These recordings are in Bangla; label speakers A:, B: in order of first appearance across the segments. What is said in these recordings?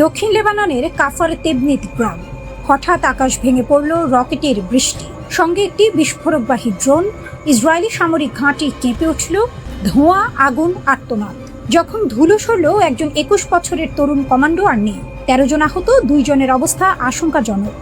A: দক্ষিণ লেবাননের কাফার তেবনিত গ্রাম। হঠাৎ আকাশ ভেঙে পড়ল রকেটের বৃষ্টি, সঙ্গে একটি বিস্ফোরকবাহী ড্রোন। ইসরায়েলি সামরিক ঘাঁটি কেঁপে উঠল, ধোঁয়া, আগুন, আর্তনাদ। যখন ধুলো সরল, একজন 21 বছরের তরুণ কমান্ডো আর নেই। 13 জন আহত, 2 জনের অবস্থা আশঙ্কাজনক।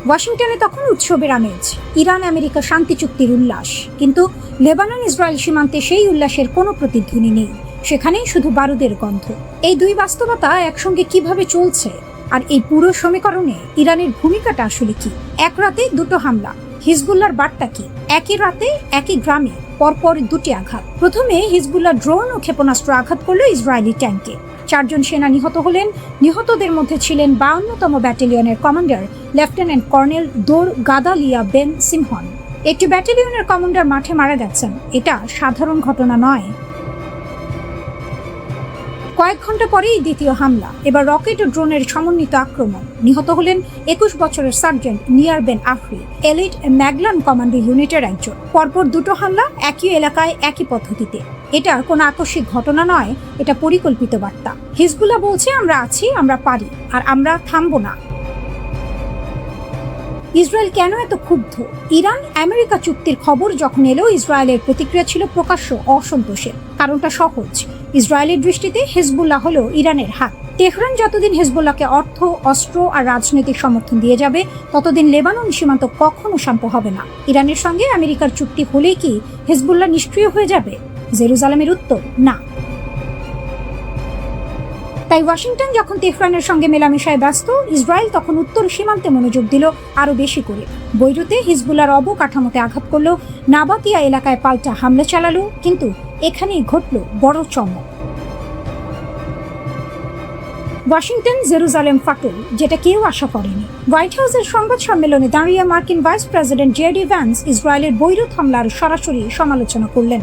A: ওয়াশিংটনে তখন উৎসবের আমেজ, ইরান আমেরিকা শান্তি চুক্তির উল্লাস। কিন্তু লেবানন ইসরায়েল সীমান্তে সেই উল্লাসের কোনো প্রতিধ্বনি নেই, সেখানেই শুধু বারুদের গন্ধ। এই দুই বাস্তবতা একসঙ্গে কিভাবে চলছে, আর এই পুরো সমীকরণে ইরানের ভূমিকাটা আসলে কি? এক রাতে দুটো হামলা, হিজবুল্লাহর বার্তা কি? একই রাতে একই গ্রামে পরপর দুটি আঘাত। প্রথমে হিজবুল্লাহ ড্রোন ও ক্ষেপণাস্ত্র আঘাত করল ইসরায়েলি ট্যাঙ্কে। 4 জন সেনা নিহত হলেন। নিহতদের মধ্যে ছিলেন 52তম ব্যাটালিয়নের কমান্ডার লেফটেন্যান্ট কর্নেল দোর গাদালিয়া বেন সিমহন। একটি ব্যাটালিয়নের কমান্ডার মাঠে মারা গেছেন, এটা সাধারণ ঘটনা নয়। কয়েক ঘন্টা পরেই দ্বিতীয় হামলা, এবার রকেট ও ড্রোনের সমন্বিত আক্রমণ। নিহত হলেন 21 বছরের sergeant Nir Ben Afri, elite Maglan commando ইউনিটের একজন। পরপর দুটো হামলা, একই এলাকায়, একই পদ্ধতিতে। এটা কোনো আকস্মিক ঘটনা নয়, এটা পরিকল্পিত বার্তা। হিজবুল্লাহ বলছে, আমরা আছি, আমরা পারি, আর আমরা থামবো না। ইসরায়েল কেন এত ক্ষুব্ধ? ইরান আমেরিকা চুক্তির খবর যখন এলো, ইসরায়েলের প্রতিক্রিয়া ছিল প্রকাশ্য অসন্তোষের। কারণটা সহজ, ইসরায়েলের দৃষ্টিতে হিজবুল্লাহ হলো ইরানের হাত। তেহরান যতদিন হিজবুল্লাহকে অর্থ, অস্ত্র আর রাজনৈতিক সমর্থন দিয়ে যাবে, ততদিন লেবানন সীমান্ত কখনো শান্ত হবে না। ইরানের সঙ্গে আমেরিকার চুক্তি হলেই কি হিজবুল্লাহ নিষ্ক্রিয় হয়ে যাবে? জেরুজালেমের উত্তর, না। তাই ওয়াশিংটন যখন তেহরানের সঙ্গে মেলামেশায় ব্যস্ত, ইসরায়েল তখন উত্তর সীমান্তে মনোযোগ দিল আরো বেশি করে। বৈরুতে হিজবুল্লাহর অবকাঠামোতে আঘাত করলো, নাবাতিয়া এলাকায় পাল্টা হামলা চালালো। কিন্তু এখানেই ঘটল বড় চমক। ওয়াশিংটন জেরুজালেম ফাটল, যেটা কেউ আশা করেনি। হোয়াইট হাউসের সংবাদ সম্মেলনে দাঁড়িয়ে মার্কিন ভাইস প্রেসিডেন্ট জেডি ভ্যান্স ইসরায়েলের বৈরুত হামলার সরাসরি সমালোচনা করলেন।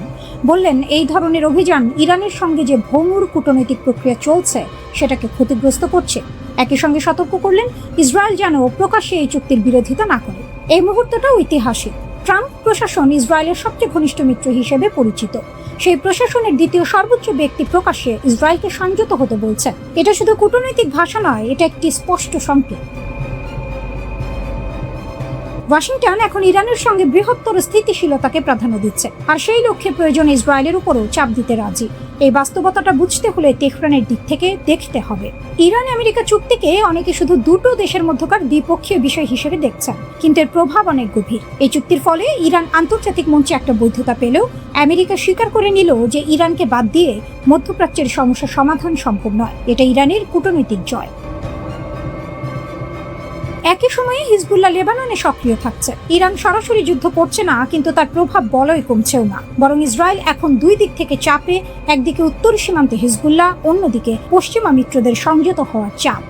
A: বললেন, এই ধরনের অভিযান ইরানের সঙ্গে যে ভঙ্গুর কূটনৈতিক প্রক্রিয়া চলছে সেটাকে ক্ষতিগ্রস্ত করছে। একই সঙ্গে সতর্ক করলেন, ইসরায়েল যেন প্রকাশ্যে এই চুক্তির বিরোধিতা না করে। এই মুহূর্তটা ঐতিহাসিক। ট্রাম্প প্রশাসন ইসরায়েলের সবচেয়ে ঘনিষ্ঠ মিত্র হিসেবে পরিচিত। সেই প্রশাসনের দ্বিতীয় সর্বোচ্চ ব্যক্তি প্রকাশ্যে ইসরায়েলকে সংযত হতে বলছেন। এটা শুধু কূটনৈতিক ভাষা নয়, এটা একটি স্পষ্ট সংকেত। ওয়াশিংটন এখন ইরানের সঙ্গে বৃহত্তর স্থিতিশীলতাকে প্রাধান্য দিচ্ছে, আর সেই লক্ষ্যে প্রয়োজন ইসরায়েলের উপরও চাপ দিতে রাজি। এই বাস্তবতাটা বুঝতে হলে তেহরানের দিক থেকে দেখতে হবে। ইরান আমেরিকা চুক্তিকে অনেকে শুধু দুটো দেশের মধ্যকার দ্বিপক্ষীয় বিষয় হিসেবে দেখছেন, কিন্তু এর প্রভাব অনেক গভীর। এই চুক্তির ফলে ইরান আন্তর্জাতিক মঞ্চে একটা বৈধতা পেলেও আমেরিকা স্বীকার করে নিল যে ইরানকে বাদ দিয়ে মধ্যপ্রাচ্যের সমস্যা সমাধান সম্ভব নয়। এটা ইরানের কূটনৈতিক জয়। একই সময়ে হিজবুল্লাহ লেবাননে সক্রিয় থাকছে। ইরান সরাসরি যুদ্ধ করছে না, কিন্তু তার প্রভাব বলয় কমছেও না, বরং ইসরায়েল এখন দুই দিক থেকে চাপে। একদিকে উত্তর সীমান্তে হিজবুল্লাহ, অন্যদিকে পশ্চিমা মিত্রদের সংযত হওয়ার চাপ।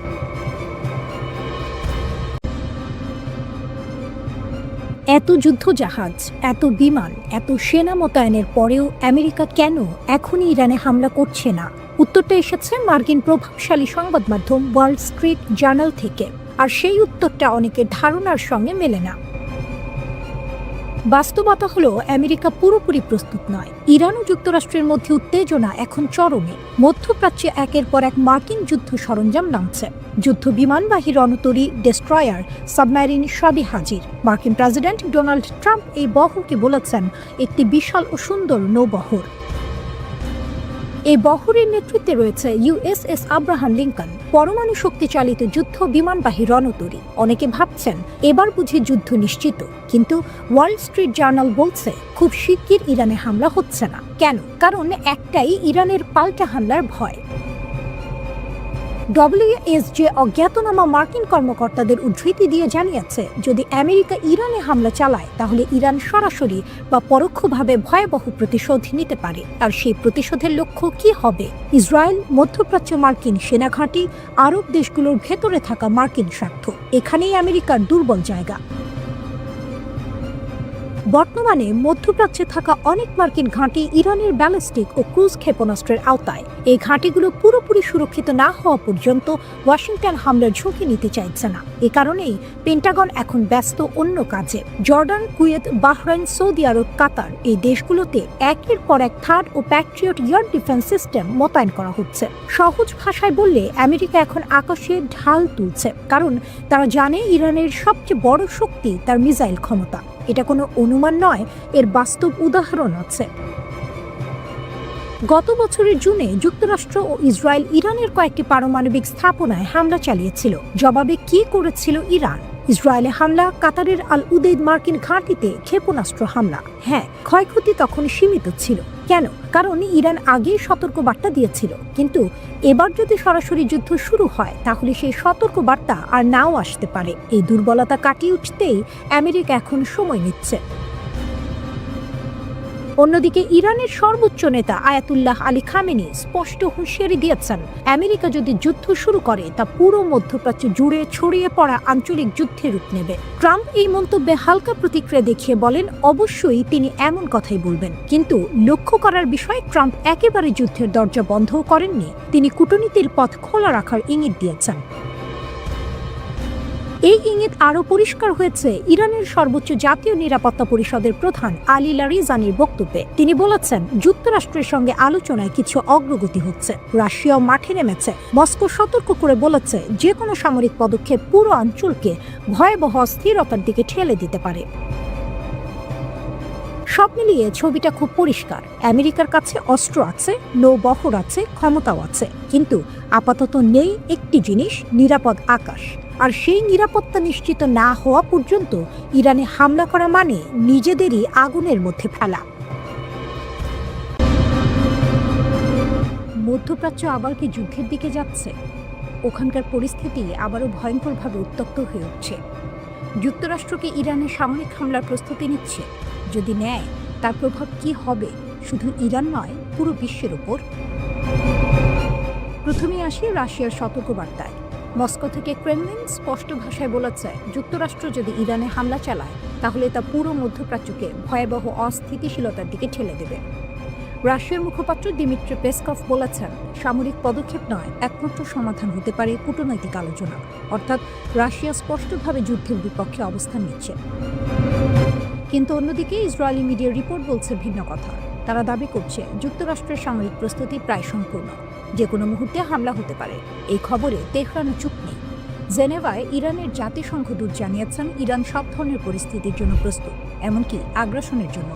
A: এত যুদ্ধজাহাজ, এত বিমান, এত সেনা মোতায়েনের পরেও আমেরিকা কেন এখনই ইরানে হামলা করছে না? উত্তরটা এসেছে মার্কিন প্রভাবশালী সংবাদ মাধ্যম ওয়াল স্ট্রিট জার্নাল থেকে। আর সেই উত্তরটা অনেকের ধারণার সঙ্গে মেলে না। বাস্তবতা হলো, আমেরিকা পুরোপুরি প্রস্তুত নয়। ইরান ও যুক্তরাষ্ট্রের মধ্যে উত্তেজনা এখন চরমে। মধ্যপ্রাচ্যে একের পর এক মার্কিন যুদ্ধ সরঞ্জাম নামছে। যুদ্ধ বিমানবাহী রণতরী, ডেস্ট্রয়ার, সাবমেরিন সবই হাজির। মার্কিন প্রেসিডেন্ট ডোনাল্ড ট্রাম্প এই বহরকে বলেছেন একটি বিশাল ও সুন্দর নৌবহর। এই বহরের নেতৃত্বে রয়েছে ইউএসএস আব্রাহাম লিঙ্কন, পরমাণু শক্তি চালিত যুদ্ধ বিমানবাহী রণতরী। অনেকে ভাবছেন এবার বুঝি যুদ্ধ নিশ্চিত, কিন্তু ওয়াল স্ট্রিট জার্নাল বলছে খুব শিগগির ইরানে হামলা হচ্ছে না। কেন? কারণ একটাই, ইরানের পাল্টা হামলার ভয়। WSJ অজ্ঞাতনামা মার্কিন কর্মকর্তাদের উদ্ধৃতি দিয়ে জানিয়েছে, যদি আমেরিকা ইরানে হামলা চালায় তাহলে ইরান সরাসরি বা পরোক্ষভাবে ভয়াবহ প্রতিশোধ নিতে পারে। আর সেই প্রতিশোধের লক্ষ্য কি হবে? ইসরায়েল, মধ্যপ্রাচ্য মার্কিন সেনাঘাঁটি, আরব দেশগুলোর ভেতরে থাকা মার্কিন স্বার্থ। এখানেই আমেরিকার দুর্বল জায়গা। বর্তমানে মধ্যপ্রাচ্যে থাকা অনেক মার্কিন ঘাঁটি ইরানের ব্যালিস্টিক ও ক্রুজ ক্ষেপণাস্ত্রের আওতায়। এই ঘাঁটিগুলো পুরোপুরি পুরোপুরি সুরক্ষিত না হওয়া পর্যন্ত ওয়াশিংটন হামলার ঝুঁকি নিতে চাইছে না। এ কারণেই পেন্টাগন এখন ব্যস্ত অন্য কাজে। জর্ডান, কুয়েত, বাহরাইন, সৌদি আরব, কাতার এই দেশগুলোতে একের পর এক থার্ড ও প্যাট্রিয়ট এয়ার ডিফেন্স সিস্টেম মোতায়েন করা হচ্ছে। সহজ ভাষায় বললে আমেরিকা এখন আকাশে ঢাল তুলছে, কারণ তারা জানে ইরানের সবচেয়ে বড় শক্তি তার মিসাইল ক্ষমতা। এটা কোনো অনুমান নয়, এর বাস্তব উদাহরণ আছে। গত বছরের জুনে যুক্তরাষ্ট্র ও ইসরায়েল ইরানের কয়েকটি পারমাণবিক স্থাপনায় হামলা চালিয়েছিল। জবাবে কি করেছিল ইরান? ইসরায়েলে হামলা, কাতারের আল উদেইদ মার্কিন ঘাঁটিতে ক্ষেপণাস্ত্র হামলা। হ্যাঁ, ক্ষয়ক্ষতি তখন সীমিত ছিল। কেন? কারণ ইরান আগেই সতর্কবার্তা দিয়েছিল। কিন্তু এবার যদি সরাসরি যুদ্ধ শুরু হয় তাহলে সেই সতর্কবার্তা আর নাও আসতে পারে। এই দুর্বলতা কাটিয়ে উঠতেই আমেরিকা এখন সময় নিচ্ছে। অন্যদিকে ইরানের সর্বোচ্চ নেতা আয়াতুল্লাহ আলী খামেনি স্পষ্ট হুঁশিয়ারি দিয়েছেন, আমেরিকা যদি যুদ্ধ শুরু করে তা পুরো মধ্যপ্রাচ্য জুড়ে ছড়িয়ে পড়া আঞ্চলিক যুদ্ধে রূপ নেবে। ট্রাম্প এই মন্তব্যে হালকা প্রতিক্রিয়া দেখিয়ে বলেন, অবশ্যই তিনি এমন কথাই বলবেন। কিন্তু লক্ষ্য করার বিষয়, ট্রাম্প একেবারে যুদ্ধের দরজা বন্ধও করেননি, তিনি কূটনীতির পথ খোলা রাখার ইঙ্গিত দিয়েছেন। এই ইঙ্গিত আরও পরিষ্কার হয়েছে ইরানের সর্বোচ্চ জাতীয় নিরাপত্তা পরিষদের প্রধান আলী লারিজানির বক্তব্যে। তিনি বলেছেন, যুক্তরাষ্ট্রের সঙ্গে আলোচনায় কিছু অগ্রগতি হচ্ছে, রাশিয়াও মাঠে নেমেছে। মস্কো সতর্ক করে বলেছে, যে কোনো সামরিক পদক্ষেপ পুরো অঞ্চলকে ভয়াবহ অস্থিরতার দিকে ঠেলে দিতে পারে। সব মিলিয়ে ছবিটা খুব পরিষ্কার। আমেরিকার কাছে অস্ত্র আছে, নৌবহর আছে, ক্ষমতাও আছে, কিন্তু আপাতত নেই একটি জিনিস, নিরাপদ আকাশ। আর সেই নিরাপত্তা নিশ্চিত না হওয়া পর্যন্ত ইরানে হামলা করা মানে নিজেদেরই আগুনের মধ্যে ফেলা। মধ্যপ্রাচ্য আবার কি যুদ্ধের দিকে যাচ্ছে? ওখানকার পরিস্থিতি আবারও ভয়ঙ্করভাবে উত্তপ্ত হয়ে উঠছে। যুক্তরাষ্ট্রকে ইরানের সামরিক হামলার প্রস্তুতি নিচ্ছে। যদি নেয়, তার প্রভাব কি হবে শুধু ইরান নয়, পুরো বিশ্বের উপর? প্রথমেই আসি রাশিয়ার সতর্কবার্তায়। মস্কো থেকে ক্রেমলিন স্পষ্ট ভাষায় বলেছে, যুক্তরাষ্ট্র যদি ইরানে হামলা চালায় তাহলে তা পুরো মধ্যপ্রাচ্যকে ভয়াবহ অস্থিতিশীলতার দিকে ঠেলে দেবে। রাশিয়ার মুখপাত্র দিমিত্রি পেসকভ বলেছেন, সামরিক পদক্ষেপ নয়, একমাত্র সমাধান হতে পারে কূটনৈতিক আলোচনা। অর্থাৎ রাশিয়া স্পষ্টভাবে যুদ্ধের বিপক্ষে অবস্থান নিচ্ছে। কিন্তু অন্যদিকে ইসরায়েলি মিডিয়ার রিপোর্ট বলছে ভিন্ন কথা। তারা দাবি করছে, যুক্তরাষ্ট্রের সামরিক প্রস্তুতি প্রায় সম্পূর্ণ, যে কোনো মুহূর্তে হামলা হতে পারে। এই খবরে তেহরানও চুপ নেই। জেনেভায় ইরানের জাতিসংঘ দূত জানিয়েছেন, ইরান সব ধরনের পরিস্থিতির জন্য প্রস্তুত, এমনকি আগ্রাসনের জন্য।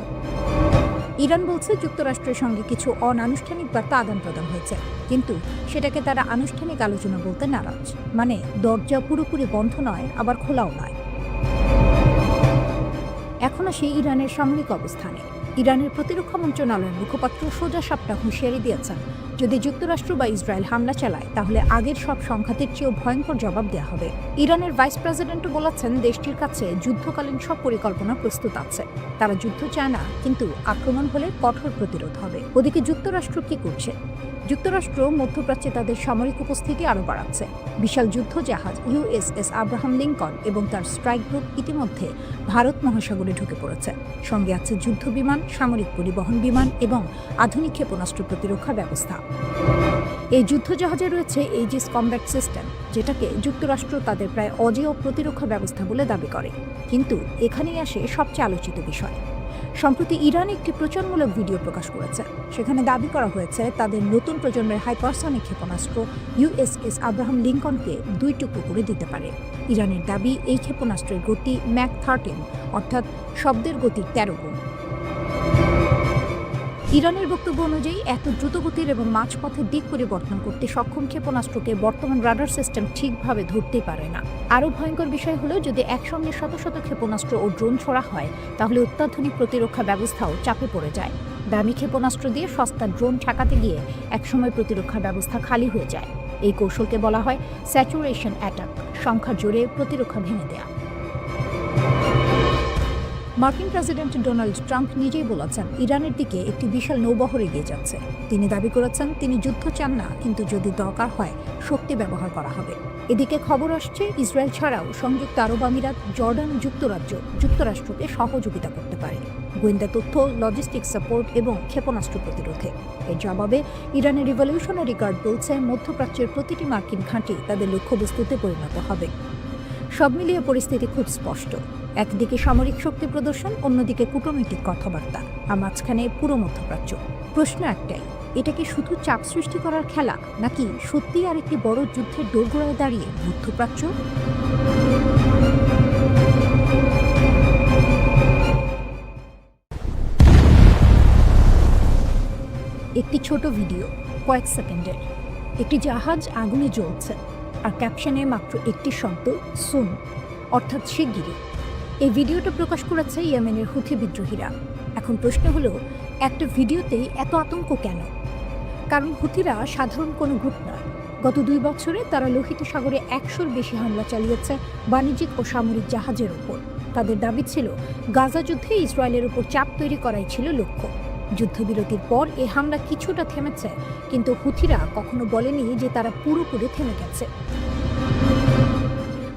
A: ইরান বলছে, যুক্তরাষ্ট্রের সঙ্গে কিছু অনানুষ্ঠানিক বার্তা আদান প্রদান হয়েছে, কিন্তু সেটাকে তারা আনুষ্ঠানিক আলোচনা বলতে নারাজ। মানে দরজা পুরোপুরি বন্ধ নয়, আবার খোলাও নয়। এখন আসে ইরানের সামরিক অবস্থানে। ইরানের প্রতিরক্ষা মন্ত্রণালয়ের মুখপাত্র সোজা সাপটা হুঁশিয়ারি দিয়েছেন, যদি যুক্তরাষ্ট্র বা ইসরায়েল হামলা চালায় তাহলে আগের সব সংঘাতের চেয়েও ভয়ঙ্কর জবাব দেওয়া হবে। ইরানের ভাইস প্রেসিডেন্টও বলেছেন, দেশটির কাছে যুদ্ধকালীন সব পরিকল্পনা প্রস্তুত আছে। তারা যুদ্ধ চায় না, কিন্তু আক্রমণ হলে কঠোর প্রতিরোধ হবে। ওদিকে যুক্তরাষ্ট্র কি করছে? যুক্তরাষ্ট্র মধ্যপ্রাচ্যে তাদের সামরিক উপস্থিতি আরও বাড়াচ্ছে। বিশাল যুদ্ধ জাহাজ USS আব্রাহাম লিঙ্কন এবং তার স্ট্রাইক গ্রুপ ইতিমধ্যে ভারত মহাসাগরে ঢুকে পড়েছে। সঙ্গে আছে যুদ্ধ বিমান, সামরিক পরিবহন বিমান এবং আধুনিক ক্ষেপণাস্ত্র প্রতিরক্ষা ব্যবস্থা। এই যুদ্ধজাহাজে রয়েছে এইজিস কমব্যাট সিস্টেম, যেটাকে যুক্তরাষ্ট্র তাদের প্রায় অজেয় প্রতিরক্ষা ব্যবস্থা বলে দাবি করে। কিন্তু এখানেই আসে সবচেয়ে আলোচিত বিষয়। সম্প্রতি ইরান একটি প্রচারমূলক ভিডিও প্রকাশ করেছে। সেখানে দাবি করা হয়েছে, তাদের নতুন প্রজন্মের হাইপারসনিক ক্ষেপণাস্ত্র USS আব্রাহাম লিঙ্কনকে 2 টুকরো করে দিতে পারে। ইরানের দাবি, এই ক্ষেপণাস্ত্রের গতি ম্যাক 13, অর্থাৎ শব্দের গতির 13 গুণ। ইরানের বক্তব্য অনুযায়ী এত দ্রুতগতির এবং মাঝপথের দিক পরিবর্তন করতে সক্ষম ক্ষেপণাস্ত্রকে বর্তমান রাডার সিস্টেম ঠিকভাবে ধরতেই পারে না। আরও ভয়ঙ্কর বিষয় হলো, যদি একসঙ্গে শত শত ক্ষেপণাস্ত্র ও ড্রোন ছোড়া হয় তাহলে অত্যাধুনিক প্রতিরক্ষা ব্যবস্থাও চাপে পড়ে যায়। দামি ক্ষেপণাস্ত্র দিয়ে সস্তা ড্রোন ঠেকাতে গিয়ে একসময় প্রতিরক্ষা ব্যবস্থা খালি হয়ে যায়। এই কৌশলকে বলা হয় স্যাচুরেশন অ্যাটাক, সংখ্যা জোরে প্রতিরক্ষা ভেঙে দেয়া। মার্কিন প্রেসিডেন্ট ডোনাল্ড ট্রাম্প নিজেই বলেছেন, ইরানের দিকে একটি বিশাল নৌবহর এগিয়ে যাচ্ছে। তিনি দাবি করেছেন, তিনি যুদ্ধ চান না, কিন্তু যদি দরকার হয় শক্তি ব্যবহার করা হবে। এদিকে খবর আসছে, ইসরায়েল ছাড়াও সংযুক্ত আরব আমিরাত, জর্ডান, যুক্তরাষ্ট্রকে সহযোগিতা করতে পারে। গোয়েন্দা তথ্য, লজিস্টিক সাপোর্ট এবং ক্ষেপণাস্ত্র প্রতিরোধে। এর জবাবে ইরানের রিভলিউশনারি গার্ড বলছে মধ্যপ্রাচ্যের প্রতিটি মার্কিন ঘাঁটি তাদের লক্ষ্যবস্তুতে পরিণত হবে। সব মিলিয়ে পরিস্থিতি খুব স্পষ্ট। একদিকে সামরিক শক্তি প্রদর্শন, অন্যদিকে কূটনৈতিক কথাবার্তা, আর মাঝখানে পুরো মধ্যপ্রাচ্য। প্রশ্ন একটাই, এটা কি শুধু চাপ সৃষ্টি করার খেলা, নাকি সত্যি আর একটি বড় যুদ্ধের দোরগোড়ায় দাঁড়িয়ে মধ্যপ্রাচ্য? একটি ছোট ভিডিও, কয়েক সেকেন্ডের। একটি জাহাজ আগুনে জ্বলছে, আর ক্যাপশনে মাত্র একটি শব্দ, সুন, অর্থাৎ শিগগিরই। এই ভিডিওটা প্রকাশ করেছে ইয়েমেনের হুথি বিদ্রোহীরা। এখন প্রশ্ন হলো, একটা ভিডিওতেই এত আতঙ্ক কেন? কারণ হুথিরা সাধারণ কোনো গ্রুপ নয়। গত 2 বছরে তারা লোহিত সাগরে 100-র বেশি হামলা চালিয়েছে বাণিজ্যিক ও সামরিক জাহাজের ওপর। তাদের দাবি ছিল গাজা যুদ্ধে ইসরায়েলের উপর চাপ তৈরি করাই ছিল লক্ষ্য। যুদ্ধবিরতির পর এই হামলা কিছুটা থেমেছে, কিন্তু হুথিরা কখনো বলেনি যে তারা পুরোপুরি থেমে গেছে।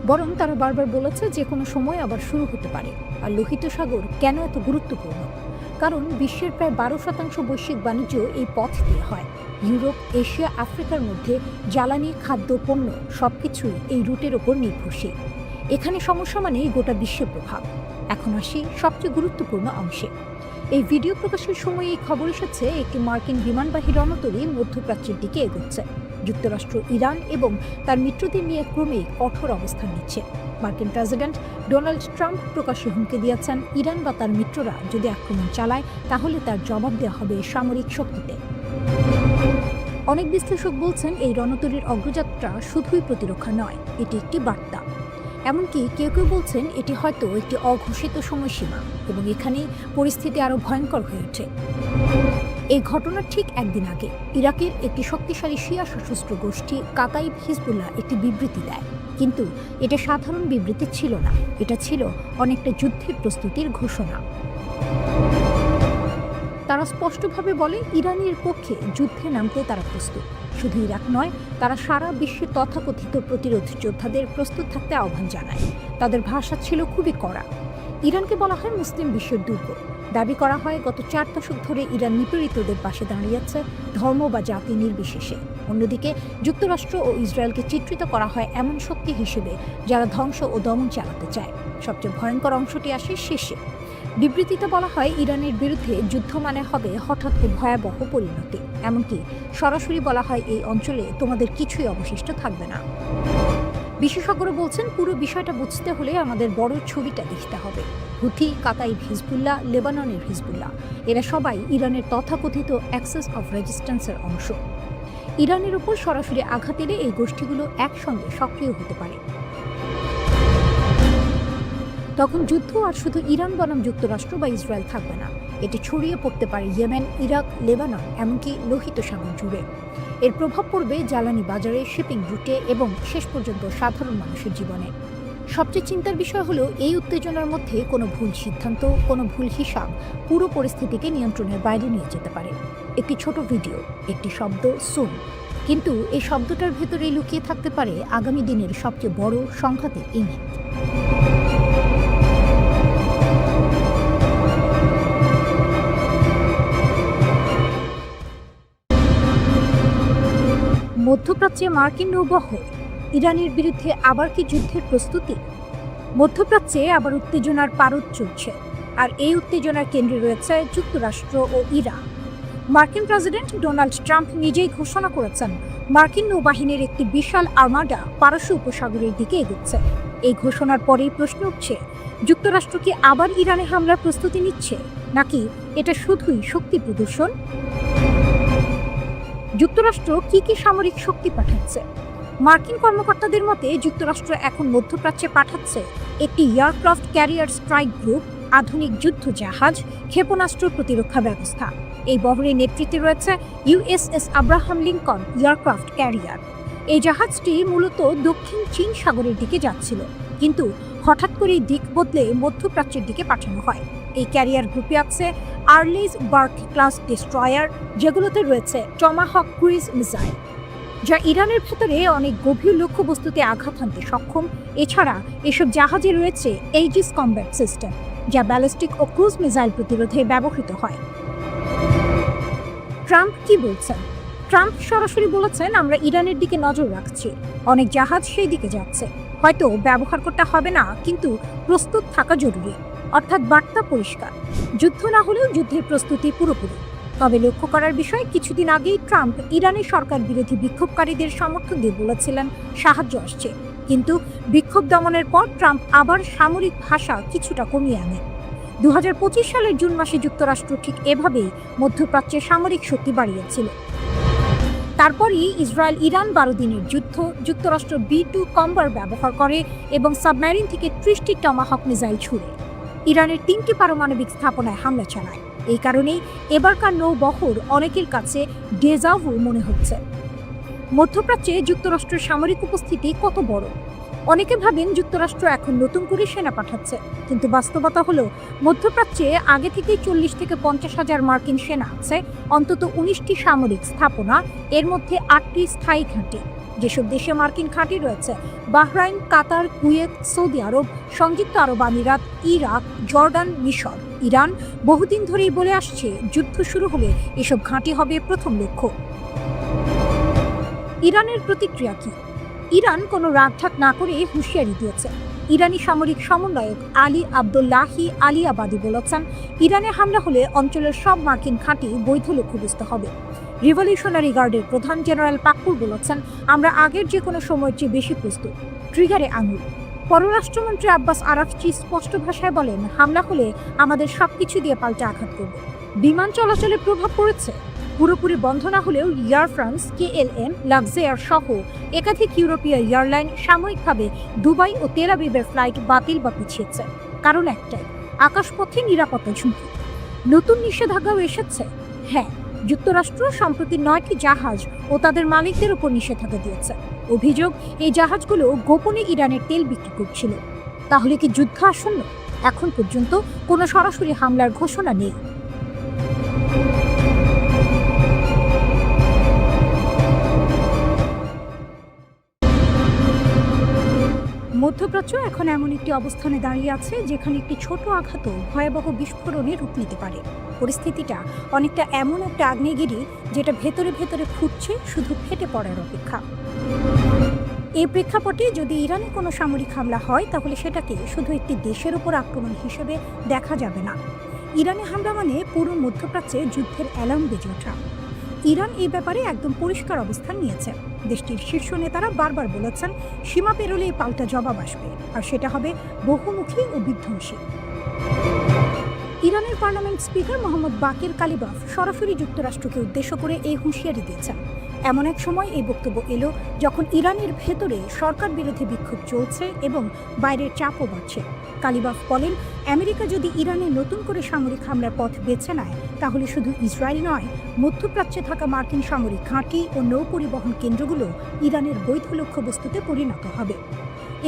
A: বরং তারা বারবার বলেছে যে কোনো সময় আবার শুরু হতে পারে। আর লোহিত সাগর কেন এত গুরুত্বপূর্ণ? কারণ বিশ্বের প্রায় 12% বৈশ্বিক বাণিজ্য এই পথ দিয়ে হয়। ইউরোপ, এশিয়া, আফ্রিকার মধ্যে জ্বালানি, খাদ্য, পণ্য সবকিছুই এই রুটের ওপর নির্ভরশীল। এখানে সমস্যা মানেই গোটা বিশ্বের প্রভাব। এখন আসি সবচেয়ে গুরুত্বপূর্ণ অংশে। এই ভিডিও প্রকাশের সময় এই খবর এসেছে একটি মার্কিন বিমানবাহী রণতরী মধ্যপ্রাচ্যের দিকে এগোচ্ছে। যুক্তরাষ্ট্র, ইরান এবং তার মিত্রদের নিয়ে ক্রমেই কঠোর অবস্থান নিচ্ছে। মার্কিন প্রেসিডেন্ট ডোনাল্ড ট্রাম্প প্রকাশ্যে হুমকি দিয়েছেন, ইরান বা তার মিত্ররা যদি আক্রমণ চালায় তাহলে তার জবাব দেওয়া হবে সামরিক শক্তিতে। অনেক বিশ্লেষক বলছেন এই রণতরীর অগ্রযাত্রা শুধুই প্রতিরক্ষা নয়, এটি একটি বার্তা। এমনকি কেউ কেউ বলছেন এটি হয়তো একটি অঘোষিত সময়সীমা, এবং এখানেই পরিস্থিতি আরও ভয়ঙ্কর হয়ে ওঠে। এই ঘটনার ঠিক একদিন আগে ইরাকের একটি শক্তিশালী শিয়া সশস্ত্র গোষ্ঠী কাতাইব হিজবুল্লাহ একটি বিবৃতি দেয়, কিন্তু এটা সাধারণ বিবৃতি ছিল না, এটা ছিল অনেকটা যুদ্ধের প্রস্তুতির ঘোষণা। তারা স্পষ্টভাবে বলে ইরানের পক্ষে যুদ্ধে নামতে তারা প্রস্তুত। শুধু ইরাক নয়, তারা সারা বিশ্বের তথাকথিত প্রতিরোধ যোদ্ধাদের প্রস্তুত থাকতে আহ্বান জানায়। তাদের ভাষা ছিল খুবই কড়া। ইরানকে বলা হয় মুসলিম বিশ্বের দুর্গ। দাবি করা হয় গত 4 দশক ধরে ইরান নিপীড়িতদের পাশে দাঁড়িয়েছে, ধর্ম বা জাতি নির্বিশেষে। অন্যদিকে যুক্তরাষ্ট্র ও ইসরায়েলকে চিত্রিত করা হয় এমন শক্তি হিসেবে যারা ধ্বংস ও দমন চালাতে চায়। সবচেয়ে ভয়ঙ্কর অংশটি আসে শেষে। বিবৃতিতে বলা হয় ইরানের বিরুদ্ধে যুদ্ধ মানে হবে হঠাৎ ও ভয়াবহ পরিণতি। এমনকি সরাসরি বলা হয় এই অঞ্চলে তোমাদের কিছুই অবশিষ্ট থাকবে না। বিশেষজ্ঞরা বলছেন পুরো বিষয়টা বুঝতে হলে আমাদের বড় ছবিটা দেখতে হবে। হুথি, কাতাইব হিজবুল্লাহ, লেবাননের হিজবুল্লাহ, এরা সবাই ইরানের তথাকথিত অ্যাক্সেস অফ রেজিস্ট্যান্সের অংশ। ইরানের উপর সরাসরি আঘাত এলে এই গোষ্ঠীগুলো একসঙ্গে সক্রিয় হতে পারে। তখন যুদ্ধ আর শুধু ইরান বনাম যুক্তরাষ্ট্র বা ইসরায়েল থাকবে না, এটি ছড়িয়ে পড়তে পারে ইয়েমেন, ইরাক, লেবানন, এমনকি লোহিত সাগর জুড়ে। এর প্রভাব পড়বে জ্বালানি বাজারে, শিপিং রুটে এবং শেষ পর্যন্ত সাধারণ মানুষের জীবনে। সবচেয়ে চিন্তার বিষয় হলো এই উত্তেজনার মধ্যে কোনো ভুল সিদ্ধান্ত, কোনো ভুল হিসাব পুরো পরিস্থিতিকে নিয়ন্ত্রণের বাইরে নিয়ে যেতে পারে। একটি ছোট ভিডিও, একটি শব্দ, সুন, কিন্তু এই শব্দটার ভেতরেই লুকিয়ে থাকতে পারে আগামী দিনের সবচেয়ে বড় সংঘাতের ইঙ্গিত। মধ্যপ্রাচ্যে মার্কিন নৌবহর, ইরানের বিরুদ্ধে আবার কি যুদ্ধের প্রস্তুতি? মধ্যপ্রাচ্যে আবার উত্তেজনার পারদ চলছে, আর এই উত্তেজনার কেন্দ্রে রয়েছে যুক্তরাষ্ট্র ও ইরান। মার্কিন প্রেসিডেন্ট ডোনাল্ড ট্রাম্প নিজেই ঘোষণা করেছেন মার্কিন নৌবাহিনীর একটি বিশাল আর্মাডা পারস্য উপসাগরের দিকে এগোচ্ছে। এই ঘোষণার পরেই প্রশ্ন উঠছে, যুক্তরাষ্ট্র কি আবার ইরানে হামলার প্রস্তুতি নিচ্ছে, নাকি এটা শুধুই শক্তি প্রদর্শন? যুক্তরাষ্ট্র কি সামরিক শক্তি পাঠাচ্ছে? মার্কিন কর্মকর্তাদের মতে যুক্তরাষ্ট্র এখন মধ্যপ্রাচ্যে পাঠাচ্ছে একটি এয়ারক্রাফট ক্যারিয়ার স্ট্রাইক গ্রুপ, আধুনিক যুদ্ধ জাহাজ, ক্ষেপণাস্ত্র প্রতিরক্ষা ব্যবস্থা। এই বহরের নেতৃত্বে রয়েছে USS Abraham Lincoln aircraft carrier. এই জাহাজটি মূলত দক্ষিণ চীন সাগরের দিকে যাচ্ছিল, কিন্তু হঠাৎ করেই দিক বদলে মধ্যপ্রাচ্যের দিকে পাঠানো হয়। এই ক্যারিয়ার গ্রুপে আছে আর্লিজ বার্ক ক্লাস ডেস্ট্রয়ার, যেগুলোতে রয়েছে টমাহক ক্রুইজ মিসাইল, যা ইরানের ভেতরে অনেক গভীর লক্ষ্যবস্তুতে আঘাত হানতে সক্ষম। এছাড়া এসব জাহাজে রয়েছে এইজিস কমব্যাট সিস্টেম, যা ব্যালিস্টিক ও ক্রুজ মিসাইল প্রতিরোধে ব্যবহৃত হয়। ট্রাম্প কি বলছেন? ট্রাম্প সরাসরি বলেছেন, আমরা ইরানের দিকে নজর রাখছি, অনেক জাহাজ সেই দিকে যাচ্ছে, হয়তো ব্যবহার করতে হবে না, কিন্তু প্রস্তুত থাকা জরুরি। অর্থাৎ বার্তা পরিষ্কার, যুদ্ধ না হলেও যুদ্ধের প্রস্তুতি পুরোপুরি। তবে লক্ষ্য করার বিষয়, কিছুদিন আগেই ট্রাম্প ইরানের সরকার বিরোধী বিক্ষোভকারীদের সমর্থন দিয়ে বলেছিলেন সাহায্য আসছে, কিন্তু বিক্ষোভ দমনের পর ট্রাম্প আবার সামরিক ভাষা কিছুটা কমিয়ে আনে। 2025 সালের জুন মাসে যুক্তরাষ্ট্র ঠিক এভাবেই মধ্যপ্রাচ্যে সামরিক শক্তি বাড়িয়েছিল। তারপরই ইসরায়েল ইরান 12 দিনের যুদ্ধ, যুক্তরাষ্ট্র B-2 কম্বার ব্যবহার করে এবং সাবমেরিন থেকে 30টি টমাহক মিসাইল ছুড়ে ইরানের 3টি পারমাণবিক স্থাপনায় হামলা চালায়। এই কারণেই এবারকার নৌবহর অনেকের কাছে ডেজাভু মনে হচ্ছে। মধ্যপ্রাচ্যে যুক্তরাষ্ট্রের সামরিক উপস্থিতি কত বড়? অনেকে ভাবেন যুক্তরাষ্ট্র এখন নতুন করে সেনা পাঠাচ্ছে, কিন্তু বাস্তবতা হলো মধ্যপ্রাচ্যে আগে থেকেই 40 থেকে 50 হাজার মার্কিন সেনা আছে, অন্তত 19টি সামরিক স্থাপনা, এর মধ্যে 8টি স্থায়ী ঘাঁটি। যেসব দেশে মার্কিন ঘাঁটি রয়েছে: বাহরাইন, কাতার, কুয়েত, সৌদি আরব, সংযুক্ত আরব আমিরাত, ইরাক, জর্ডান, মিশর। ইরান বহুদিন ধরেই বলে আসছে, যুদ্ধ শুরু হলে এসব ঘাঁটি হবে প্রথম লক্ষ্য। ইরানের প্রতিক্রিয়া কি? ইরান কোনো রাগঢাক না করে হুঁশিয়ারি দিয়েছে। ইরানি সামরিক সমন্বয়ক আলী আবদুল্লাহি আলিয়াবাদী বলেছেন, ইরানে হামলা হলে অঞ্চলের সব মার্কিন ঘাঁটি বৈধ লক্ষ্যবস্তু হবে। রিভলিউশনারি গার্ডের প্রধান জেনারেল পাকুর বলেছেন, আমরা আগের যে কোনো সময়ের চেয়ে বেশি প্রস্তুত। ট্রিগারে আঙুল। পররাষ্ট্রমন্ত্রী আব্বাস আরাকচি স্পষ্ট ভাষায় বলেন, হামলা হলে আমাদের সবকিছু দিয়ে পাল্টা আঘাত করব। বিমান চলাচলে প্রভাব পড়েছে। পুরোপুরি বন্ধ না হলেও এয়ার ফ্রান্স, KLM, লাক্সেয়ার সহ একাধিক ইউরোপীয় এয়ারলাইন সাময়িকভাবে দুবাই ও তেল আবিবের ফ্লাইট বাতিল বা পিছিয়েছে। কারণ একটাই, আকাশপথে নিরাপত্তা ঝুঁকি। নতুন নিষেধাজ্ঞাও এসেছে। হ্যাঁ, যুক্তরাষ্ট্র সম্প্রতি 9টি জাহাজ ও তাদের মালিকদের উপর নিষেধাজ্ঞা দিয়েছে। অভিযোগ, এই জাহাজগুলো গোপনে ইরানের তেল বিক্রি করছিল। তাহলে কি যুদ্ধ আসন্ন? এখন পর্যন্ত কোনো সরাসরি হামলার ঘোষণা নেই। মধ্যপ্রাচ্য এখন এমন একটি অবস্থানে দাঁড়িয়ে আছে, যেখানে একটি ছোট আঘাতও ভয়াবহ বিস্ফোরণে রূপ নিতে পারে। পরিস্থিতিটা অনেকটা এমন একটা আগ্নেয়গিরি, যেটা ভেতরে ভেতরে ফুটছে, শুধু ফেটে পড়ার অপেক্ষা। এই প্রেক্ষাপটে যদি ইরানে কোনো সামরিক হামলা হয়, তাহলে সেটাকে শুধু একটি দেশের উপর আক্রমণ হিসেবে দেখা যাবে না। ইরানে হামলা মানে পুরো মধ্যপ্রাচ্যে যুদ্ধের অ্যালার্ম বেজে ওঠা। ইরান এই ব্যাপারে একদম পরিষ্কার অবস্থান নিয়েছে। দেশটির শীর্ষ নেতারা বারবার বলেছেন, সীমা পেরোলেই পাল্টা জবাব আসবে, আর সেটা হবে বহুমুখী ও বিধ্বংসী। ইরানের পার্লামেন্ট স্পিকার মোহাম্মদ বাকির কালিবাফ সরাসরি যুক্তরাষ্ট্রকে উদ্দেশ্য করে এই হুঁশিয়ারি দিয়েছেন। এমন এক সময় এই বক্তব্য এলো যখন ইরানের ভেতরে সরকার বিরোধী বিক্ষোভ চলছে এবং বাইরের চাপও বাড়ছে। কালিবাফ বলেন, আমেরিকা যদি ইরানে নতুন করে সামরিক হামলার পথ বেছে নেয়, তাহলে শুধু ইসরায়েল নয়, মধ্যপ্রাচ্যে থাকা মার্কিন সামরিক ঘাঁটি ও নৌ পরিবহন কেন্দ্রগুলো ইরানের বৈধ লক্ষ্যবস্তুতে পরিণত হবে।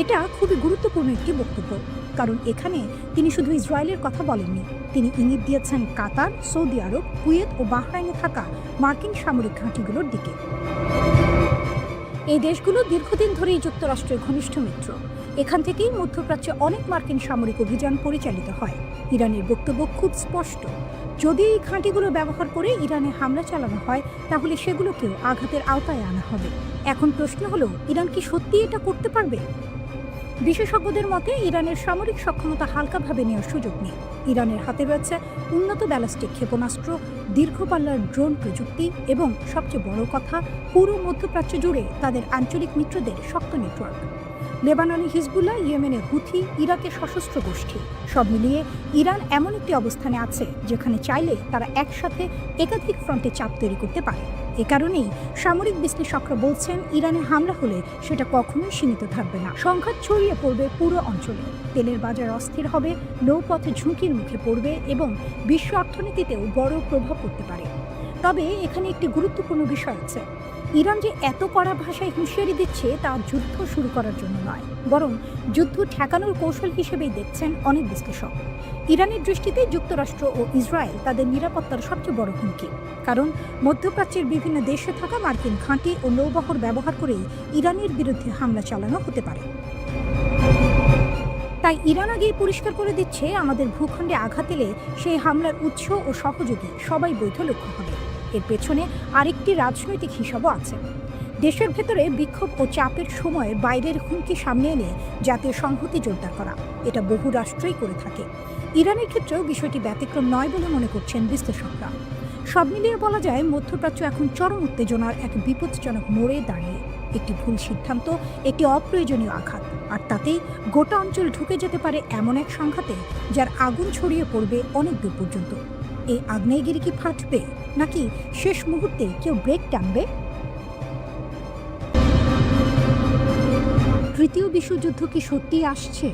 A: এটা খুবই গুরুত্বপূর্ণ একটি বক্তব্য, কারণ এখানে তিনি শুধু ইসরায়েলের কথা বলেননি, তিনি ইঙ্গিত দিয়েছেন কাতার, সৌদি আরব, কুয়েত ও বাহরাইনে থাকা মার্কিন সামরিক ঘাঁটিগুলোর দিকে। এই দেশগুলো দীর্ঘদিন ধরেই যুক্তরাষ্ট্রের ঘনিষ্ঠ মিত্র। এখান থেকেই মধ্যপ্রাচ্যে অনেক মার্কিন সামরিক অভিযান পরিচালিত হয়। ইরানের বক্তব্য খুব স্পষ্ট, যদি এই ঘাঁটিগুলো ব্যবহার করে ইরানে হামলা চালানো হয়, তাহলে সেগুলোকেও আঘাতের আওতায় আনা হবে। এখন প্রশ্ন হলো, ইরান কি সত্যি এটা করতে পারবে? বিশেষজ্ঞদের মতে ইরানের সামরিক সক্ষমতা হালকাভাবে নেওয়ার সুযোগ নেই। ইরানের হাতে রয়েছে উন্নত ব্যালিস্টিক ক্ষেপণাস্ত্র, দীর্ঘপাল্লার ড্রোন প্রযুক্তি এবং সবচেয়ে বড় কথা, পুরো মধ্যপ্রাচ্য জুড়ে তাদের আঞ্চলিক মিত্রদের শক্ত নেটওয়ার্ক। লেবাননে হিজবুল্লাহ, ইয়েমেনে হুথি, ইরাকের সশস্ত্র গোষ্ঠী, সব মিলিয়ে ইরান এমন একটি অবস্থানে আছে যেখানে চাইলে তারা একসাথে একাধিক ফ্রন্টে চাপ তৈরি করতে পারে। এ কারণেই সামরিক বিশ্লেষকরা বলছেন, ইরানে হামলা হলে সেটা কখনোই সীমিত থাকবে না, সংঘাত ছড়িয়ে পড়বে পুরো অঞ্চলে। তেলের বাজার অস্থির হবে, নৌপথে ঝুঁকির মুখে পড়বে এবং বিশ্ব অর্থনীতিতেও বড় প্রভাব পড়তে পারে। তবে এখানে একটি গুরুত্বপূর্ণ বিষয় আছে, ইরান যে এত কড়া ভাষায় হুঁশিয়ারি দিচ্ছে, তা যুদ্ধ শুরু করার জন্য নয়, বরং যুদ্ধ ঠেকানোর কৌশল হিসেবেই দেখছেন অনেক বিশ্লেষক। ইরানের দৃষ্টিতে যুক্তরাষ্ট্র ও ইসরায়েল তাদের নিরাপত্তার সবচেয়ে বড় হুমকি, কারণ মধ্যপ্রাচ্যের বিভিন্ন দেশে থাকা মার্কিন ঘাঁটি ও নৌবহর ব্যবহার করেই ইরানের বিরুদ্ধে হামলা চালানো হতে পারে। তাই ইরান আগেই পরিষ্কার করে দিচ্ছে, আমাদের ভূখণ্ডে আঘাত এলে সেই হামলার উৎস ও সহযোগী সবাই বৈধ লক্ষ্য হবে। এর পেছনে আরেকটি রাজনৈতিক হিসাবও আছে। দেশের ভেতরে বিক্ষোভ ও চাপের সময় বাইরের হুমকি সামনে এনে জাতীয় সংহতি জোরদার করা, এটা বহু রাষ্ট্রই করে থাকে। ইরানের ক্ষেত্রেও বিষয়টি ব্যতিক্রম নয় বলে মনে করছেন বিশ্লেষকরা। সব মিলিয়ে বলা যায়, মধ্যপ্রাচ্য এখন চরম উত্তেজনার এক বিপজ্জনক মোড়ে দাঁড়িয়ে। একটি ভুল সিদ্ধান্ত, একটি অপ্রয়োজনীয় আঘাত, আর তাতেই গোটা অঞ্চল ঢুকে যেতে পারে এমন এক সংঘাতে যার আগুন ছড়িয়ে পড়বে অনেক দূর পর্যন্ত। এই আগ্নেয়গিরি কি ফাটবে, নাকি শেষ মুহূর্তে কেউ ব্রেক টানবে? তৃতীয় বিশ্বযুদ্ধ কি সত্যিই আসছে?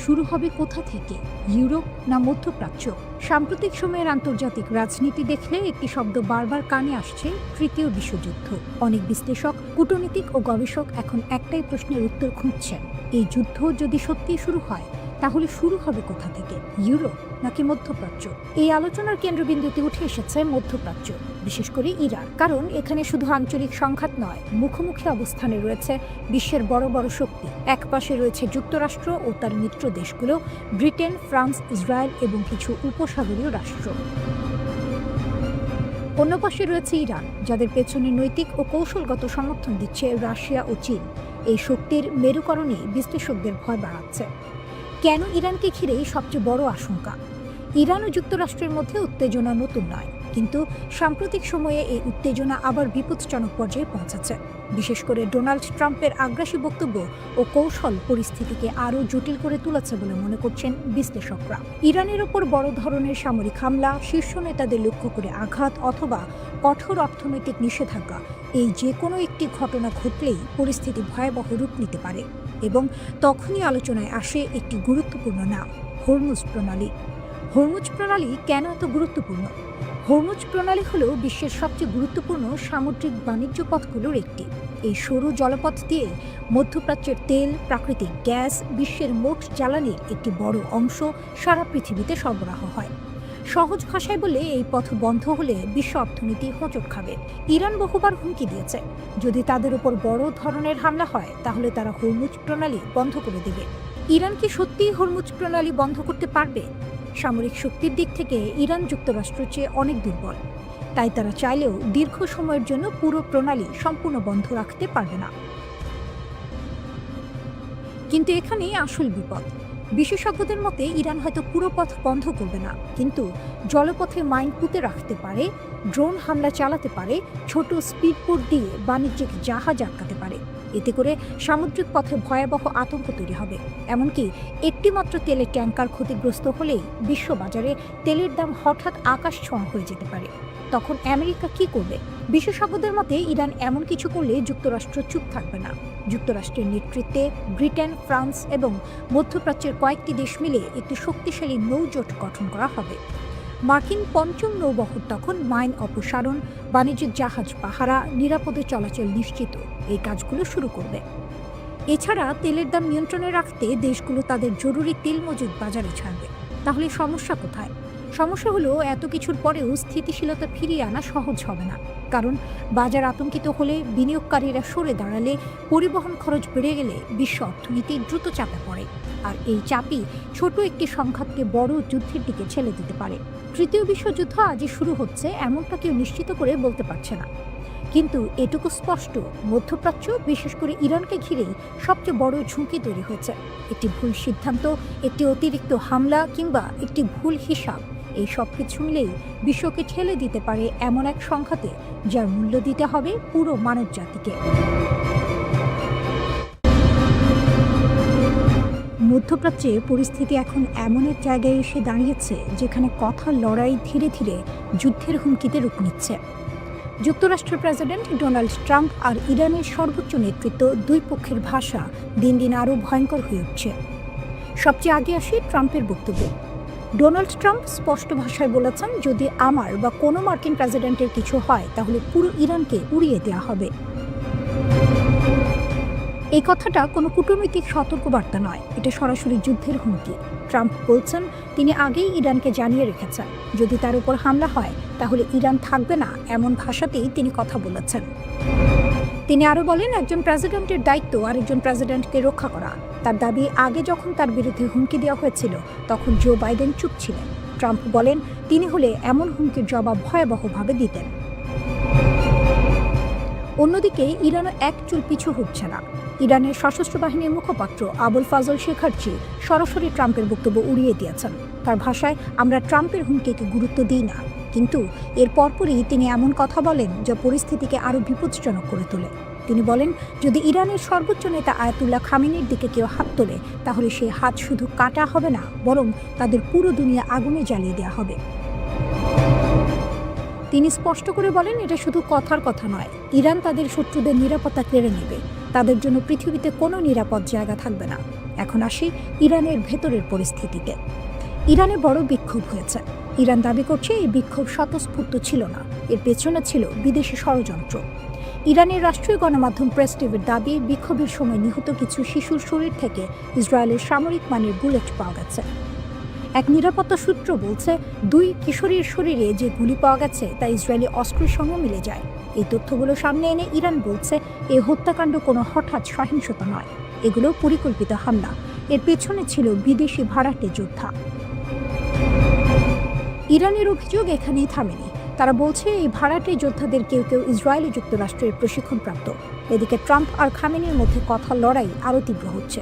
A: শুরু হবে কোথা থেকে, ইউরোপ না মধ্যপ্রাচ্য? সাম্প্রতিক সময়ের আন্তর্জাতিক রাজনীতি দেখলে একটি শব্দ বারবার কানে আসছে, তৃতীয় বিশ্বযুদ্ধ। অনেক বিশ্লেষক, কূটনীতিক ও গবেষক এখন একটাই প্রশ্নের উত্তর খুঁজছেন, এই যুদ্ধ যদি সত্যিই শুরু হয় তাহলে শুরু হবে কোথা থেকে, ইউরোপ নাকি মধ্যপ্রাচ্য? এই আলোচনার কেন্দ্রবিন্দুতে উঠে এসেছে মধ্যপ্রাচ্য, বিশেষ করে ইরান। কারণ এখানে শুধু আঞ্চলিক সংঘাত নয়, মুখোমুখি অবস্থানে রয়েছে বিশ্বের বড় বড় শক্তি। এক পাশে রয়েছে যুক্তরাষ্ট্র ও তার মিত্র দেশগুলো, ব্রিটেন, ফ্রান্স, ইসরায়েল এবং কিছু উপসাগরীয় রাষ্ট্র। অন্য পাশে রয়েছে ইরান, যাদের পেছনে নৈতিক ও কৌশলগত সমর্থন দিচ্ছে রাশিয়া ও চীন। এই শক্তির মেরুকরণে বিশ্লেষকদের ভয় বাড়াচ্ছে। কেন ইরানকে ঘিরে সবচেয়ে বড় আশঙ্কা? ইরান ও যুক্তরাষ্ট্রের মধ্যে উত্তেজনা নতুন নয়, কিন্তু সাম্প্রতিক সময়ে এই উত্তেজনা আবার বিপজ্জনক পর্যায়ে পৌঁছেছে। বিশেষ করে ডোনাল্ড ট্রাম্পের আগ্রাসী বক্তব্য ও কৌশল পরিস্থিতিকে আরও জটিল করে তুলেছে বলে মনে করছেন বিশ্লেষকরা। ইরানের ওপর বড় ধরনের সামরিক হামলা, শীর্ষ নেতাদের লক্ষ্য করে আঘাত অথবা কঠোর অর্থনৈতিক নিষেধাজ্ঞা, এই যে কোনো একটি ঘটনা ঘটলেই পরিস্থিতি ভয়াবহ রূপ নিতে পারে। এবং তখনই আলোচনায় আসে একটি গুরুত্বপূর্ণ নাম, হরমুজ প্রণালী। হরমুজ প্রণালী কেন এত গুরুত্বপূর্ণ? হরমুজ প্রণালী হল বিশ্বের সবচেয়ে গুরুত্বপূর্ণ সামুদ্রিক বাণিজ্য পথগুলোর একটি। এই সরু জলপথ দিয়ে মধ্যপ্রাচ্যের তেল, প্রাকৃতিক গ্যাস, বিশ্বের মোট জ্বালানির একটি বড় অংশ সারা পৃথিবীতে সরবরাহ হয়। সহজ ভাষায় বলে, এই পথ বন্ধ হলে বিশ্ব অর্থনীতি হোঁচট খাবে। ইরান বহুবার হুমকি দিয়েছে, যদি তাদের উপর বড় ধরনের হামলা হয় তাহলে তারা হরমুজ প্রণালী বন্ধ করে দেবে। ইরান কি সত্যিই হরমুজ প্রণালী বন্ধ করতে পারবে? সামরিক শক্তির দিক থেকে ইরান যুক্তরাষ্ট্রের চেয়ে অনেক দুর্বল, তাই তারা চাইলেও দীর্ঘ সময়ের জন্য পুরো প্রণালী সম্পূর্ণ বন্ধ রাখতে পারবে না। কিন্তু এখানেই আসল বিপদ। বিশেষজ্ঞদের মতে ইরান হয়তো পুরো পথ বন্ধ করবে না, কিন্তু জলপথে মাইন পুঁতে রাখতে পারে, ড্রোন হামলা চালাতে পারে, ছোট স্পিডবোট দিয়ে বাণিজ্যিক জাহাজ আটকাতে পারে। এতে করে সামুদ্রিক পথে ভয়াবহ আতঙ্ক তৈরি হবে। এমনকি একটিমাত্র তেলের ট্যাঙ্কার ক্ষতিগ্রস্ত হলেই বিশ্ববাজারে তেলের দাম হঠাৎ আকাশ ছোঁয়া হয়ে যেতে পারে। তখন আমেরিকা কি করবে? বিশেষজ্ঞদের মতে ইরান এমন কিছু করলে যুক্তরাষ্ট্র চুপ থাকবে না। যুক্তরাষ্ট্রের নেতৃত্বে ব্রিটেন, ফ্রান্স এবং মধ্যপ্রাচ্যের কয়েকটি দেশ মিলে একটি শক্তিশালী নৌজোট গঠন করা হবে। মার্কিন পঞ্চম নৌবহর তখন মাইন অপসারণ, বাণিজ্যিক জাহাজ পাহারা, নিরাপদে চলাচল নিশ্চিত, এই কাজগুলো শুরু করবে। এছাড়া তেলের দাম নিয়ন্ত্রণে রাখতে দেশগুলো তাদের জরুরি তেল মজুদ বাজারে ছাড়বে। তাহলে সমস্যা কোথায়? সমস্যা হলো, এত কিছুর পরেও স্থিতিশীলতা ফিরিয়ে আনা সহজ হবে না। কারণ বাজার আতঙ্কিত হলে, বিনিয়োগকারীরা সরে দাঁড়ালে, পরিবহন খরচ বেড়ে গেলে বিশ্ব অর্থনীতি দ্রুত চাপে পড়ে। আর এই চাপই ছোট একটি সংঘাতকে বড় যুদ্ধের দিকে ঠেলে দিতে পারে। তৃতীয় বিশ্বযুদ্ধ আজই শুরু হচ্ছে এমনটা কেউ নিশ্চিত করে বলতে পারছে না, কিন্তু এটুকু স্পষ্ট, মধ্যপ্রাচ্য, বিশেষ করে ইরানকে ঘিরেই সবচেয়ে বড় ঝুঁকি তৈরি হয়েছে। একটি ভুল সিদ্ধান্ত, একটি অতিরিক্ত হামলা কিংবা একটি ভুল হিসাব, এই সব কিছু মিলেই বিশ্বকে ঠেলে দিতে পারে এমন এক সংঘাতে যার মূল্য দিতে হবে পুরো মানব জাতিকে। মধ্যপ্রাচ্যে পরিস্থিতি এখন এমন এক জায়গায় এসে দাঁড়িয়েছে যেখানে কথার লড়াই ধীরে ধীরে যুদ্ধের হুমকিতে রূপ নিচ্ছে। যুক্তরাষ্ট্রের প্রেসিডেন্ট ডোনাল্ড ট্রাম্প আর ইরানের সর্বোচ্চ নেতৃত্ব, দুই পক্ষের ভাষা দিন দিন আরও ভয়ঙ্কর হয়ে উঠছে। সবচেয়ে আগে আসে ট্রাম্পের বক্তব্য। ডোনাল্ড ট্রাম্প স্পষ্ট ভাষায় বলেছেন, যদি আমার বা কোনো মার্কিন প্রেসিডেন্টের কিছু হয় তাহলে পুরো ইরানকে উড়িয়ে দেওয়া হবে। এই কথাটা কোনো কূটনৈতিক সতর্কবার্তা নয়, এটা সরাসরি যুদ্ধের হুমকি। ট্রাম্প বলছেন, তিনি আগেই ইরানকে জানিয়ে রেখেছেন যদি তার উপর হামলা হয় তাহলে ইরান থাকবে না, এমন ভাষাতেই তিনি কথা বলেছেন। তিনি আরও বলেন, একজন প্রেসিডেন্টের দায়িত্ব আরেকজন প্রেসিডেন্টকে রক্ষা করা। তার দাবি, আগে যখন তার বিরুদ্ধে হুমকি দেওয়া হয়েছিল তখন জো বাইডেন চুপ ছিলেন। ট্রাম্প বলেন তিনি হলে এমন হুমকির জবাব ভয়াবহভাবে দিতেন। অন্যদিকে ইরানও এক চুল পিছু হচ্ছে না। ইরানের সশস্ত্র বাহিনীর মুখপাত্র আবুল ফাজল শেখার্জি সরাসরি ট্রাম্পের বক্তব্য উড়িয়ে দিয়েছেন। তার ভাষায়, আমরা ট্রাম্পের হুমকিকে গুরুত্ব দিই না, কিন্তু এর পরপরই তিনি এমন কথা বলেন যা পরিস্থিতিকে আরও বিপজ্জনক করে তোলে। তিনি বলেন, যদি ইরানের সর্বোচ্চ নেতা আয়াতুল্লাহ খামেনির দিকে কেউ হাত তোলে তাহলে সেই হাত শুধু কাটা হবে না, বরং তাদের পুরো দুনিয়া আগুনে জ্বালিয়ে দেওয়া হবে। তিনি স্পষ্ট করে বলেন, এটা শুধু কথার কথা নয়, ইরান তাদের শত্রুদের নিরাপত্তা কেড়ে নেবে, তাদের জন্য পৃথিবীতে কোনো নিরাপদ জায়গা থাকবে না। এখন আসি ইরানের ভেতরের পরিস্থিতিতে। ইরানে বড় বিক্ষোভ হয়েছে। ইরান দাবি করছে এই বিক্ষোভ স্বতঃস্ফূর্ত ছিল না, এর পেছনে ছিল বিদেশি ষড়যন্ত্র। ইরানের রাষ্ট্রীয় গণমাধ্যম প্রেস টিভির দাবি, বিক্ষোভের সময় নিহত কিছু শিশুর শরীর থেকে ইসরায়েলের সামরিক মানের বুলেট পাওয়া গেছে। এক নিরাপত্তা সূত্র বলছে, 2 কিশোরীর শরীরে যে গুলি পাওয়া গেছে তা ইসরায়েলি অস্ত্রের সঙ্গে মিলে যায়। এই তথ্যগুলো সামনে এনে ইরান বলছে, এই হত্যাকাণ্ড কোনো হঠাৎ সহিংসতা নয়, এগুলো পরিকল্পিত হামলা, এর পেছনে ছিল বিদেশি ভাড়াটে যোদ্ধা। ইরানের অভিযোগ এখানেই থামেনি। তারা বলছে, এই ভাড়াটে যোদ্ধাদের কেউ কেউ ইসরায়েলি যুক্তরাষ্ট্রের প্রশিক্ষণপ্রাপ্ত। এদিকে ট্রাম্প আর খামেনির মধ্যে কথা লড়াই আরও তীব্র হচ্ছে।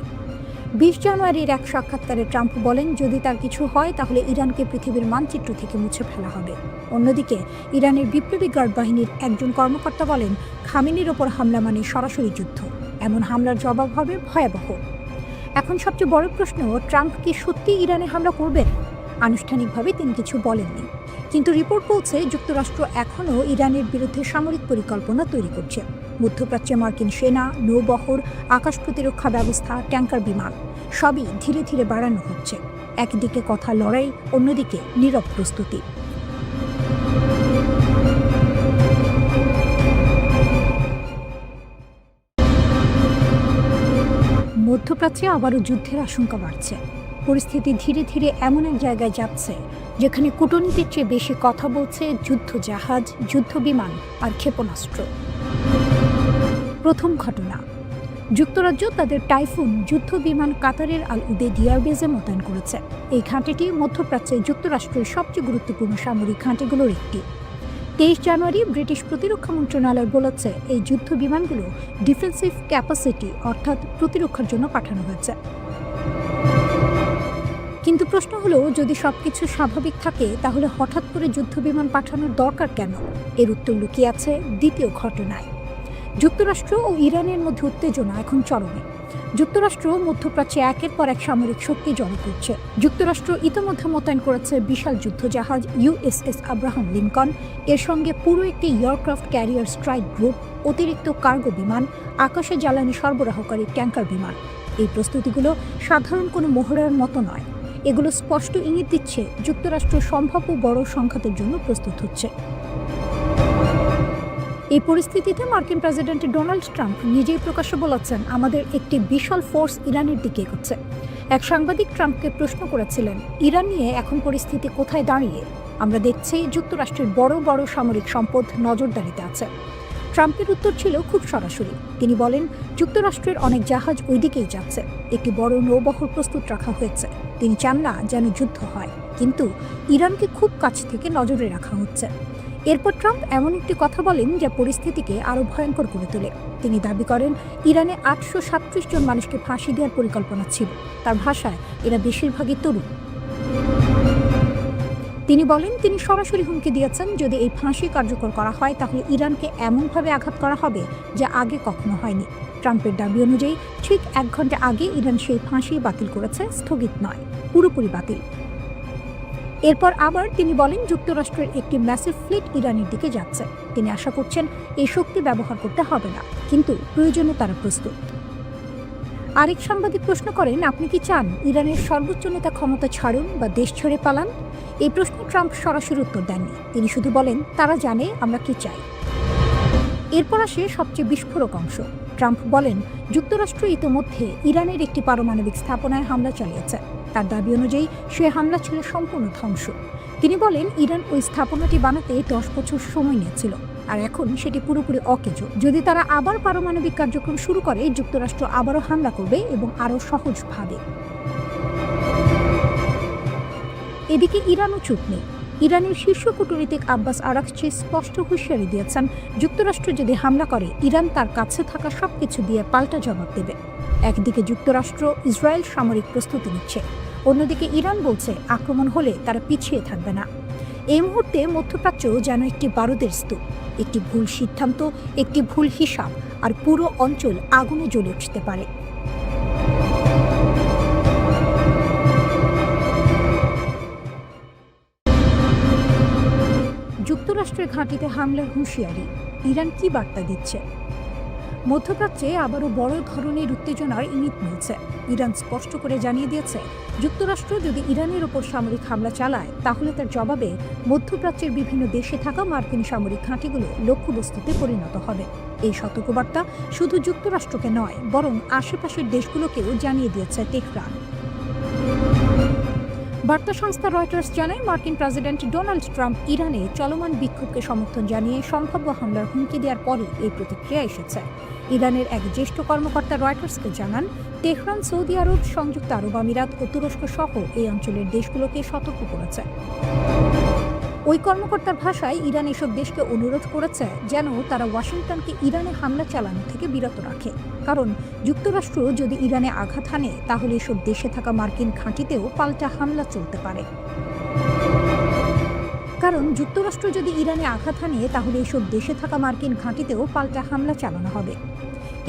A: 20 জানুয়ারির এক সাক্ষাৎকারে ট্রাম্প বলেন, যদি তার কিছু হয় তাহলে ইরানকে পৃথিবীর মানচিত্র থেকে মুছে ফেলা হবে। অন্যদিকে ইরানের বিপ্লবী গার্ড বাহিনীর একজন কর্মকর্তা বলেন, খামেনির ওপর হামলা মানে সরাসরি যুদ্ধ, এমন হামলার জবাব হবে ভয়াবহ। এখন সবচেয়ে বড় প্রশ্ন, ট্রাম্প কি সত্যি ইরানে হামলা করবেন? আনুষ্ঠানিকভাবে তিনি কিছু বলেননি, কিন্তু রিপোর্ট বলছে যুক্তরাষ্ট্র এখনও ইরানের বিরুদ্ধে সামরিক পরিকল্পনা তৈরি করছে। মধ্যপ্রাচ্যে মার্কিন সেনা, নৌবহর, আকাশ প্রতিরক্ষা ব্যবস্থা, ট্যাঙ্কার বিমান সবই ধীরে ধীরে বাড়ানো হচ্ছে। একদিকে কথা লড়াই, অন্যদিকে নীরব প্রস্তুতি। মধ্যপ্রাচ্যে আবারও যুদ্ধের আশঙ্কা বাড়ছে। পরিস্থিতি ধীরে ধীরে এমন এক জায়গায় যাচ্ছে যেখানে কূটনীতির চেয়ে বেশি কথা বলছে যুদ্ধ জাহাজ, যুদ্ধ বিমান আর ক্ষেপণাস্ত্র। প্রথম ঘটনা, যুক্তরাজ্য তাদের টাইফুন যুদ্ধ বিমান কাতারের আল উদেদ এয়ারবেজে মোতায়েন করেছে। এই ঘাঁটিটি মধ্যপ্রাচ্যে যুক্তরাষ্ট্রের সবচেয়ে গুরুত্বপূর্ণ সামরিক ঘাঁটিগুলোর একটি। 23 জানুয়ারি ব্রিটিশ প্রতিরক্ষা মন্ত্রণালয় বলেছে, এই যুদ্ধ বিমানগুলো ডিফেন্সিভ ক্যাপাসিটি অর্থাৎ প্রতিরক্ষার জন্য পাঠানো হয়েছে। কিন্তু প্রশ্ন হলো, যদি সবকিছু স্বাভাবিক থাকে তাহলে হঠাৎ করে যুদ্ধ বিমান পাঠানোর দরকার কেন? এর উত্তর লুকিয়ে আছে দ্বিতীয় ঘটনায়। যুক্তরাষ্ট্র ও ইরানের মধ্যে উত্তেজনা এখন চরমে। যুক্তরাষ্ট্র মধ্যপ্রাচ্যে একের পর এক সামরিক শক্তি জড়ো করছে। যুক্তরাষ্ট্র ইতিমধ্যে মোতায়েন করেছে বিশাল যুদ্ধজাহাজ ইউএসএস আব্রাহাম লিঙ্কন, এর সঙ্গে পুরো একটি এয়ারক্রাফট ক্যারিয়ার স্ট্রাইক গ্রুপ, অতিরিক্ত কার্গো বিমান, আকাশে জ্বালানি সরবরাহকারী ট্যাঙ্কার বিমান। এই প্রস্তুতিগুলো সাধারণ কোনো মহড়ার মতো নয়, এগুলো স্পষ্ট ইঙ্গিত দিচ্ছে যুক্তরাষ্ট্র সম্ভাব্য বড় সংঘাতের জন্য প্রস্তুত হচ্ছে। এই পরিস্থিতিতে মার্কিন প্রেসিডেন্ট ডোনাল্ড ট্রাম্প নিজেই প্রকাশ্যে বলেছেন, আমাদের একটি বিশাল ফোর্স ইরানের দিকে এগোচ্ছে। এক সাংবাদিক ট্রাম্পকে প্রশ্ন করেছিলেন, ইরান নিয়ে এখন পরিস্থিতি কোথায় দাঁড়িয়ে? আমরা দেখছি যুক্তরাষ্ট্রের বড় বড় সামরিক সম্পদ নজরদারিতে আছে। ট্রাম্পের উত্তর ছিল খুব সরাসরি। তিনি বলেন, যুক্তরাষ্ট্রের অনেক জাহাজ ওই দিকেই যাচ্ছে, একটি বড় নৌবহর প্রস্তুত রাখা হয়েছে। তিনি চান না যেন যুদ্ধ হয়, কিন্তু ইরানকে খুব কাছ থেকে নজরে রাখা হচ্ছে। এরপর ট্রাম্প এমন একটি কথা বলেন যা পরিস্থিতিকে আরও ভয়ঙ্কর করে তোলে। তিনি দাবি করেন, ইরানে 837 জন মানুষকে ফাঁসি দেওয়ার পরিকল্পনা ছিল। তার ভাষায়, এরা বেশিরভাগই তরুণ। তিনি বলেন, তিনি সরাসরি হুমকি দিয়েছেন, যদি এই ফাঁসি কার্যকর করা হয় তাহলে ইরানকে এমনভাবে আঘাত করা হবে যা আগে কখনো হয়নি। ট্রাম্পের দাবি অনুযায়ী ঠিক 1 ঘন্টা আগে ইরান সেই ফাঁসি বাতিল করেছে, স্থগিত নয়, পুরোপুরি বাতিল। এরপর আবার তিনি বলেন, যুক্তরাষ্ট্রের একটি ম্যাসিভ ফ্লিট ইরানের দিকে যাচ্ছে। তিনি আশা করছেন এই শক্তি ব্যবহার করতে হবে না, কিন্তু প্রয়োজনে তারা প্রস্তুত। আরেক সাংবাদিক প্রশ্ন করেন, আপনি কি চান ইরানের সর্বোচ্চ নেতা ক্ষমতা ছাড়ুন বা দেশ ছেড়ে পালান? এই প্রশ্নে ট্রাম্প সরাসরি উত্তর দেননি। তিনি শুধু বলেন, তারা জানে আমরা কি চাই। এরপর আসে সবচেয়ে বিস্ফোরক অংশ। ট্রাম্প বলেন, যুক্তরাষ্ট্র ইতিমধ্যে ইরানের একটি পারমাণবিক স্থাপনায় হামলা চালিয়েছে। তার দাবি অনুযায়ী সে হামলা ছিল সম্পূর্ণ ধ্বংস। তিনি বলেন, ইরান ওই স্থাপনাটি বানাতে 10 বছর সময় নিয়েছিল। আর এখন সেটি পুরোপুরি অকেজো। যদি তারা আবার পারমাণবিক কার্যক্রম শুরু করে, যুক্তরাষ্ট্র আবারও হামলা করবে এবং আরও সহজভাবে। এদিকে ইরানও চুপ নেই। ইরানের শীর্ষ কূটনীতিক আব্বাস আরাকচি স্পষ্ট হুঁশিয়ারি দিয়েছেন, যুক্তরাষ্ট্র যদি হামলা করে, ইরান তার কাছে থাকা সবকিছু দিয়ে পাল্টা জবাব দেবে। একদিকে যুক্তরাষ্ট্র ইসরায়েল সামরিক প্রস্তুতি নিচ্ছে, অন্যদিকে ইরান বলছে আক্রমণ হলে তারা পিছিয়ে থাকবে না। এই মুহূর্তে মধ্যপ্রাচ্য যেন একটি বারুদের স্তূপ। একটি ভুল সিদ্ধান্ত, একটি ভুল হিসাব, আর পুরো অঞ্চল আগুনে জ্বলে উঠতে পারে। যুক্তরাষ্ট্রের ঘাঁটিতে হামলার হুঁশিয়ারি, ইরান কি বার্তা দিচ্ছে? মধ্যপ্রাচ্যে আবারও বড় ধরনের উত্তেজনার ইঙ্গিত মিলছে। ইরান স্পষ্ট করে জানিয়ে দিয়েছে, যুক্তরাষ্ট্র যদি ইরানের ওপর সামরিক হামলা চালায়, তাহলে তার জবাবে মধ্যপ্রাচ্যের বিভিন্ন দেশে থাকা মার্কিন সামরিক ঘাঁটিগুলো লক্ষ্যবস্তুতে পরিণত হবে। এই সতর্কবার্তা শুধু যুক্তরাষ্ট্রকে নয়, বরং আশেপাশের দেশগুলোকেও জানিয়ে দিয়েছে তেহরান। বার্তা সংস্থা রয়টার্স জানায়, মার্কিন প্রেসিডেন্ট ডোনাল্ড ট্রাম্প ইরানে চলমান বিক্ষোভকে সমর্থন জানিয়ে সম্ভাব্য হামলার হুমকি দেওয়ার পরই এই প্রতিক্রিয়া এসেছে। ইরানের এক জ্যেষ্ঠ কর্মকর্তা রয়টার্সকে জানান, তেহরান সৌদি আরব, সংযুক্ত আরব আমিরাত ও তুরস্ক সহ এই অঞ্চলের দেশগুলোকে সতর্ক করেছে। ওই কর্মকর্তার ভাষায়, ইরান এসব দেশকে অনুরোধ করেছে যেন তারা ওয়াশিংটনকে ইরানে হামলা চালানো থেকে বিরত রাখে, কারণ যুক্তরাষ্ট্র যদি ইরানে আঘাত হানে, তাহলে এসব দেশে থাকা মার্কিন ঘাঁটিতেও পাল্টা হামলা চলতে পারে।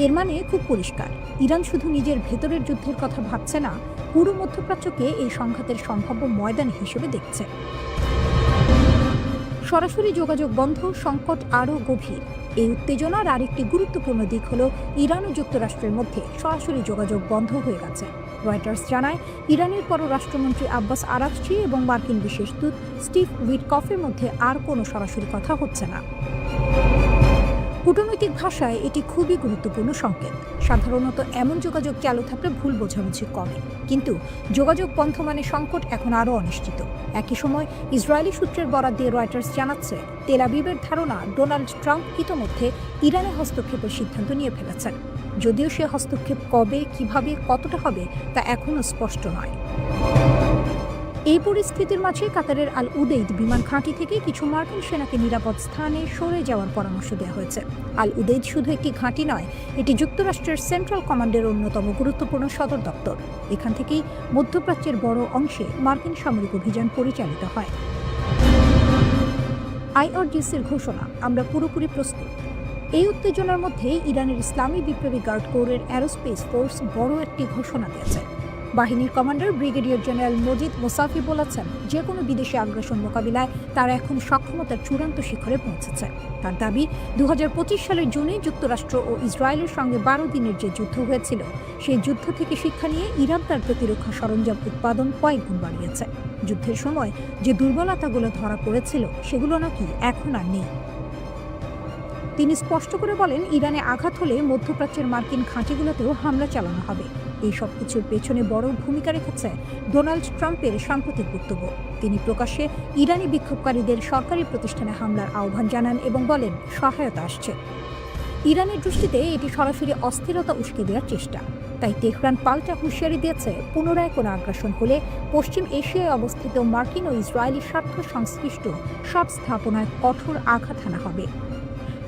A: এর মানে খুব পরিষ্কার, ইরান শুধু নিজের ভেতরের যুদ্ধের কথা ভাবছে না, পুরো মধ্যপ্রাচ্যকে এই সংঘাতের সম্ভাব্য ময়দান হিসেবে দেখছে। সরাসরি যোগাযোগ বন্ধ, সংকট আরও গভীর। এই উত্তেজনার আরেকটি গুরুত্বপূর্ণ দিক হল, ইরান ও যুক্তরাষ্ট্রের মধ্যে সরাসরি যোগাযোগ বন্ধ হয়ে গেছে। রয়টার্স জানায়, ইরানের পররাষ্ট্রমন্ত্রী আব্বাস আরাকচি এবং মার্কিন বিশেষ দূত স্টিভ উইটকফের মধ্যে আর কোনো সরাসরি কথা হচ্ছে না। কূটনৈতিক ভাষায় এটি খুবই গুরুত্বপূর্ণ সংকেত। সাধারণত এমন যোগাযোগ চালু থাকলে ভুল বোঝাবুঝি কমে, কিন্তু যোগাযোগ বন্ধ মানে সংকট এখন আরও অনিশ্চিত। একই সময় ইসরায়েলি সূত্রের বরাত দিয়ে রয়টার্স জানাচ্ছে, তেল আবিবের ধারণা ডোনাল্ড ট্রাম্প ইতোমধ্যে ইরানে হস্তক্ষেপের সিদ্ধান্ত নিয়ে ফেলেছেন। যদিও সে হস্তক্ষেপ কবে, কিভাবে, কতটা হবে তা এখনও স্পষ্ট নয়। এই পরিস্থিতির মাঝে কাতারের আল উদেইদ বিমান ঘাঁটি থেকে কিছু মার্কিন সেনাকে নিরাপদ স্থানে সরে যাওয়ার পরামর্শ দেওয়া হয়েছে। আল উদেইদ শুধু একটি ঘাঁটি নয়, এটি যুক্তরাষ্ট্রের সেন্ট্রাল কমান্ডের অন্যতম গুরুত্বপূর্ণ সদর দপ্তর। এখান থেকেই মধ্যপ্রাচ্যের বড় অংশে মার্কিন সামরিক অভিযান পরিচালিত হয়। আইআরজিসির ঘোষণা, আমরা পুরোপুরি প্রস্তুত। এই উত্তেজনার মধ্যে ইরানের ইসলামী বিপ্লবী গার্ড কোরের অ্যারোস্পেস ফোর্স বড় একটি ঘোষণা দিয়েছে। বাহিনীর কমান্ডার ব্রিগেডিয়ার জেনারেল মজিদ মোসাফি বলেছেন, যে কোনো বিদেশি আগ্রাসন মোকাবিলায় তারা এখন সক্ষমতার চূড়ান্ত শিখরে পৌঁছেছে। তার দাবি, 2025 সালের জুনে যুক্তরাষ্ট্র ও ইসরায়েলের সঙ্গে 12 দিনের যে যুদ্ধ হয়েছিল, সেই যুদ্ধ থেকে শিক্ষা নিয়ে ইরান তার প্রতিরক্ষা সরঞ্জাম উৎপাদন কয়েক গুণ বাড়িয়েছে। যুদ্ধের সময় যে দুর্বলতাগুলো ধরা পড়েছিল, সেগুলো নাকি এখন আর নেই। তিনি স্পষ্ট করে বলেন, ইরানে আঘাত হলে মধ্যপ্রাচ্যের মার্কিন ঘাঁটিগুলোতেও হামলা চালানো হবে। এই সব কিছুর পেছনে বড় ভূমিকা রেখেছে ডোনাল্ড ট্রাম্পের সাম্প্রতিক বক্তব্য। তিনি প্রকাশ্যে ইরানি বিক্ষোভকারীদের সরকারি প্রতিষ্ঠানে হামলার আহ্বান জানান এবং বলেন, সহায়তা আসছে। ইরানের দৃষ্টিতে এটি সরাসরি অস্থিরতা উস্কে দেওয়ার চেষ্টা। তাই তেহরান পাল্টা হুঁশিয়ারি দিয়েছে, পুনরায় কোনো আগ্রাসন হলে পশ্চিম এশিয়ায় অবস্থিত মার্কিন ও ইসরায়েলি স্বার্থ সংশ্লিষ্ট সব স্থাপনায় কঠোর আঘাত হানা হবে।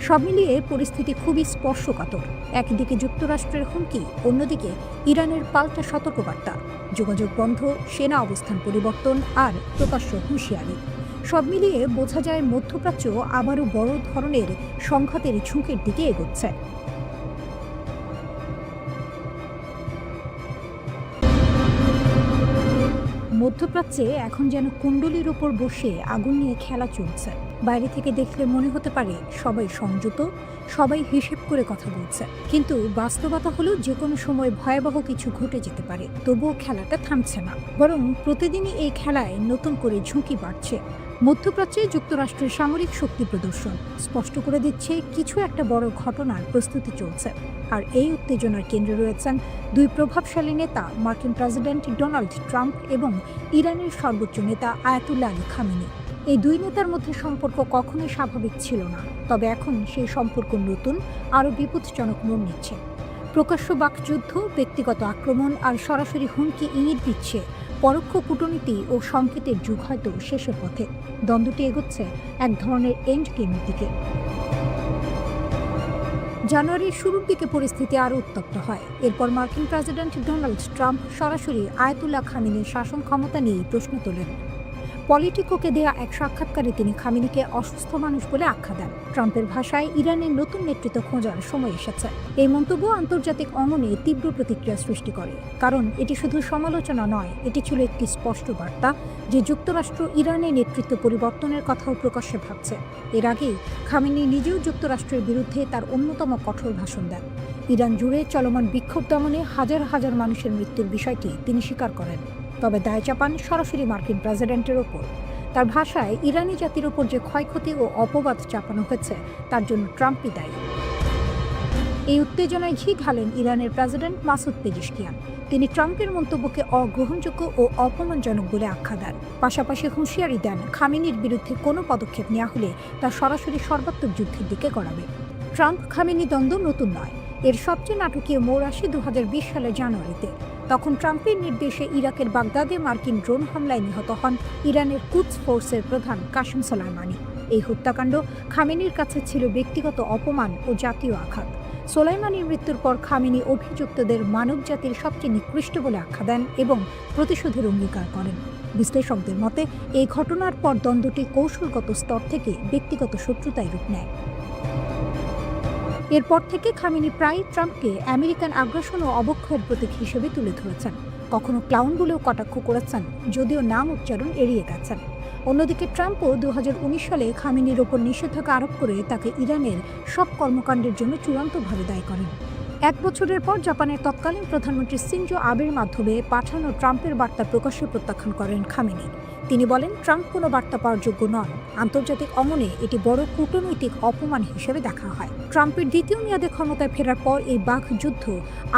A: সব মিলিয়ে পরিস্থিতি খুবই স্পর্শকাতর। একদিকে যুক্তরাষ্ট্রের হুমকি, অন্যদিকে ইরানের পাল্টা সতর্কবার্তা, যোগাযোগ বন্ধ, সেনা অবস্থান পরিবর্তন আর প্রকাশ্য হুঁশিয়ারি। সব মিলিয়ে বোঝা যায়, মধ্যপ্রাচ্য আবারও বড় ধরনের সংঘাতের ঝুঁকির দিকে এগোচ্ছে। মধ্যপ্রাচ্যে এখন যেন কুণ্ডলীর ওপর বসে আগুন নিয়ে খেলা চলছে। বাইরে থেকে দেখলে মনে হতে পারে সবাই সংযত, সবাই হিসেব করে কথা বলছে, কিন্তু বাস্তবতা হলো যে কোনো সময় ভয়াবহ কিছু ঘটে যেতে পারে। তবুও খেলাটা থামছে না, বরং প্রতিদিনই এই খেলায় নতুন করে ঝুঁকি বাড়ছে। মধ্যপ্রাচ্যে যুক্তরাষ্ট্রের সামরিক শক্তি প্রদর্শন স্পষ্ট করে দিচ্ছে, কিছু একটা বড় ঘটনার প্রস্তুতি চলছে। আর এই উত্তেজনার কেন্দ্রে রয়েছেন দুই প্রভাবশালী নেতা, মার্কিন প্রেসিডেন্ট ডোনাল্ড ট্রাম্প এবং ইরানের সর্বোচ্চ নেতা আয়াতুল্লাহ আলী খামেনি। এই দুই নেতার মধ্যে সম্পর্ক কখনোই স্বাভাবিক ছিল না। তবে এখন সেই সম্পর্ক নতুন, আরও বিপজ্জনক মোড় নিচ্ছে। প্রকাশ্য বাকযুদ্ধ, ব্যক্তিগত আক্রমণ আর সরাসরি হুমকি ইঙ্গিত দিচ্ছে পরোক্ষ কূটনীতি ও সংকেতের যুগ হয়তো শেষের পথে। দ্বন্দ্বটি এগোচ্ছে এক ধরনের এন্ড গেমের দিকে। জানুয়ারির শুরুর দিকে পরিস্থিতি আরও উত্তপ্ত হয়। এরপর মার্কিন প্রেসিডেন্ট ডোনাল্ড ট্রাম্প সরাসরি আয়াতুল্লাহ খামেনির শাসন ক্ষমতা নিয়ে প্রশ্ন তোলেন। পলিটিকোকে দেয়া এক সাক্ষাৎকারে তিনি খামেনিকে অসুস্থ মানুষ বলে আখ্যা দেন। ট্রাম্পের ভাষায় ইরানের নতুন নেতৃত্ব খোঁজার সময় এসেছে। এই মন্তব্য আন্তর্জাতিক অঙ্গনে তীব্র প্রতিক্রিয়া সৃষ্টি করে, কারণ এটি শুধু সমালোচনা নয়, এটি ছিল একটি স্পষ্ট বার্তা যে যুক্তরাষ্ট্র ইরানের নেতৃত্ব পরিবর্তনের কথাও প্রকাশ্যে ভাবছে। এর আগেই খামেনি নিজেও যুক্তরাষ্ট্রের বিরুদ্ধে তার অন্যতম কঠোর ভাষণ দেন। ইরান জুড়ে চলমান বিক্ষোভ দমনে হাজার হাজার মানুষের মৃত্যুর বিষয়টি তিনি স্বীকার করেন, তবে দায় চাপান সরাসরি মার্কিন প্রেসিডেন্টের ওপর। তার ভাষায় ইরানি জাতির ওপর যে ক্ষয়ক্ষতি ও অপবাদ চাপানো হয়েছে তার জন্য ট্রাম্পই দায়ী। এই উত্তেজনায় ঘি ঢালেন ইরানের প্রেসিডেন্ট মাসুদ পেজিশকিয়ান। তিনি ট্রাম্পের মন্তব্যকে অগ্রহণযোগ্য ও অপমানজনক বলে আখ্যা দেন। পাশাপাশি হুঁশিয়ারি দেন খামেনির বিরুদ্ধে কোনো পদক্ষেপ নেওয়া হলে তা সরাসরি সর্বাত্মক যুদ্ধের দিকে গড়াবে। ট্রাম্প খামেনি দ্বন্দ্ব নতুন নয়, এর সবচেয়ে নাটকীয় মোড় আসে 2020 সালের জানুয়ারিতে। তখন ট্রাম্পের নির্দেশে ইরাকের বাগদাদে মার্কিন ড্রোন হামলায় নিহত হন ইরানের কুদস ফোর্সের প্রধান কাসেম সোলাইমানি। এই হত্যাকাণ্ড খামেনির কাছে ছিল ব্যক্তিগত অপমান ও জাতীয় আঘাত। সোলাইমানির মৃত্যুর পর খামেনি অভিযুক্তদের মানবজাতির সবচেয়ে নিকৃষ্ট বলে আখ্যা দেন এবং প্রতিশোধের অঙ্গীকার করেন। বিশ্লেষকদের মতে এই ঘটনার পর দ্বন্দ্বটি কৌশলগত স্তর থেকে ব্যক্তিগত শত্রুতায় রূপ নেয়। এরপর থেকে খামেনি প্রায় ট্রাম্পকে আমেরিকান আগ্রাসন ও অবক্ষয়ের প্রতীক হিসেবে তুলে ধরেছেন। কখনো ক্লাউন বলেও কটাক্ষ করেছেন, যদিও নাম উচ্চারণ এড়িয়ে গেছেন। অন্যদিকে ট্রাম্পও 2019 সালে খামেনির ওপর নিষেধাজ্ঞা আরোপ করে তাকে ইরানের সব কর্মকাণ্ডের জন্য চূড়ান্তভাবে দায়ী করেন। এক বছরের পর জাপানের তৎকালীন প্রধানমন্ত্রী শিনজো আবের মাধ্যমে পাঠানো ট্রাম্পের বার্তা প্রকাশ্যে প্রত্যাখ্যান করেন খামেনি। তিনি বলেন, ট্রাম্প কোনো বার্তা পাওয়ার যোগ্য নন। আন্তর্জাতিক অঙ্গনে এটি বড় কূটনৈতিক অপমান হিসেবে দেখা হয়। ট্রাম্পের দ্বিতীয় মেয়াদে ক্ষমতায় ফেরার পর এই বাকযুদ্ধ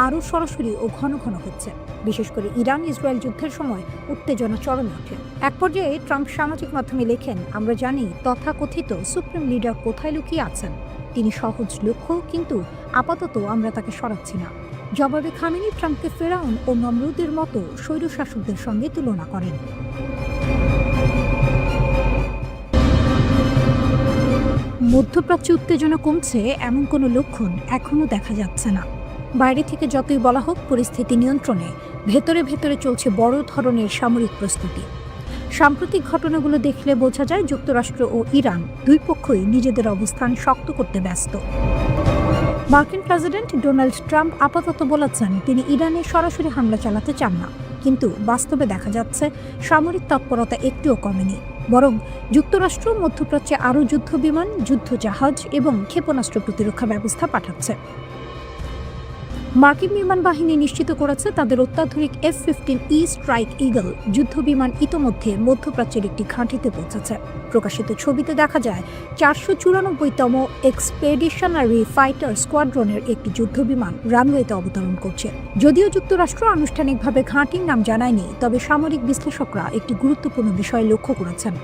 A: আরও সরাসরি ও ঘন ঘন হচ্ছে। বিশেষ করে ইরান ইসরায়েল যুদ্ধের সময় উত্তেজনা চরমে ওঠে। এক পর্যায়ে ট্রাম্প সামাজিক মাধ্যমে লেখেন, আমরা জানি তথাকথিত সুপ্রিম লিডার কোথায় লুকিয়ে আছেন। তিনি সহজ লক্ষ্য, কিন্তু আপাতত আমরা তাকে সরাচ্ছি না। জবাবে খামেনি ট্রাম্পকে ফেরাউন ও নমরুদের মতো স্বৈরশাসকদের সঙ্গে তুলনা করেন। মধ্যপ্রাচ্যে উত্তেজনা কমছে এমন কোনো লক্ষণ এখনও দেখা যাচ্ছে না। বাইরে থেকে যতই বলা হোক, পরিস্থিতি নিয়ন্ত্রণে ভেতরে ভেতরে চলছে বড় ধরনের সামরিক প্রস্তুতি। সাম্প্রতিক ঘটনাগুলো দেখলে বোঝা যায় যুক্তরাষ্ট্র ও ইরান দুই পক্ষই নিজেদের অবস্থান শক্ত করতে ব্যস্ত। মার্কিন প্রেসিডেন্ট ডোনাল্ড ট্রাম্প আপাতত বলেছেন তিনি ইরানে সরাসরি হামলা চালাতে চান না, কিন্তু বাস্তবে দেখা যাচ্ছে সামরিক তৎপরতা একটুও কমেনি। বরং যুক্তরাষ্ট্র মধ্যপ্রাচ্যে আরও যুদ্ধবিমান, যুদ্ধজাহাজ এবং ক্ষেপণাস্ত্র প্রতিরক্ষা ব্যবস্থা পাঠাচ্ছে। মার্কিন বিমান বাহিনী নিশ্চিত করেছে তাদের অত্যাধুনিক F-15E স্ট্রাইক ইগল যুদ্ধবিমান ইতোমধ্যে মধ্যপ্রাচ্যের একটি ঘাঁটিতে পৌঁছেছে। প্রকাশিত ছবিতে দেখা যায় 494তম এক্সপেডিশনারি ফাইটার স্কোয়াড্রনের একটি যুদ্ধবিমান রানওয়েতে অবতরণ করছে। যদিও যুক্তরাষ্ট্র আনুষ্ঠানিকভাবে ঘাঁটির নাম জানায়নি, তবে সামরিক বিশ্লেষকরা একটি গুরুত্বপূর্ণ বিষয় লক্ষ্য করেছেন।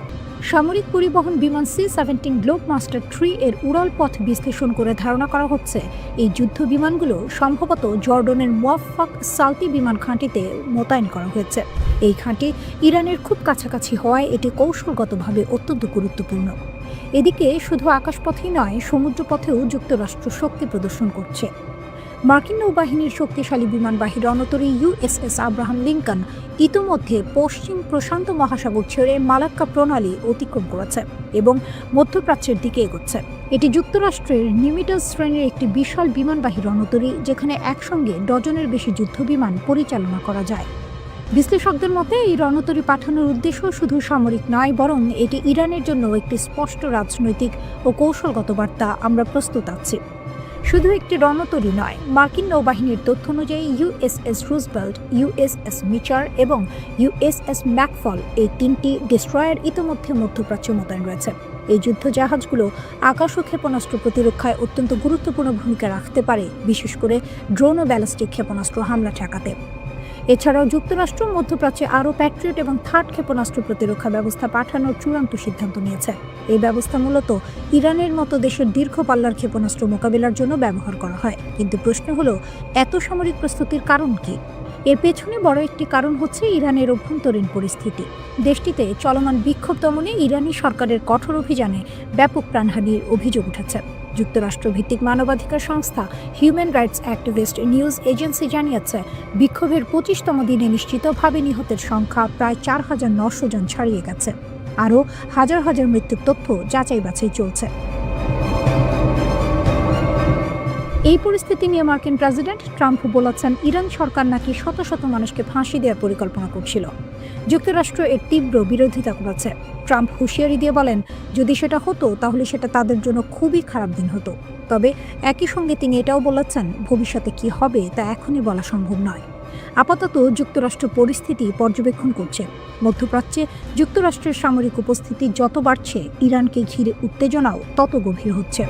A: সামরিক পরিবহন বিমান C-17 গ্লোবমাস্টার 3 এর উড়াল পথ বিশ্লেষণ করে ধারণা করা হচ্ছে এই যুদ্ধ বিমানগুলো সম্ভবত জর্ডনের মুওয়াফাক সালতি বিমান ঘাঁটিতে মোতায়েন করা হয়েছে। এই ঘাঁটি ইরানের খুব কাছাকাছি হওয়ায় এটি কৌশলগতভাবে অত্যন্ত গুরুত্বপূর্ণ। এদিকে শুধু আকাশপথেই নয়, সমুদ্রপথেও যুক্তরাষ্ট্র শক্তি প্রদর্শন করছে। মার্কিন নৌবাহিনীর শক্তিশালী বিমানবাহী রণতরী USS আব্রাহাম লিঙ্কন ইতোমধ্যে পশ্চিম প্রশান্ত মহাসাগর ছেড়ে মালাক্কা প্রণালী অতিক্রম করেছে এবং মধ্যপ্রাচ্যের দিকে এগোচ্ছে। এটি যুক্তরাষ্ট্রের নিমিটাস শ্রেণীর একটি বিশাল বিমানবাহী রণতরী, যেখানে একসঙ্গে ডজনের বেশি যুদ্ধবিমান পরিচালনা করা যায়। বিশ্লেষকদের মতে এই রণতরী পাঠানোর উদ্দেশ্য শুধু সামরিক নয়, বরং এটি ইরানের জন্য একটি স্পষ্ট রাজনৈতিক ও কৌশলগত বার্তা, আমরা প্রস্তুত আছি। শুধু একটি রণতরী নয়, মার্কিন নৌবাহিনীর তথ্য অনুযায়ী USS রুজভেল্ট, USS মিচার এবং USS ম্যাকফল এই 3টি ডেস্ট্রয়ার ইতোমধ্যে মধ্যপ্রাচ্যে মোতায়েন রয়েছে। এই যুদ্ধজাহাজগুলো আকাশ ও ক্ষেপণাস্ত্র প্রতিরক্ষায় অত্যন্ত গুরুত্বপূর্ণ ভূমিকা রাখতে পারে, বিশেষ করে ড্রোন ও ব্যালিস্টিক ক্ষেপণাস্ত্র হামলা ঠেকাতে। এছাড়াও যুক্তরাষ্ট্র মধ্যপ্রাচ্যে আরও প্যাট্রিয়ট এবং থার্ড ক্ষেপণাস্ত্র প্রতিরক্ষা ব্যবস্থা পাঠানোর চূড়ান্ত সিদ্ধান্ত নিয়েছে। এই ব্যবস্থা মূলত ইরানের মতো দেশের দীর্ঘ পাল্লার ক্ষেপণাস্ত্র মোকাবিলার জন্য ব্যবহার করা হয়। কিন্তু প্রশ্ন হলো, এত সামরিক প্রস্তুতির কারণ কি? এর পেছনে বড় একটি কারণ হচ্ছে ইরানের অভ্যন্তরীণ পরিস্থিতি। দেশটিতে চলমান বিক্ষোভ দমনে ইরানি সরকারের কঠোর অভিযানে ব্যাপক প্রাণহানির অভিযোগ উঠেছে। যুক্তরাষ্ট্র ভিত্তিক মানবাধিকার সংস্থা human rights activist news agency জানিয়েছে, বিক্ষোভের 25তম দিনে নিশ্চিতভাবে নিহতের সংখ্যা প্রায় 4,900 জন ছাড়িয়ে গেছে। আরও হাজার হাজার মৃত্যুর তথ্য যাচাই বাছাই চলছে। এই পরিস্থিতি নিয়ে মার্কিন প্রেসিডেন্ট ট্রাম্প বলেছেন, ইরান সরকার নাকি শত শত মানুষকে ফাঁসি দেওয়ার পরিকল্পনা করছিল। যুক্তরাষ্ট্র এর তীব্র বিরোধিতা করেছে। ট্রাম্প হুঁশিয়ারি দিয়ে বলেন, যদি সেটা হতো তাহলে সেটা তাদের জন্য খুবই খারাপ দিন হতো। তবে একই সঙ্গে তিনি এটাও বলেছেন, ভবিষ্যতে কি হবে তা এখনই বলা সম্ভব নয়। আপাতত যুক্তরাষ্ট্র পরিস্থিতি পর্যবেক্ষণ করছে। মধ্যপ্রাচ্যে যুক্তরাষ্ট্রের সামরিক উপস্থিতি যত বাড়ছে, ইরানকে ঘিরে উত্তেজনাও তত গভীর হচ্ছে।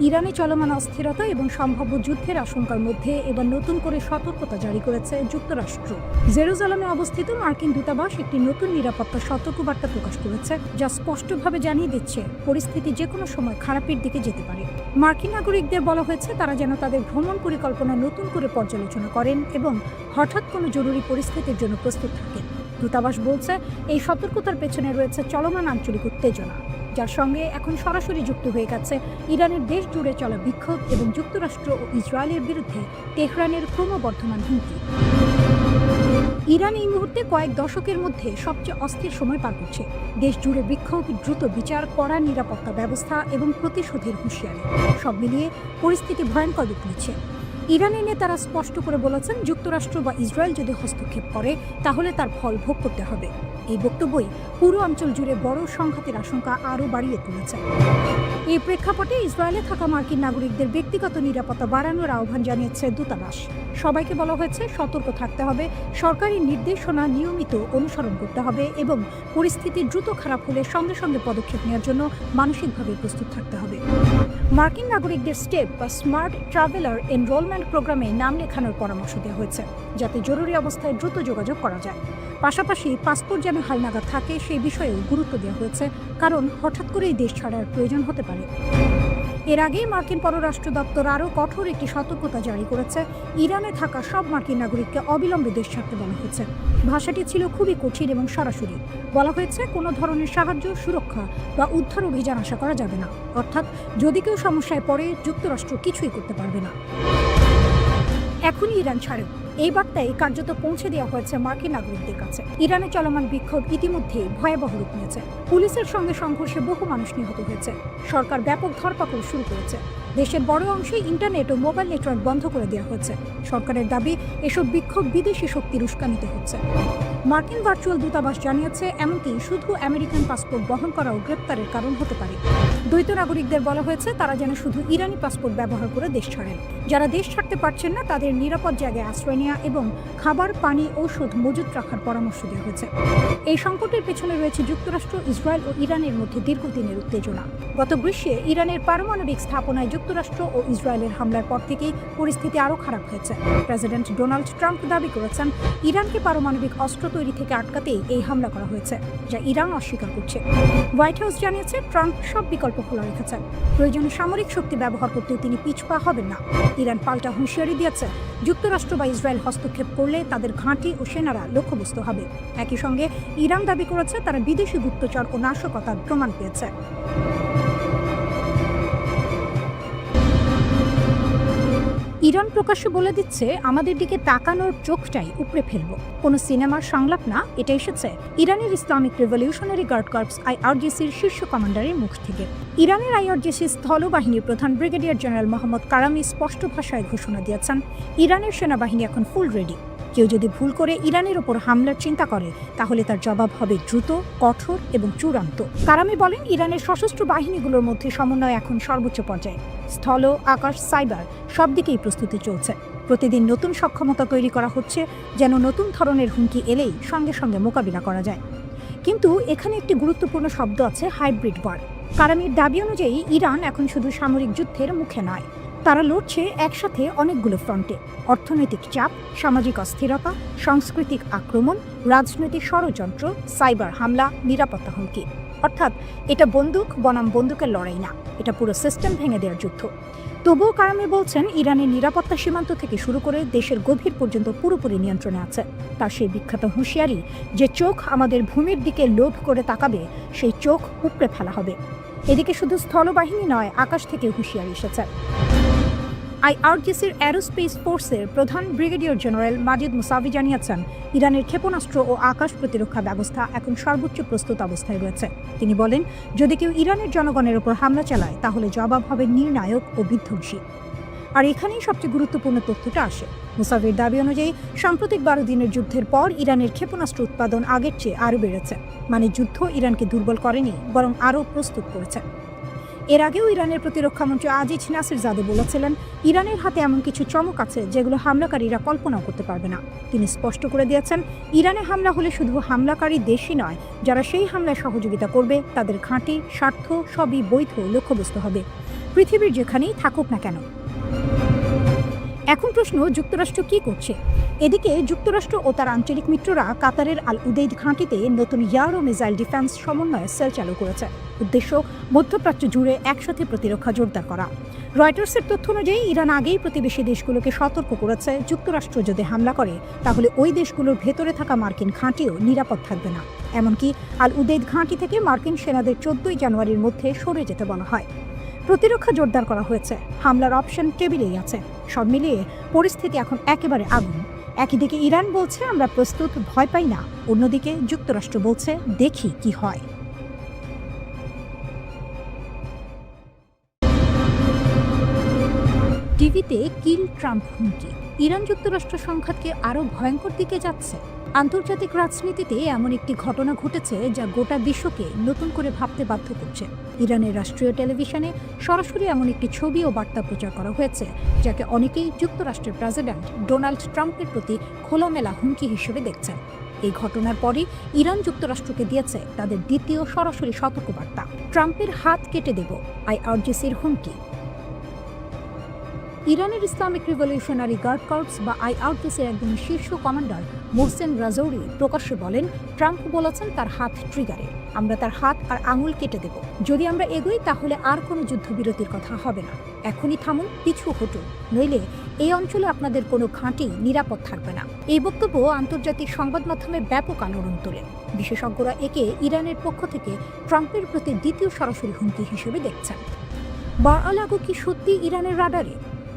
A: ইরানে চলমান অস্থিরতা এবং সম্ভাব্য যুদ্ধের আশঙ্কার মধ্যে এবার নতুন করে সতর্কতা জারি করেছে যুক্তরাষ্ট্র। জেরুজালেমে অবস্থিত মার্কিন দূতাবাস একটি নতুন নিরাপত্তা সতর্কবার্তা প্রকাশ করেছে, যা স্পষ্টভাবে জানিয়ে দিচ্ছে পরিস্থিতি যে কোনো সময় খারাপের দিকে যেতে পারে। মার্কিন নাগরিকদের বলা হয়েছে তারা যেন তাদের ভ্রমণ পরিকল্পনা নতুন করে পর্যালোচনা করেন এবং হঠাৎ কোনো জরুরি পরিস্থিতির জন্য প্রস্তুত থাকেন। দূতাবাস বলছে, এই সতর্কতার পেছনে রয়েছে চলমান আঞ্চলিক উত্তেজনা, যার সঙ্গে এখন সরাসরি যুক্ত হয়ে গেছে ইরানের দেশ জুড়ে চলা বিক্ষোভ এবং যুক্তরাষ্ট্র ও ইসরায়েলের বিরুদ্ধে তেহরানের ক্রমবর্ধমান হুমকি। ইরান এই মুহূর্তে কয়েক দশকের মধ্যে সবচেয়ে অস্থির সময় পার করছে। দেশ জুড়ে বিক্ষোভ, দ্রুত বিচার, কড়া নিরাপত্তা ব্যবস্থা এবং প্রতিশোধের হুঁশিয়ারি, সব মিলিয়ে পরিস্থিতি ভয়ঙ্কর রূপ নিচ্ছে। ইরানের নেতারা স্পষ্ট করে বলেছেন, যুক্তরাষ্ট্র বা ইসরায়েল যদি হস্তক্ষেপ করে তাহলে তার ফল ভোগ করতে হবে। এই বক্তব্যই পুরো অঞ্চল জুড়ে বড় সংঘাতের আশঙ্কা আরও বাড়িয়ে তুলেছে। এই প্রেক্ষাপটে ইসরায়েলে থাকা মার্কিন নাগরিকদের ব্যক্তিগত নিরাপত্তা বাড়ানোর আহ্বান জানিয়েছে দূতাবাস। সবাইকে বলা হয়েছে সতর্ক থাকতে হবে, সরকারি নির্দেশনা নিয়মিত অনুসরণ করতে হবে এবং পরিস্থিতি দ্রুত খারাপ হলে সঙ্গে সঙ্গে পদক্ষেপ নেওয়ার জন্য মানসিকভাবে প্রস্তুত থাকতে হবে। মার্কিন নাগরিকদের স্টেপ বা স্মার্ট ট্রাভেলার এনরোলমেন্ট প্রোগ্রামে নাম লেখানোর পরামর্শ দেওয়া হয়েছে, যাতে জরুরি অবস্থায় দ্রুত যোগাযোগ করা যায়। পাশাপাশি পাসপোর্ট যেন হালনাগাদ থাকে সেই বিষয়েও গুরুত্ব দেওয়া হয়েছে, কারণ হঠাৎ করেই দেশ ছাড়ার প্রয়োজন হতে পারে। এর আগেই মার্কিন পররাষ্ট্র দপ্তর আরও কঠোর একটি সতর্কতা জারি করেছে। ইরানে থাকা সব মার্কিন নাগরিককে অবিলম্বে দেশ ছাড়তে বলা হয়েছে। ভাষাটি ছিল খুবই কঠিন এবং সরাসরি। বলা হয়েছে, কোনো ধরনের সাহায্য, সুরক্ষা বা উদ্ধার অভিযান আশা করা যাবে না। অর্থাৎ যদি কেউ সমস্যায় পড়ে, যুক্তরাষ্ট্র কিছুই করতে পারবে না। এখনই ইরান ছাড়ে, এই বার্তায় কার্যত পৌঁছে দেওয়া হয়েছে মার্কিন নাগরিকদের কাছে। ইরানে চলমান বিক্ষোভ ইতিমধ্যেই ভয়াবহ রূপ নিয়েছে। পুলিশের সঙ্গে সংঘর্ষে বহু মানুষ নিহত হয়েছে। সরকার ব্যাপক ধরপাকড় শুরু করেছে। দেশের বড় অংশে ইন্টারনেট ও মোবাইল নেটওয়ার্ক বন্ধ করে দেওয়া হয়েছে। সরকারের দাবি, এসব বিক্ষোভ বিদেশি শক্তির উস্কানিতে হচ্ছে। মার্কিন ভার্চুয়াল দূতাবাস জানিয়েছে, এমনকি শুধু আমেরিকান পাসপোর্ট বহন করাও গ্রেপ্তারের কারণ হতে পারে। দ্বৈত নাগরিকদের বলা হয়েছে তারা যেন শুধু ইরানি পাসপোর্ট ব্যবহার করে দেশ ছাড়েন। যারা দেশ ছাড়তে পারছেন না তাদের নিরাপদ জায়গায় আশ্রয় নেওয়া এবং খাবার, পানি, ঔষধ মজুত রাখার পরামর্শ দেওয়া হয়েছে। এই সংকটের পেছনে রয়েছে যুক্তরাষ্ট্র, ইসরায়েল ও ইরানের মধ্যে দীর্ঘদিনের উত্তেজনা। গত গ্রীষ্মে ইরানের পারমাণবিক স্থাপনায় যুক্তরাষ্ট্র ও ইসরায়েলের হামলার পর থেকেই পরিস্থিতি আরও খারাপ হয়েছে। প্রেসিডেন্ট ডোনাল্ড ট্রাম্প দাবি করেছেন, ইরানকে পারমাণবিক অস্ত্র তৈরি থেকে আটকাতেই এই হামলা করা হয়েছে, যা ইরান অস্বীকার করছে। হোয়াইট হাউস জানিয়েছে, ট্রাম্প সব বিকল্প খোলা রেখেছেন। প্রয়োজনে সামরিক শক্তি ব্যবহার করতেও তিনি পিছপা হবেন না। ইরান পাল্টা হুঁশিয়ারি দিয়েছে, যুক্তরাষ্ট্র বা ইসরায়েল হস্তক্ষেপ করলে তাদের ঘাঁটি ও সেনারা লক্ষ্যবস্তু হবে। একই সঙ্গে ইরান দাবি করেছে তারা বিদেশি গুপ্তচর ও নাশকতার প্রমাণ পেয়েছে। ইরান প্রকাশ্যে বলে দিচ্ছে, আমাদের দিকে তাকানোর চোখটাই উপড়ে ফেলবো। কোনো সিনেমার সংলাপ না, এটা এসেছে ইরানের ইসলামিক রেভলিউশনারি গার্ড কর্পস আইআরজিসির শীর্ষ কমান্ডারের মুখ থেকে। ইরানের আইআরজিসি স্থলবাহিনীর প্রধান ব্রিগেডিয়ার জেনারেল মোহাম্মদ কারামি স্পষ্ট ভাষায় ঘোষণা দিয়েছেন, ইরানের সেনাবাহিনী এখন ফুল রেডি। কেউ যদি ভুল করে ইরানের ওপর হামলার চিন্তা করে তাহলে তার জবাব হবে দ্রুত, কঠোর এবং চূড়ান্ত। কারামি বলেন, ইরানের সশস্ত্র বাহিনীগুলোর মধ্যে সমন্বয় এখন সর্বোচ্চ পর্যায়ে। স্থল, আকাশ, সাইবার সব দিকেই প্রস্তুতি চলছে। প্রতিদিন নতুন সক্ষমতা তৈরি করা হচ্ছে, যেন নতুন ধরনের হুমকি এলেই সঙ্গে সঙ্গে মোকাবিলা করা যায়। কিন্তু এখানে একটি গুরুত্বপূর্ণ শব্দ আছে, হাইব্রিড ওয়ার। কারামির দাবি অনুযায়ী ইরান এখন শুধু সামরিক যুদ্ধের মুখে নয়, তারা লড়ছে একসাথে অনেকগুলো ফ্রন্টে: অর্থনৈতিক চাপ, সামাজিক অস্থিরতা, সাংস্কৃতিক আক্রমণ, রাজনৈতিক ষড়যন্ত্র, সাইবার হামলা, নিরাপত্তা হুমকি। অর্থাৎ এটা বন্দুক বনাম বন্দুকের লড়াই না, এটা পুরো সিস্টেম ভেঙে দেওয়ার যুদ্ধ। তবুও কারামি বলছেন, ইরানের নিরাপত্তা সীমান্ত থেকে শুরু করে দেশের গভীর পর্যন্ত পুরোপুরি নিয়ন্ত্রণে আছে তার সেই বিখ্যাত হুঁশিয়ারি যে চোখ আমাদের ভূমির দিকে লোভ করে তাকাবে, সেই চোখ উপড়ে ফেলা হবে। এদিকে শুধু স্থলবাহিনী নয়, আকাশ থেকে হুঁশিয়ারি এসেছে। আইআরজিসির অ্যারোস্পেস ফোর্সের প্রধান ব্রিগেডিয়ার জেনারেল মাজিদ মুসাভি জানিয়েছেন, ইরানের ক্ষেপণাস্ত্র ও আকাশ প্রতিরক্ষা ব্যবস্থা এখন সর্বোচ্চ প্রস্তুত অবস্থায় রয়েছে। তিনি বলেন, যদি কেউ ইরানের জনগণের উপর হামলা চালায় তাহলে জবাব হবে নির্ণায়ক ও বিধ্বংসী। আর এখানেই সবচেয়ে গুরুত্বপূর্ণ তথ্যটা আসে। মুসাভির দাবি অনুযায়ী সাম্প্রতিক 12 দিনের যুদ্ধের পর ইরানের ক্ষেপণাস্ত্র উৎপাদন আগের চেয়ে আরও বেড়েছে। মানে যুদ্ধ ইরানকে দুর্বল করেনি, বরং আরও প্রস্তুত করেছে। এর আগেও ইরানের প্রতিরক্ষামন্ত্রী আজিজ নাসিরজাদে বলেছিলেন, ইরানের হাতে এমন কিছু চমক আছে যেগুলো হামলাকারীরা কল্পনাও করতে পারবে না। তিনি স্পষ্ট করে দিয়েছেন, ইরানে হামলা হলে শুধু হামলাকারী দেশই নয়, যারা সেই হামলায় সহযোগিতা করবে তাদের ঘাঁটি, স্বার্থ সবই বৈধ লক্ষ্যবস্তু হবে, পৃথিবীর যেখানেই থাকুক না কেন। এখন প্রশ্ন, যুক্তরাষ্ট্র কি করছে? এদিকে যুক্তরাষ্ট্র ও তার আঞ্চলিক মিত্ররা কাতারের আল উদেইদ ঘাঁটিতে নতুন এয়ার ও মিসাইল ডিফেন্স সমন্বয় সেল চালু করেছে। উদ্দেশ্য মধ্যপ্রাচ্য জুড়ে একসাথে প্রতিরক্ষা জোরদার করা। রয়টার্সের তথ্য অনুযায়ী ইরান আগেই প্রতিবেশী দেশগুলোকে সতর্ক করেছে, যুক্তরাষ্ট্র যদি হামলা করে তাহলে ওই দেশগুলোর ভেতরে থাকা মার্কিন ঘাঁটিও নিরাপদ থাকবে না। এমনকি আল উদেইদ ঘাঁটি থেকে মার্কিন সেনাদের 14 জানুয়ারির মধ্যে সরে যেতে বলা হয়। প্রতিরক্ষা জোরদার করা হয়েছে, হামলার অপশন টেবিলেই আছে। সব মিলিয়ে পরিস্থিতি এখন একেবারে আগুন। একদিকে ইরান বলছে আমরা প্রস্তুত, ভয় পাই না, অন্যদিকে যুক্তরাষ্ট্র বলছে দেখি কি হয়। টিভিতে কিল ট্রাম্প হুমকি, ইরান যুক্তরাষ্ট্র সংঘাতকে আরও ভয়ঙ্কর দিকে যাচ্ছে। আন্তর্জাতিক রাজনীতিতে এমন একটি ঘটনা ঘটেছে যা গোটা বিশ্বকে নতুন করে ভাবতে বাধ্য করছে। ইরানের রাষ্ট্রীয় টেলিভিশনে সরাসরি এমন একটি ছবি ও বার্তা প্রচার করা হয়েছে যাকে অনেকেই যুক্তরাষ্ট্রের প্রেসিডেন্ট ডোনাল্ড ট্রাম্পের প্রতি খোলামেলা হুমকি হিসেবে দেখছেন। এই ঘটনার পরই ইরান যুক্তরাষ্ট্রকে দিয়েছে তাদের দ্বিতীয় সরাসরি সতর্কবার্তা, ট্রাম্পের হাত কেটে দেব, আইআরজিসির হুমকি। ইরানের ইসলামিক রিভলিউশনারি গার্ড কর্পস বা আইআরজিসির একজন শীর্ষ কমান্ডার মোহসেন রাজৌরি প্রকাশ্যে বলেন, ট্রাম্প বলেছেন তার হাত ট্রিগারে, আমরা তার হাত আর আঙুল কেটে দেব। যদি আমরা এগোই তাহলে আর কোনো যুদ্ধবিরতির কথা হবে না। এখনই থামুন, পিছু হটুন, নইলে এই অঞ্চলে আপনাদের কোনো ঘাঁটি নিরাপদ থাকবে না। এই বক্তব্য আন্তর্জাতিক সংবাদ মাধ্যমে ব্যাপক আলোড়ন তোলে। বিশেষজ্ঞরা একে ইরানের পক্ষ থেকে ট্রাম্পের প্রতি দ্বিতীয় সরাসরি হুমকি হিসেবে দেখছেন। মার-আ-লাগো কি সত্যি ইরানের রাডারে?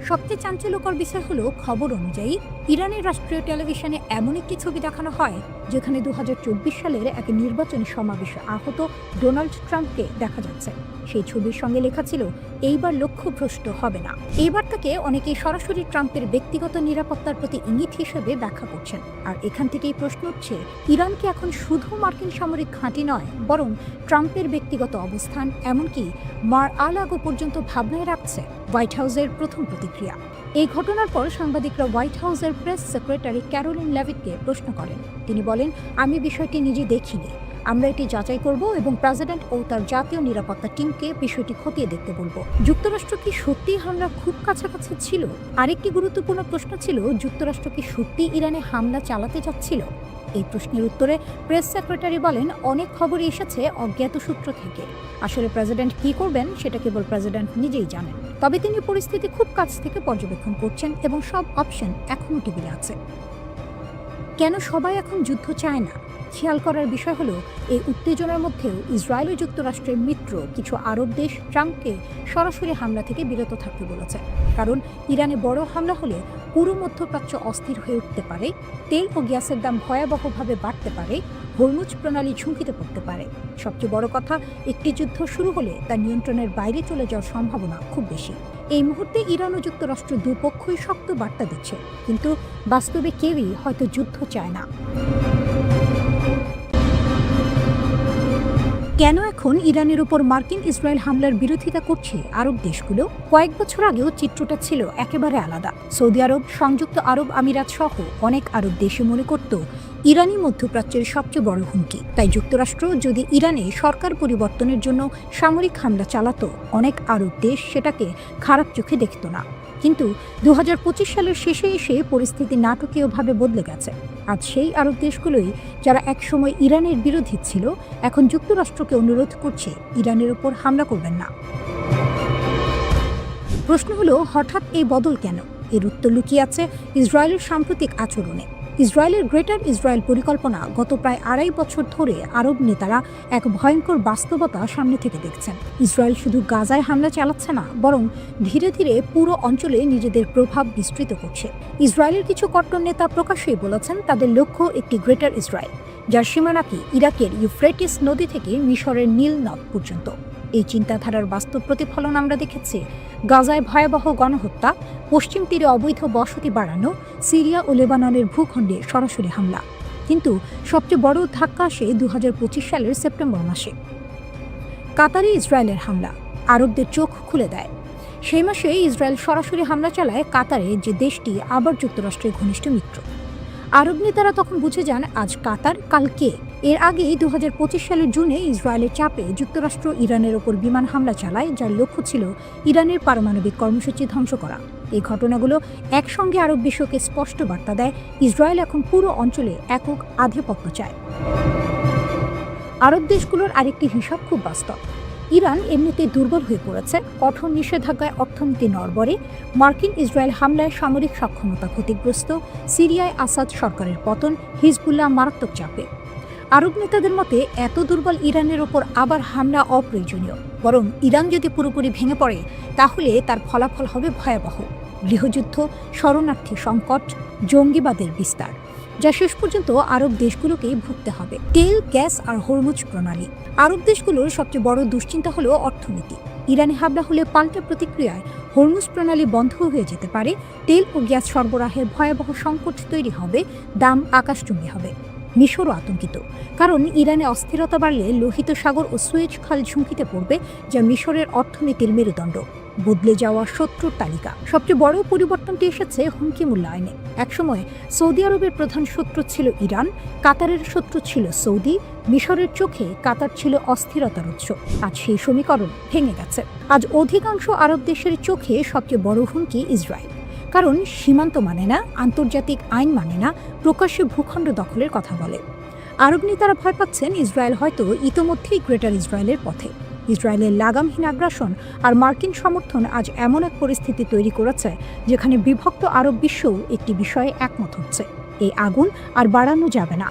A: সবচেয়ে চাঞ্চল্যকর বিষয় হলো, খবর অনুযায়ী ইরানের রাষ্ট্রীয় টেলিভিশনে এমন একটি ছবি দেখানো হয় যেখানে 2024 সালের এক নির্বাচনী সমাবেশে আহত ডোনাল্ড ট্রাম্পকে দেখা যাচ্ছে। সেই ছবির সঙ্গে লেখা ছিল, এইবার লক্ষ্যভ্রষ্ট হবে না। এইবার তাকে অনেকেই সরাসরি ট্রাম্পের ব্যক্তিগত নিরাপত্তার প্রতি ইঙ্গিত হিসেবে ব্যাখ্যা করছেন। আর এখান থেকেই প্রশ্ন উঠছে, ইরানকে এখন শুধু মার্কিন সামরিক ঘাঁটি নয়, বরং ট্রাম্পের ব্যক্তিগত অবস্থান, এমনকি মার-আ-লাগো পর্যন্ত ভাবনায় রাখছে। হোয়াইট হাউসের প্রথম প্রতিক্রিয়া। এই ঘটনার পর সাংবাদিকরা হোয়াইট হাউসের প্রেস সেক্রেটারি ক্যারোলিন লেভিটকে প্রশ্ন করেন। তিনি বলেন, আমি বিষয়টি নিজে দেখিনি, আমরা এটি যাচাই করব এবং প্রেসিডেন্ট ও তার জাতীয় নিরাপত্তা টিমকে বিষয়টি খতিয়ে দেখতে বলবো। যুক্তরাষ্ট্র কি সত্যি হামলা খুব কাছাকাছি ছিল? আরেকটি গুরুত্বপূর্ণ প্রশ্ন ছিল, যুক্তরাষ্ট্র কি সত্যি ইরানে হামলা চালাতে যাচ্ছিল? এই প্রশ্নের উত্তরে প্রেস সেক্রেটারি বলেন, অনেক খবরই এসেছে অজ্ঞাত সূত্র থেকে। আসলে প্রেসিডেন্ট কি করবেন সেটা কেবল প্রেসিডেন্ট নিজেই জানেন। তবে তিনি পরিস্থিতি খুব কাছ থেকে পর্যবেক্ষণ করছেন এবং সব অপশন এখনও টেবিলে আছে। কেন সবাই এখন যুদ্ধ চায় না? খেয়াল করার বিষয় হলো, এই উত্তেজনার মধ্যেও ইসরায়েল ও যুক্তরাষ্ট্রের মিত্র কিছু আরব দেশ ট্রাম্পকে সরাসরি হামলা থেকে বিরত থাকতে বলেছে। কারণ ইরানে বড় হামলা হলে পুরো মধ্যপ্রাচ্য অস্থির হয়ে উঠতে পারে, তেল ও গ্যাসের দাম ভয়াবহভাবে বাড়তে পারে, হরমুজ প্রণালী ঝুঁকিতে পড়তে পারে। সবচেয়ে বড় কথা, একটি যুদ্ধ শুরু হলে তা নিয়ন্ত্রণের বাইরে চলে যাওয়ার সম্ভাবনা খুব বেশি। এই মুহূর্তে ইরান ও যুক্তরাষ্ট্র দুপক্ষই শক্ত বার্তা দিচ্ছে, কিন্তু বাস্তবে কেউই হয়তো যুদ্ধ চায় না। কেন এখন ইরানের উপর মার্কিন ইসরায়েল হামলার বিরোধিতা করছে আরব দেশগুলো? কয়েক বছর আগেও চিত্রটা ছিল একেবারে আলাদা। সৌদি আরব, সংযুক্ত আরব আমিরাত সহ অনেক আরব দেশে মনে করত ইরানই মধ্যপ্রাচ্যের সবচেয়ে বড় হুমকি। তাই যুক্তরাষ্ট্র যদি ইরানে সরকার পরিবর্তনের জন্য সামরিক হামলা চালাতো, অনেক আরব দেশ সেটাকে খারাপ চোখে দেখত না। কিন্তু 2025 সালের শেষে এসে পরিস্থিতি নাটকীয়ভাবে বদলে গেছে। আজ সেই আরব দেশগুলোই যারা একসময় ইরানের বিরোধী ছিল, এখন যুক্তরাষ্ট্রকে অনুরোধ করছে ইরানের ওপর হামলা করবেন না। প্রশ্ন হলো, হঠাৎ এই বদল কেন? এর উত্তর লুকিয়ে আছে ইসরায়েলের সাম্প্রতিক আচরণে। ইসরায়েলের গ্রেটার ইসরায়েল পরিকল্পনা গত প্রায় 2.5 বছর ধরে আরব নেতারা এক ভয়ঙ্কর বাস্তবতা সামনে থেকে দেখছেন। ইসরায়েল শুধু গাজায় হামলা চালাচ্ছে না, বরং ধীরে ধীরে পুরো অঞ্চলে নিজেদের প্রভাব বিস্তৃত করছে। ইসরায়েলের কিছু কট্টর নেতা প্রকাশ্যেই বলেছেন তাদের লক্ষ্য একটি গ্রেটার ইসরায়েল, যার সীমানাকে ইরাকের ইউফ্রেটিস নদী থেকে মিশরের নীল নদ পর্যন্ত। এই চিন্তাধারার বাস্তব প্রতিফলন আমরা দেখেছি গাজায় ভয়াবহ গণহত্যা, পশ্চিম তীরে অবৈধ বসতি বাড়ানো, সিরিয়া ও লেবাননের ভূখণ্ডে সরাসরি হামলা। কিন্তু সবচেয়ে বড় ধাক্কা আসে 2025 সালের সেপ্টেম্বর মাসে। কাতারে ইসরায়েলের হামলা আরবদের চোখ খুলে দেয়। সেই মাসে ইসরায়েল সরাসরি হামলা চালায় কাতারে, যে দেশটি আবার যুক্তরাষ্ট্রের ঘনিষ্ঠ মিত্র। আরব নেতারা তখন বুঝে যান আজ কাতার, কাল কে। এর আগেই 2025 সালের জুনে ইসরায়েলের চাপে যুক্তরাষ্ট্র ইরানের ওপর বিমান হামলা চালায়, যার লক্ষ্য ছিল ইরানের পারমাণবিক কর্মসূচি ধ্বংস করা। এই ঘটনাগুলো একসঙ্গে আরব বিশ্বকে স্পষ্ট বার্তা দেয় ইসরায়েল এখন পুরো অঞ্চলে একক আধিপত্য চায়। আরব দেশগুলোর আরেকটি হিসাব খুব বাস্তব। ইরান এমনিতেই দুর্বল হয়ে পড়েছে, কঠোর নিষেধাজ্ঞায় অর্থনীতি নড়বড়ে, মার্কিন ইসরায়েল হামলায় সামরিক সক্ষমতা ক্ষতিগ্রস্ত, সিরিয়ায় আসাদ সরকারের পতন, হিজবুল্লাহ মারাত্মক চাপে। আরব নেতাদের মতে এত দুর্বল ইরানের ওপর আবার হামলা অপ্রয়োজনীয়, বরং ইরান যদি পুরোপুরি ভেঙে পড়ে তাহলে তার ফলাফল হবে ভয়াবহ: গৃহযুদ্ধ, শরণার্থী সংকট, জঙ্গিবাদের বিস্তার, যা শেষ পর্যন্ত আরব দেশগুলোকেই ভুগতে হবে। তেল, গ্যাস আর হরমুজ প্রণালী। আরব দেশগুলোর সবচেয়ে বড় দুশ্চিন্তা হলো অর্থনীতি। ইরানে হামলা হলে পাল্টা প্রতিক্রিয়ায় হরমুজ প্রণালী বন্ধ হয়ে যেতে পারে, তেল ও গ্যাস সরবরাহের ভয়াবহ সংকট তৈরি হবে, দাম আকাশচুম্বী হবে। মিশরও আতঙ্কিত, কারণ ইরানে অস্থিরতা বাড়লে লোহিত সাগর ও সুয়েজ খাল ঝুঁকিতে পড়বে, যা মিশরের অর্থনীতির মেরুদণ্ড। বদলে যাওয়া শত্রুর তালিকা। সবচেয়ে বড় পরিবর্তনটি এসেছে হুমকি মূল্যায়নে। একসময় সৌদি আরবের প্রধান শত্রু ছিল ইরান, কাতারের শত্রু ছিল সৌদি, মিশরের চোখে কাতার ছিল অস্থিরতার উৎস। আজ সেই সমীকরণ ভেঙে গেছে। আজ অধিকাংশ আরব দেশের চোখে সবচেয়ে বড় হুমকি ইসরায়েল, কারণ সীমান্ত মানে না, আন্তর্জাতিক আইন মানে না, প্রকাশ্যে ভূখণ্ড দখলের কথা বলে। আরব নেতারা ভয় পাচ্ছেন ইসরায়েল হয়তো ইতোমধ্যেই গ্রেটার ইসরায়েলের পথে। ইসরায়েলের লাগামহীন আগ্রাসন আর মার্কিন সমর্থন আজ এমন এক পরিস্থিতি তৈরি করেছে যেখানে বিভক্ত আরব বিশ্বও একটি বিষয়ে একমত হচ্ছে: এই আগুন আর বাড়ানো যাবে না।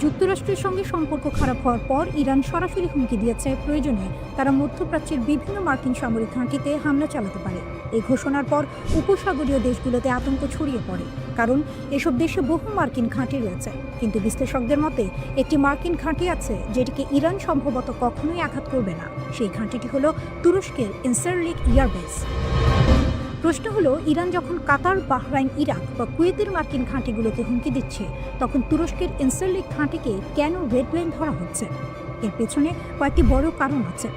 A: যুক্তরাষ্ট্রের সঙ্গে সম্পর্ক খারাপ হওয়ার পর ইরান সরাসরি হুমকি দিয়েছে প্রয়োজনে তারা মধ্যপ্রাচ্যের বিভিন্ন মার্কিন সামরিক ঘাঁটিতে হামলা চালাতে পারে। এই ঘোষণার পর উপসাগরীয় দেশগুলোতে আতঙ্ক ছড়িয়ে পড়ে, কারণ এসব দেশে বহু মার্কিন ঘাঁটি রয়েছে। কিন্তু বিশ্লেষকদের মতে একটি মার্কিন ঘাঁটি আছে যেটিকে ইরান সম্ভবত কখনোই আঘাত করবে না। সেই ঘাঁটিটি হলো তুরস্কের ইনসারলিক এয়ারবেস। প্রশ্ন হলো, ইরান যখন কাতার, বাহরাইন, ইরাক বা কুয়েতের মার্কিন ঘাঁটিগুলোকে হুমকি দিচ্ছে, তখন তুরস্কের ইনসারলিক ঘাঁটিকে কেন রেড লাইন ধরা হচ্ছে? এর পেছনে কয়েকটি বড় কারণ আছে।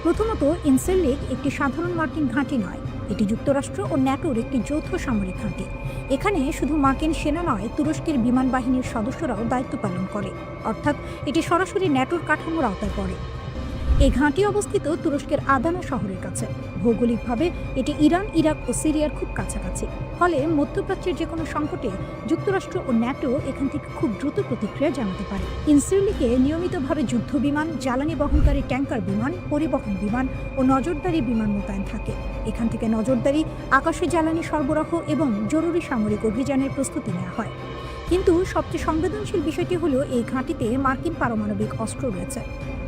A: প্রথমত, ইনসারলিক একটি সাধারণ মার্কিন ঘাঁটি নয়, এটি যুক্তরাষ্ট্র ও ন্যাটোর একটি যৌথ সামরিক ঘাঁটি। এখানে শুধু মার্কিন সেনা নয়, তুরস্কের বিমান বাহিনীর সদস্যরাও দায়িত্ব পালন করে, অর্থাৎ এটি সরাসরি ন্যাটোর কাঠামোর আওতায় পড়ে। এই ঘাঁটি অবস্থিত তুরস্কের আদানা শহরের কাছে। ভৌগোলিকভাবে এটি ইরান, ইরাক ও সিরিয়ার খুব কাছাকাছি। ফলে মধ্যপ্রাচ্যের যে কোনো সংকটে যুক্তরাষ্ট্র ও ন্যাটো এখান থেকে খুব দ্রুত প্রতিক্রিয়া জানাতে পারে। ইনসারলিকে নিয়মিতভাবে যুদ্ধ বিমান, জ্বালানি বহনকারী ট্যাঙ্কার বিমান, পরিবহন বিমান ও নজরদারি বিমান মোতায়েন থাকে। এখান থেকে নজরদারি, আকাশে জ্বালানি সরবরাহ এবং জরুরি সামরিক অভিযানের প্রস্তুতি নেওয়া হয়। কিন্তু সবচেয়ে সংবেদনশীল বিষয়টি হলো এই ঘাঁটিতে মার্কিন পারমাণবিক অস্ত্র রয়েছে।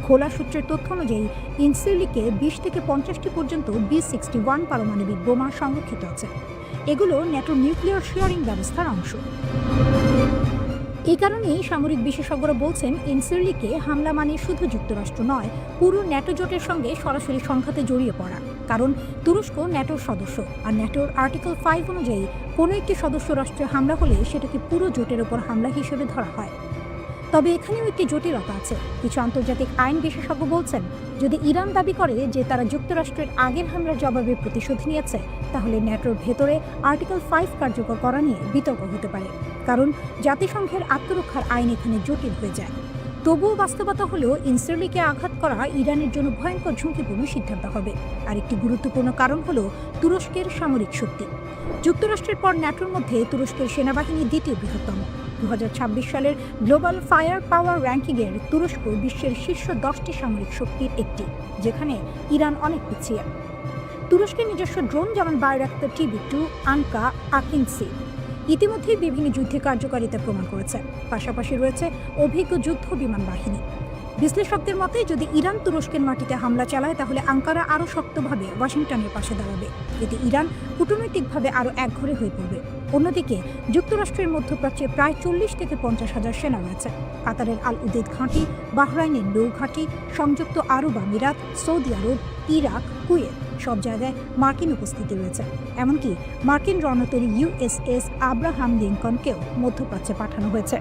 A: খোলা সূত্রের তথ্য অনুযায়ী ইনসারলিকে 20 থেকে 50টি পর্যন্ত B-61 পারমাণবিক বোমা সংরক্ষিত আছে। এগুলো ন্যাটোর নিউক্লিয়ার শেয়ারিং ব্যবস্থার অংশ। এই কারণেই সামরিক বিশেষজ্ঞরা বলছেন ইনসারলিকে হামলা মানে শুধু যুক্তরাষ্ট্র নয়, পুরো ন্যাটো জোটের সঙ্গে সরাসরি সংঘাতে জড়িয়ে পড়া। কারণ তুরস্ক ন্যাটোর সদস্য, আর ন্যাটোর আর্টিকেল 5 অনুযায়ী কোনো একটি সদস্য রাষ্ট্রে হামলা হলে সেটাকে পুরো জোটের ওপর হামলা হিসেবে ধরা হয়। তবে এখানেও একটি জটিলতা আছে। কিছু আন্তর্জাতিক আইন বিশেষজ্ঞ বলছেন, যদি ইরান দাবি করে যে তারা যুক্তরাষ্ট্রের আগের হামলার জবাবে প্রতিশোধ নিয়েছে, তাহলে ন্যাটোর ভেতরে আর্টিকেল 5 কার্যকর করা নিয়ে বিতর্ক হতে পারে, কারণ জাতিসংঘের আত্মরক্ষার আইন এখানে জটিল হয়ে যায়। তবুও বাস্তবতা হলো ইসরায়েলকে আঘাত করা ইরানের জন্য ভয়ঙ্কর ঝুঁকিপূর্ণ সিদ্ধান্ত হবে। আর একটি গুরুত্বপূর্ণ কারণ হলো তুরস্কের সামরিক শক্তি। যুক্তরাষ্ট্রের পর ন্যাটোর মধ্যে তুরস্কের সেনাবাহিনী দ্বিতীয় বৃহত্তম। 2026 সালের গ্লোবাল ফায়ার পাওয়ার র্যাঙ্কিংয়ের তুরস্ক বিশ্বের শীর্ষ 10টি সামরিক শক্তির একটি, যেখানে ইরান অনেক পিছিয়ে। তুরস্কের নিজস্ব ড্রোন যেমন বাইরাক্তার TB2, আনকা, আকিনসি ইতিমধ্যেই বিভিন্ন যুদ্ধে কার্যকারিতা প্রমাণ করেছে। পাশাপাশি রয়েছে অভিজ্ঞ যুদ্ধ বিমান বাহিনী। বিশ্লেষকদের মতে যদি ইরান তুরস্কের মাটিতে হামলা চালায় তাহলে আঙ্কারা আরও শক্তভাবে ওয়াশিংটনের পাশে দাঁড়াবে। এতে ইরান কূটনৈতিকভাবে আরও একঘরে হয়ে পড়বে। অন্যদিকে যুক্তরাষ্ট্রের মধ্যপ্রাচ্যে প্রায় 40 থেকে 50,000 সেনা রয়েছে। কাতারের আল উদেদ ঘাঁটি, বাহরাইনের নৌ ঘাঁটি, সংযুক্ত আরব আমিরাত, সৌদি আরব, ইরাক, কুয়েত সব জায়গায় মার্কিন উপস্থিতি রয়েছে। এমনকি মার্কিন রণতরী USS আব্রাহাম লিঙ্কনকেও মধ্যপ্রাচ্যে পাঠানো হয়েছে।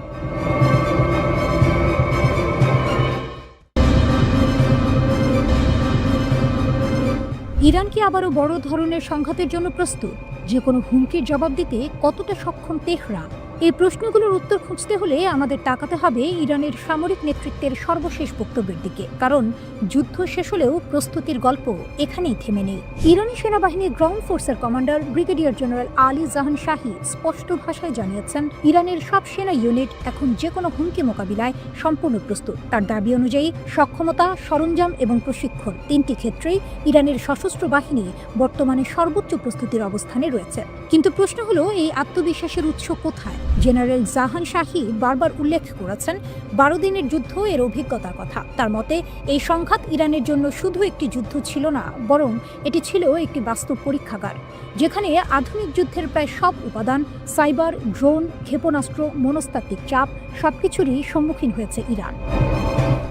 A: ইরান কি আবারও বড় ধরনের সংঘাতের জন্য প্রস্তুত? যে কোনো হুমকির জবাব দিতে কতটা সক্ষম তেহরান? এই প্রশ্নগুলোর উত্তর খুঁজতে হলে আমাদের তাকাতে হবে ইরানের সামরিক নেতৃত্বের সর্বশেষ বক্তব্যের দিকে। কারণ যুদ্ধ শেষ হলেও প্রস্তুতির গল্প এখানেই থেমে নেই। ইরানি সেনাবাহিনীর গ্রাউন্ড ফোর্সের কমান্ডার ব্রিগেডিয়ার জেনারেল আলী জাহান শাহী স্পষ্ট ভাষায় জানিয়েছেন, ইরানের সব সেনা ইউনিট এখন যে কোনো হুমকি মোকাবিলায় সম্পূর্ণ প্রস্তুত। তার দাবি অনুযায়ী সক্ষমতা, সরঞ্জাম এবং প্রশিক্ষণ তিনটি ক্ষেত্রেই ইরানের সশস্ত্র বাহিনী বর্তমানে সর্বোচ্চ প্রস্তুতির অবস্থানে রয়েছে। কিন্তু প্রশ্ন হলো, এই আত্মবিশ্বাসের উৎস কোথায়? জেনারেল জাহান শাহী বারবার উল্লেখ করেছেন 12 দিনের যুদ্ধ এর অভিজ্ঞতার কথা। তার মতে এই সংঘাত ইরানের জন্য শুধু একটি যুদ্ধ ছিল না, বরং এটি ছিল একটি বাস্তব পরীক্ষাগার, যেখানে আধুনিক যুদ্ধের প্রায় সব উপাদান, সাইবার, ড্রোন, ক্ষেপণাস্ত্র, মনস্তাত্ত্বিক চাপ সবকিছুরই সম্মুখীন হয়েছে ইরান।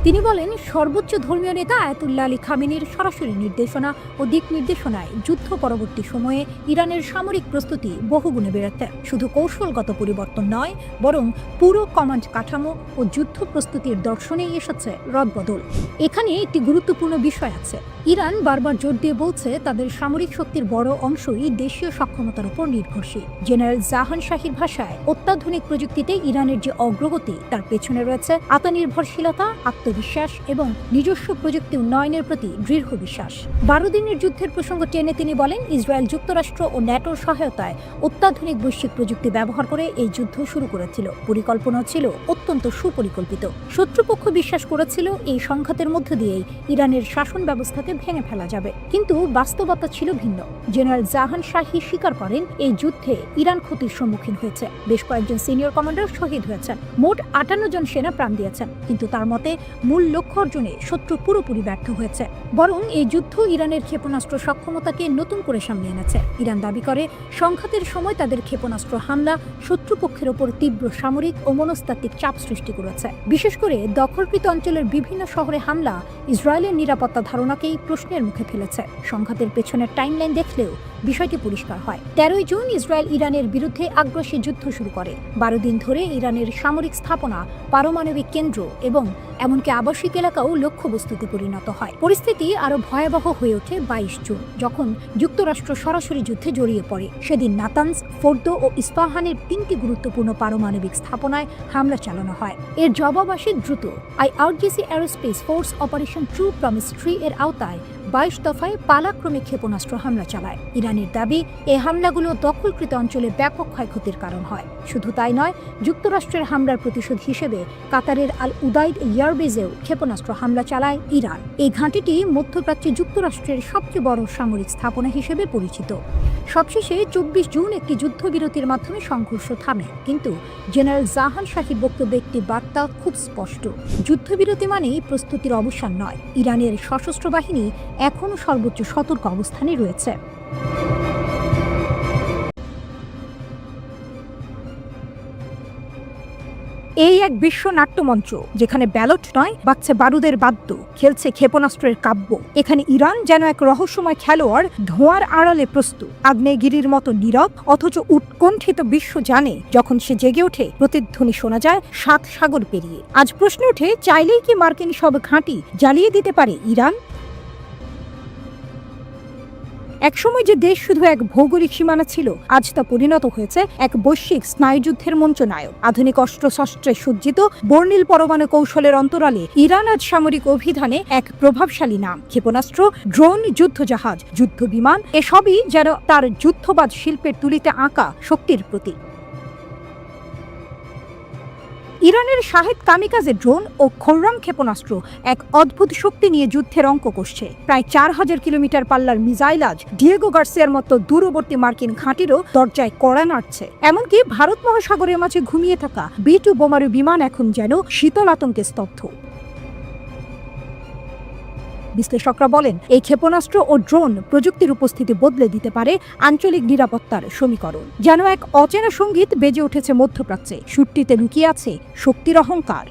A: তিনি বলেন, সর্বোচ্চ ধর্মীয় নেতা আয়াতুল্লাহ আলী খামেনির সরাসরি নির্দেশনা ও দিক নির্দেশনায় যুদ্ধ পরবর্তী সময়ে ইরানের সামরিক প্রস্তুতি বহুগুণে বেড়েছে। শুধু কৌশলগত পরিবর্তন নয়, বরং পুরো কমান্ড কাঠামো ও যুদ্ধ প্রস্তুতির দর্শনেই এসেছে রদবদল। এখানে একটি গুরুত্বপূর্ণ বিষয় আছে। ইরান বারবার জোর দিয়ে বলছে তাদের সামরিক শক্তির বড় অংশই দেশীয় সক্ষমতার উপর নির্ভরশীল। জেনারেল জাহান শাহীর ভাষায়, অত্যাধুনিক প্রযুক্তিতে ইরানের যে অগ্রগতি তার পেছনে রয়েছে আত্মনির্ভরশীলতা, আত্মবিশ্বাস এবং নিজস্ব প্রযুক্তি উন্নয়নের প্রতি দৃঢ় বিশ্বাস। 12 দিনের যুদ্ধের প্রসঙ্গ টেনে তিনি বলেন, ইসরায়েল যুক্তরাষ্ট্র ও ন্যাটোর সহায়তায় অত্যাধুনিক বৈশ্বিক প্রযুক্তি ব্যবহার করে এই যুদ্ধ শুরু করেছিল। পরিকল্পনা ছিল অত্যন্ত সুপরিকল্পিত। শত্রুপক্ষ বিশ্বাস করেছিল এই সংঘাতের মধ্য দিয়েই ইরানের শাসন ব্যবস্থাকে ভেঙে ফেলা যাবে, কিন্তু বাস্তবতা ছিল ভিন্ন। জেনারেল জাহান শাহী স্বীকার করেন, এই যুদ্ধে ইরান ক্ষতির সম্মুখীন হয়েছে। বেশ কয়েকজন সিনিয়র কমান্ডার শহীদ হয়েছেন, মোট 58 জন সেনা প্রাণ দিয়েছেন। কিন্তু তার মতে মূল লক্ষ্য অর্জনে শত্রু পুরোপুরি ব্যর্থ হয়েছে। বরং এই যুদ্ধ ইরানের ক্ষেপণাস্ত্র সক্ষমতাকে নতুন করে সামনে এনেছে। ইরান দাবি করে, সংঘাতের সময় তাদের ক্ষেপণাস্ত্র হামলা শত্রুপক্ষের ওপর তীব্র সামরিক ও মনস্তাত্ত্বিক চাপ সৃষ্টি করেছে। বিশেষ করে দখলকৃত অঞ্চলের বিভিন্ন শহরে হামলা ইসরায়েলের নিরাপত্তা ধারণাকেই প্রশ্নের মুখে ফেলেছে। সংঘাতের পেছনের টাইমলাইন দেখলেও বিষয়টি পরিষ্কার হয়। 13 জুন ইসরায়েল ইরানের বিরুদ্ধে আগ্রাসী যুদ্ধ শুরু করে। 12 দিন ধরে ইরানের সামরিক স্থাপনা, পারমাণবিক কেন্দ্র এবং এমনকি আবাসিক এলাকাও লক্ষ্যবস্তুতে পরিণত হয়। পরিস্থিতি আরো ভয়াবহ হয়ে ওঠে 22 জুন, যখন যুক্তরাষ্ট্র সরাসরি যুদ্ধে জড়িয়ে পড়ে। সেদিন নাতানজ, ফোর্দো ও ইস্পাহানের 3টি গুরুত্বপূর্ণ পারমাণবিক স্থাপনায় হামলা চালানো হয়। এর জবাব আসে দ্রুত। IRGC aerospace force operation true promise 3 এর আওতায় 22 দফায় পালাক্রমে ক্ষেপণাস্ত্র হামলা চালায়। ইরানের দাবি, এই হামলাগুলো দখলকৃত অঞ্চলে ব্যাপক ক্ষয়ক্ষতির কারণ হয়। শুধু তাই নয়, যুক্তরাষ্ট্রের হামলার প্রতিশোধ হিসেবে কাতারের আল উদাইদ এয়ারবেজেও ক্ষেপণাস্ত্র হামলা চালায় ইরান। এই ঘাঁটিটি মধ্যপ্রাচ্যে যুক্তরাষ্ট্রের সবচেয়ে বড় সামরিক স্থাপনা হিসেবে পরিচিত। সবশেষে 24 জুন একটি যুদ্ধবিরতির মাধ্যমে সংঘর্ষ থামে, কিন্তু জেনারেল জাহান শাহীর বক্তব্যে একটি বার্তা খুব স্পষ্ট। যুদ্ধবিরতি মানেই প্রস্তুতির অবসান নয়। ইরানের সশস্ত্র বাহিনী এখনও সর্বোচ্চ সতর্ক অবস্থানে রয়েছে। এই এক বিশ্ব নাট্যমঞ্চ, যেখানে ব্যালট নয়, বাজছে বারুদের বাদ্য, খেলছে ক্ষেপণাস্ত্রের কাব্য। এখানে ইরান যেন এক রহস্যময় খেলোয়াড়, ধোঁয়ার আড়ালে প্রস্তুত, আগ্নেয়গিরির মতো নীরব, অথচ উৎকণ্ঠিত বিশ্ব জানে যখন সে জেগে ওঠে প্রতিধ্বনি শোনা যায় 7 সাগর পেরিয়ে। আজ প্রশ্ন ওঠে, চাইলেই কি মার্কিন সব ঘাঁটি জ্বালিয়ে দিতে পারে ইরান? একসময় যে দেশ শুধু এক ভৌগোলিক সীমানা ছিল, আজ তা পরিণত হয়েছে এক বৈশ্বিক স্নায়ুযুদ্ধের মঞ্চনায়ক। আধুনিক অস্ত্রশস্ত্রে সজ্জিত বর্ণিল পরমাণু কৌশলের অন্তরালে ইরান আজ সামরিক অভিধানে এক প্রভাবশালী নাম। ক্ষেপণাস্ত্র, ড্রোন, যুদ্ধজাহাজ, যুদ্ধ বিমান এসবই যেন তার যুদ্ধবাজ শিল্পের তুলিতে আঁকা শক্তির প্রতীক। ইরানের শাহেদ কামিকাজে ড্রোন ও খোররাম ক্ষেপণাস্ত্র এক অদ্ভুত শক্তি নিয়ে যুদ্ধের অঙ্ক কষছে। প্রায় 4000 কিলোমিটার পাল্লার মিসাইল আজ ডিয়েগো গার্সিয়ার মতো দূরবর্তী মার্কিন ঘাঁটিরও দরজায় কড়া নাড়ছে। এমনকি ভারত মহাসাগরের মাঝে ঘুমিয়ে থাকা B-2 বোমারু বিমান এখন যেন শীতল আতঙ্কে স্তব্ধ। বিশ্লেষকরা বলেন, এই ক্ষেপণাস্ত্র ও ড্রোন প্রযুক্তির উপস্থিতি বদলে দিতে পারে আঞ্চলিক নিরাপত্তার সমীকরণ। যেন এক অচেনা সঙ্গীত বেজে উঠেছে মধ্যপ্রাচ্যে। সুরটিতে লুকিয়ে আছে শক্তির অহংকার।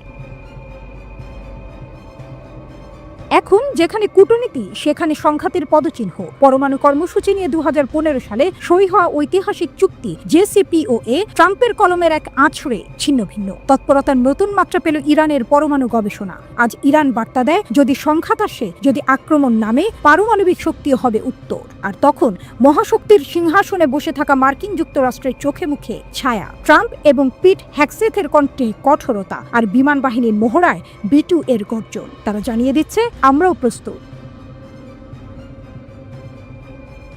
A: এখন যেখানে কূটনীতি, সেখানে সংঘাতের পদচিহ্ন। পরমাণু কর্মসূচি নিয়ে 2015 সালে সই হওয়া ঐতিহাসিক চুক্তি JCPOA ট্রাম্পের কলমের এক আঁচড়ে ছিন্ন ভিন্ন। তৎপরতার নতুন মাত্রা পেল ইরানের পরমাণু গবেষণা। আজ ইরান বার্তা দেয়, যদি সংঘাত আসে, যদি আক্রমণ নামে, পারমাণবিক শক্তিও হবে উত্তর। আর তখন মহাশক্তির সিংহাসনে বসে থাকা মার্কিন যুক্তরাষ্ট্রের চোখে মুখে ছায়া। ট্রাম্প এবং পিট হেগসেথের কণ্ঠে কঠোরতা, আর বিমান বাহিনীর মহড়ায় B-2 এর গর্জন। তারা জানিয়ে দিচ্ছে, আমরাও প্রস্তুত।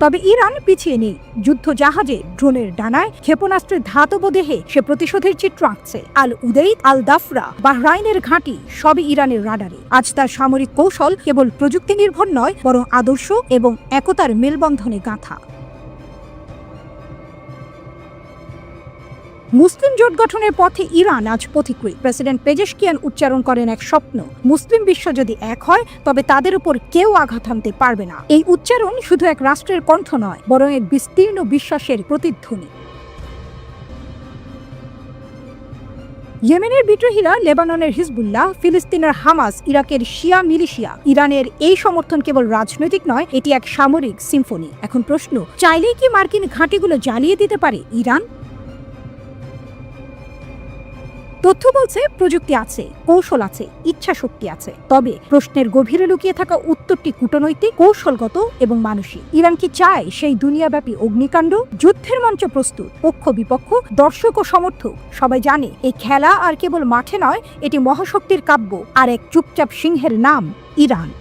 A: তবে ইরান পিছিয়ে নেই। যুদ্ধ জাহাজে, ড্রোনের ডানায়, ক্ষেপণাস্ত্রের ধাতব দেহে সে প্রতিশোধের চিত্র আঁকছে। আল উদেইদ, আল দাফরা, বাহরাইনের ঘাঁটি সবই ইরানের রাডারে। আজ তার সামরিক কৌশল কেবল প্রযুক্তি নির্ভর নয়, বরং আদর্শ এবং একতার মেলবন্ধনে গাঁথা। মুসলিম জোট গঠনের পথে ইরান আজ পথিকৃৎ। প্রেসিডেন্ট পেজেশকিয়ান উচ্চারণ করেন এক স্বপ্ন, মুসলিম বিশ্ব যদি এক হয়, তবে তাদের উপর কেউ আঘাত হানতে পারবে না। এই উচ্চারণ শুধু এক রাষ্ট্রের কণ্ঠ নয়, বরং এক বিস্তীর্ণ বিশ্বাসের প্রতিধ্বনি। ইয়েমেনের বিদ্রোহীরা, লেবাননের হিজবুল্লাহ, ফিলিস্তিনের হামাস, ইরাকের শিয়া মিলিশিয়া, ইরানের এই সমর্থন কেবল রাজনৈতিক নয়, এটি এক সামরিক সিম্ফনি। এখন প্রশ্ন, চাইলেই কি মার্কিন ঘাঁটিগুলো জ্বালিয়ে দিতে পারে ইরান? তথ্য বলছে, প্রযুক্তি আছে, কৌশল আছে, ইচ্ছা শক্তি আছে। তবে প্রশ্নের গভীরে লুকিয়ে থাকা উত্তরটি কূটনৈতিক, কৌশলগত এবং মানসিক। ইরান কি চায় সেই দুনিয়াব্যাপী অগ্নিকাণ্ড? যুদ্ধের মঞ্চ প্রস্তুত, পক্ষ বিপক্ষ, দর্শক ও সমর্থক সবাই জানে, এই খেলা আর কেবল মাঠে নয়, এটি মহাশক্তির কাব্য, আর এক চুপচাপ সিংহের নাম ইরান।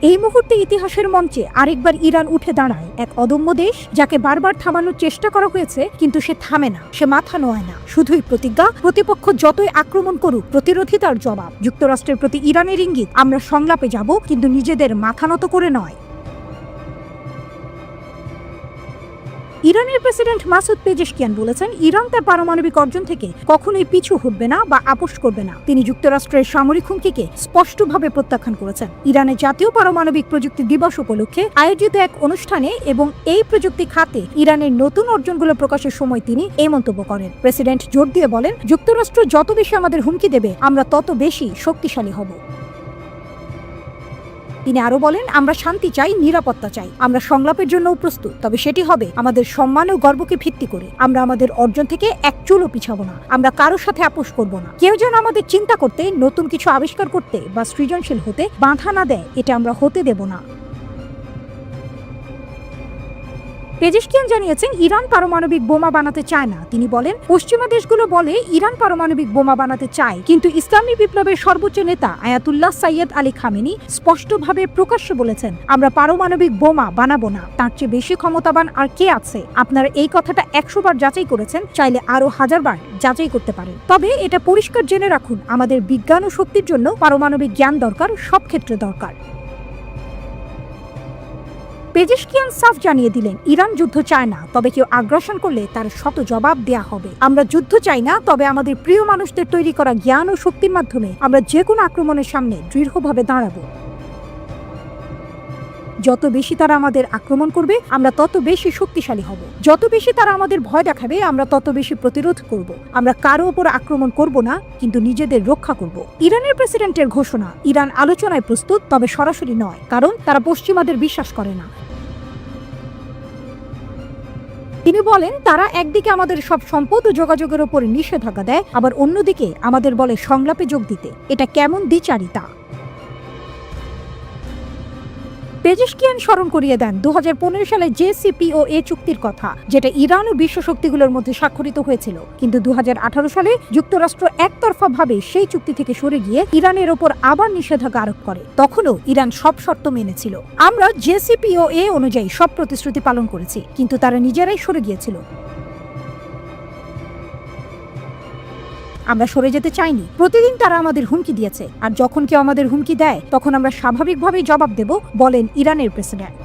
A: এই মুহূর্তে ইতিহাসের মঞ্চে আরেকবার ইরান উঠে দাঁড়ায়, এক অদম্য দেশ যাকে বারবার থামানোর চেষ্টা করা হয়েছে, কিন্তু সে থামে না, সে মাথা নোয়ায় না। শুধুই প্রতিজ্ঞা, প্রতিপক্ষ যতই আক্রমণ করুক, প্রতিরোধিতার জবাব। যুক্তরাষ্ট্রের প্রতি ইরানের ইঙ্গিত, আমরা সংলাপে যাব, কিন্তু নিজেদের মাথা নত করে নয়। ইরানের প্রেসিডেন্ট মাসুদ পেজেশকিয়ান বলেছেন, ইরান তার পারমাণবিক অর্জন থেকে কখনোই পিছু হটবে না বা আপোষ করবে না। তিনি যুক্তরাষ্ট্রের সামরিক হুমকিকে স্পষ্টভাবে প্রত্যাখ্যান করেছেন। ইরানের জাতীয় পারমাণবিক প্রযুক্তি দিবস উপলক্ষে আয়োজিত এক অনুষ্ঠানে এবং এই প্রযুক্তি খাতে ইরানের নতুন অর্জনগুলো প্রকাশের সময় তিনি এই মন্তব্য করেন। প্রেসিডেন্ট জোর দিয়ে বলেন, যুক্তরাষ্ট্র যত বেশি আমাদের হুমকি দেবে, আমরা তত বেশি শক্তিশালী হব। তিনি আরো বলেন, আমরা শান্তি চাই, নিরাপত্তা চাই, আমরা সংলাপের জন্য প্রস্তুত, তবে সেটি হবে আমাদের সম্মান ও গর্বকে ভিত্তি করে। আমরা আমাদের অর্জন থেকে এক চুলও পিছাবো না, আমরা কারোর সাথে আপোষ করব না। কেউ যেন আমাদের চিন্তা করতে, নতুন কিছু আবিষ্কার করতে বা সৃজনশীল হতে বাধা না দেয়, এটা আমরা হতে দেব না। পেজেশকিয়ান জানিয়েছেন, ইরান পারমাণবিক বোমা বানাতে চায় না। তিনি বলেন, পশ্চিমা দেশগুলো বলে ইরান পারমাণবিক বোমা বানাতে চায়, কিন্তু ইসলামী বিপ্লবের সর্বোচ্চ নেতা আয়াতুল্লাহ সাইয়েদ আলী খামেনি স্পষ্টভাবে প্রকাশ্যে বলেছেন, আমরা পারমাণবিক বোমা বানাবো না। তার চেয়ে বেশি ক্ষমতাবান আর কে আছে? আপনারা এই কথাটা 100 বার যাচাই করেছেন, চাইলে আরো 1000 বার যাচাই করতে পারেন। তবে এটা পরিষ্কার জেনে রাখুন, আমাদের বিজ্ঞান ও শক্তির জন্য পারমাণবিক জ্ঞান দরকার, সব ক্ষেত্রে দরকার। পেজেশকিয়ান সাফ জানিয়ে দিলেন, ইরান যুদ্ধ চায় না, তবে কেউ আগ্রাসন করলে তার শত জবাব দেয়া হবে। আমরা যুদ্ধ চাই না, তবে আমাদের প্রিয় মানুষদের তৈরি করা জ্ঞান ও শক্তির মাধ্যমে আমরা যে কোনো আক্রমণের সামনে দৃঢ়ভাবে দাঁড়াবো। যত বেশি তারা আমাদের আক্রমণ করবে, আমরা তত বেশি শক্তিশালী হব। যত বেশি তারা আমাদের ভয় দেখাবে, আমরা তত বেশি প্রতিরোধ করব। আমরা কারো উপর আক্রমণ করব না, কিন্তু নিজেদের রক্ষা করব। ইরানের প্রেসিডেন্টের ঘোষণা, ইরান আলোচনায় প্রস্তুত, তবে সরাসরি নয়, কারণ তারা পশ্চিমাদের বিশ্বাস করে না। তিনি বলেন, তারা একদিকে আমাদের সব সম্পদ ও যোগাযোগের ওপর নিষেধাজ্ঞা দেয়, আবার অন্যদিকে আমাদের বলে সংলাপে যোগ দিতে। এটা কেমন দ্বিচারিতা? পেজেশকিয়ান স্মরণ করিয়ে দেন 2015 সালে JCPOA চুক্তির কথা, যেটা ইরান ও বিশ্ব শক্তিগুলোর মধ্যে স্বাক্ষরিত হয়েছিল। কিন্তু 2018 সালে যুক্তরাষ্ট্র একতরফাভাবে সেই চুক্তি থেকে সরে গিয়ে ইরানের ওপর আবার নিষেধাজ্ঞা আরোপ করে। তখনও ইরান সব শর্ত মেনেছিল। আমরা JCPOA অনুযায়ী সব প্রতিশ্রুতি পালন করেছি, কিন্তু তারা নিজেরাই সরে গিয়েছিল। আমরা সরে যেতে চাইনি। প্রতিদিন তারা আমাদের হুমকি দিয়েছে, আর যখন কেউ আমাদের হুমকি দেয় তখন আমরা স্বাভাবিকভাবেই জবাব দেব, বলেন ইরানের প্রেসিডেন্ট।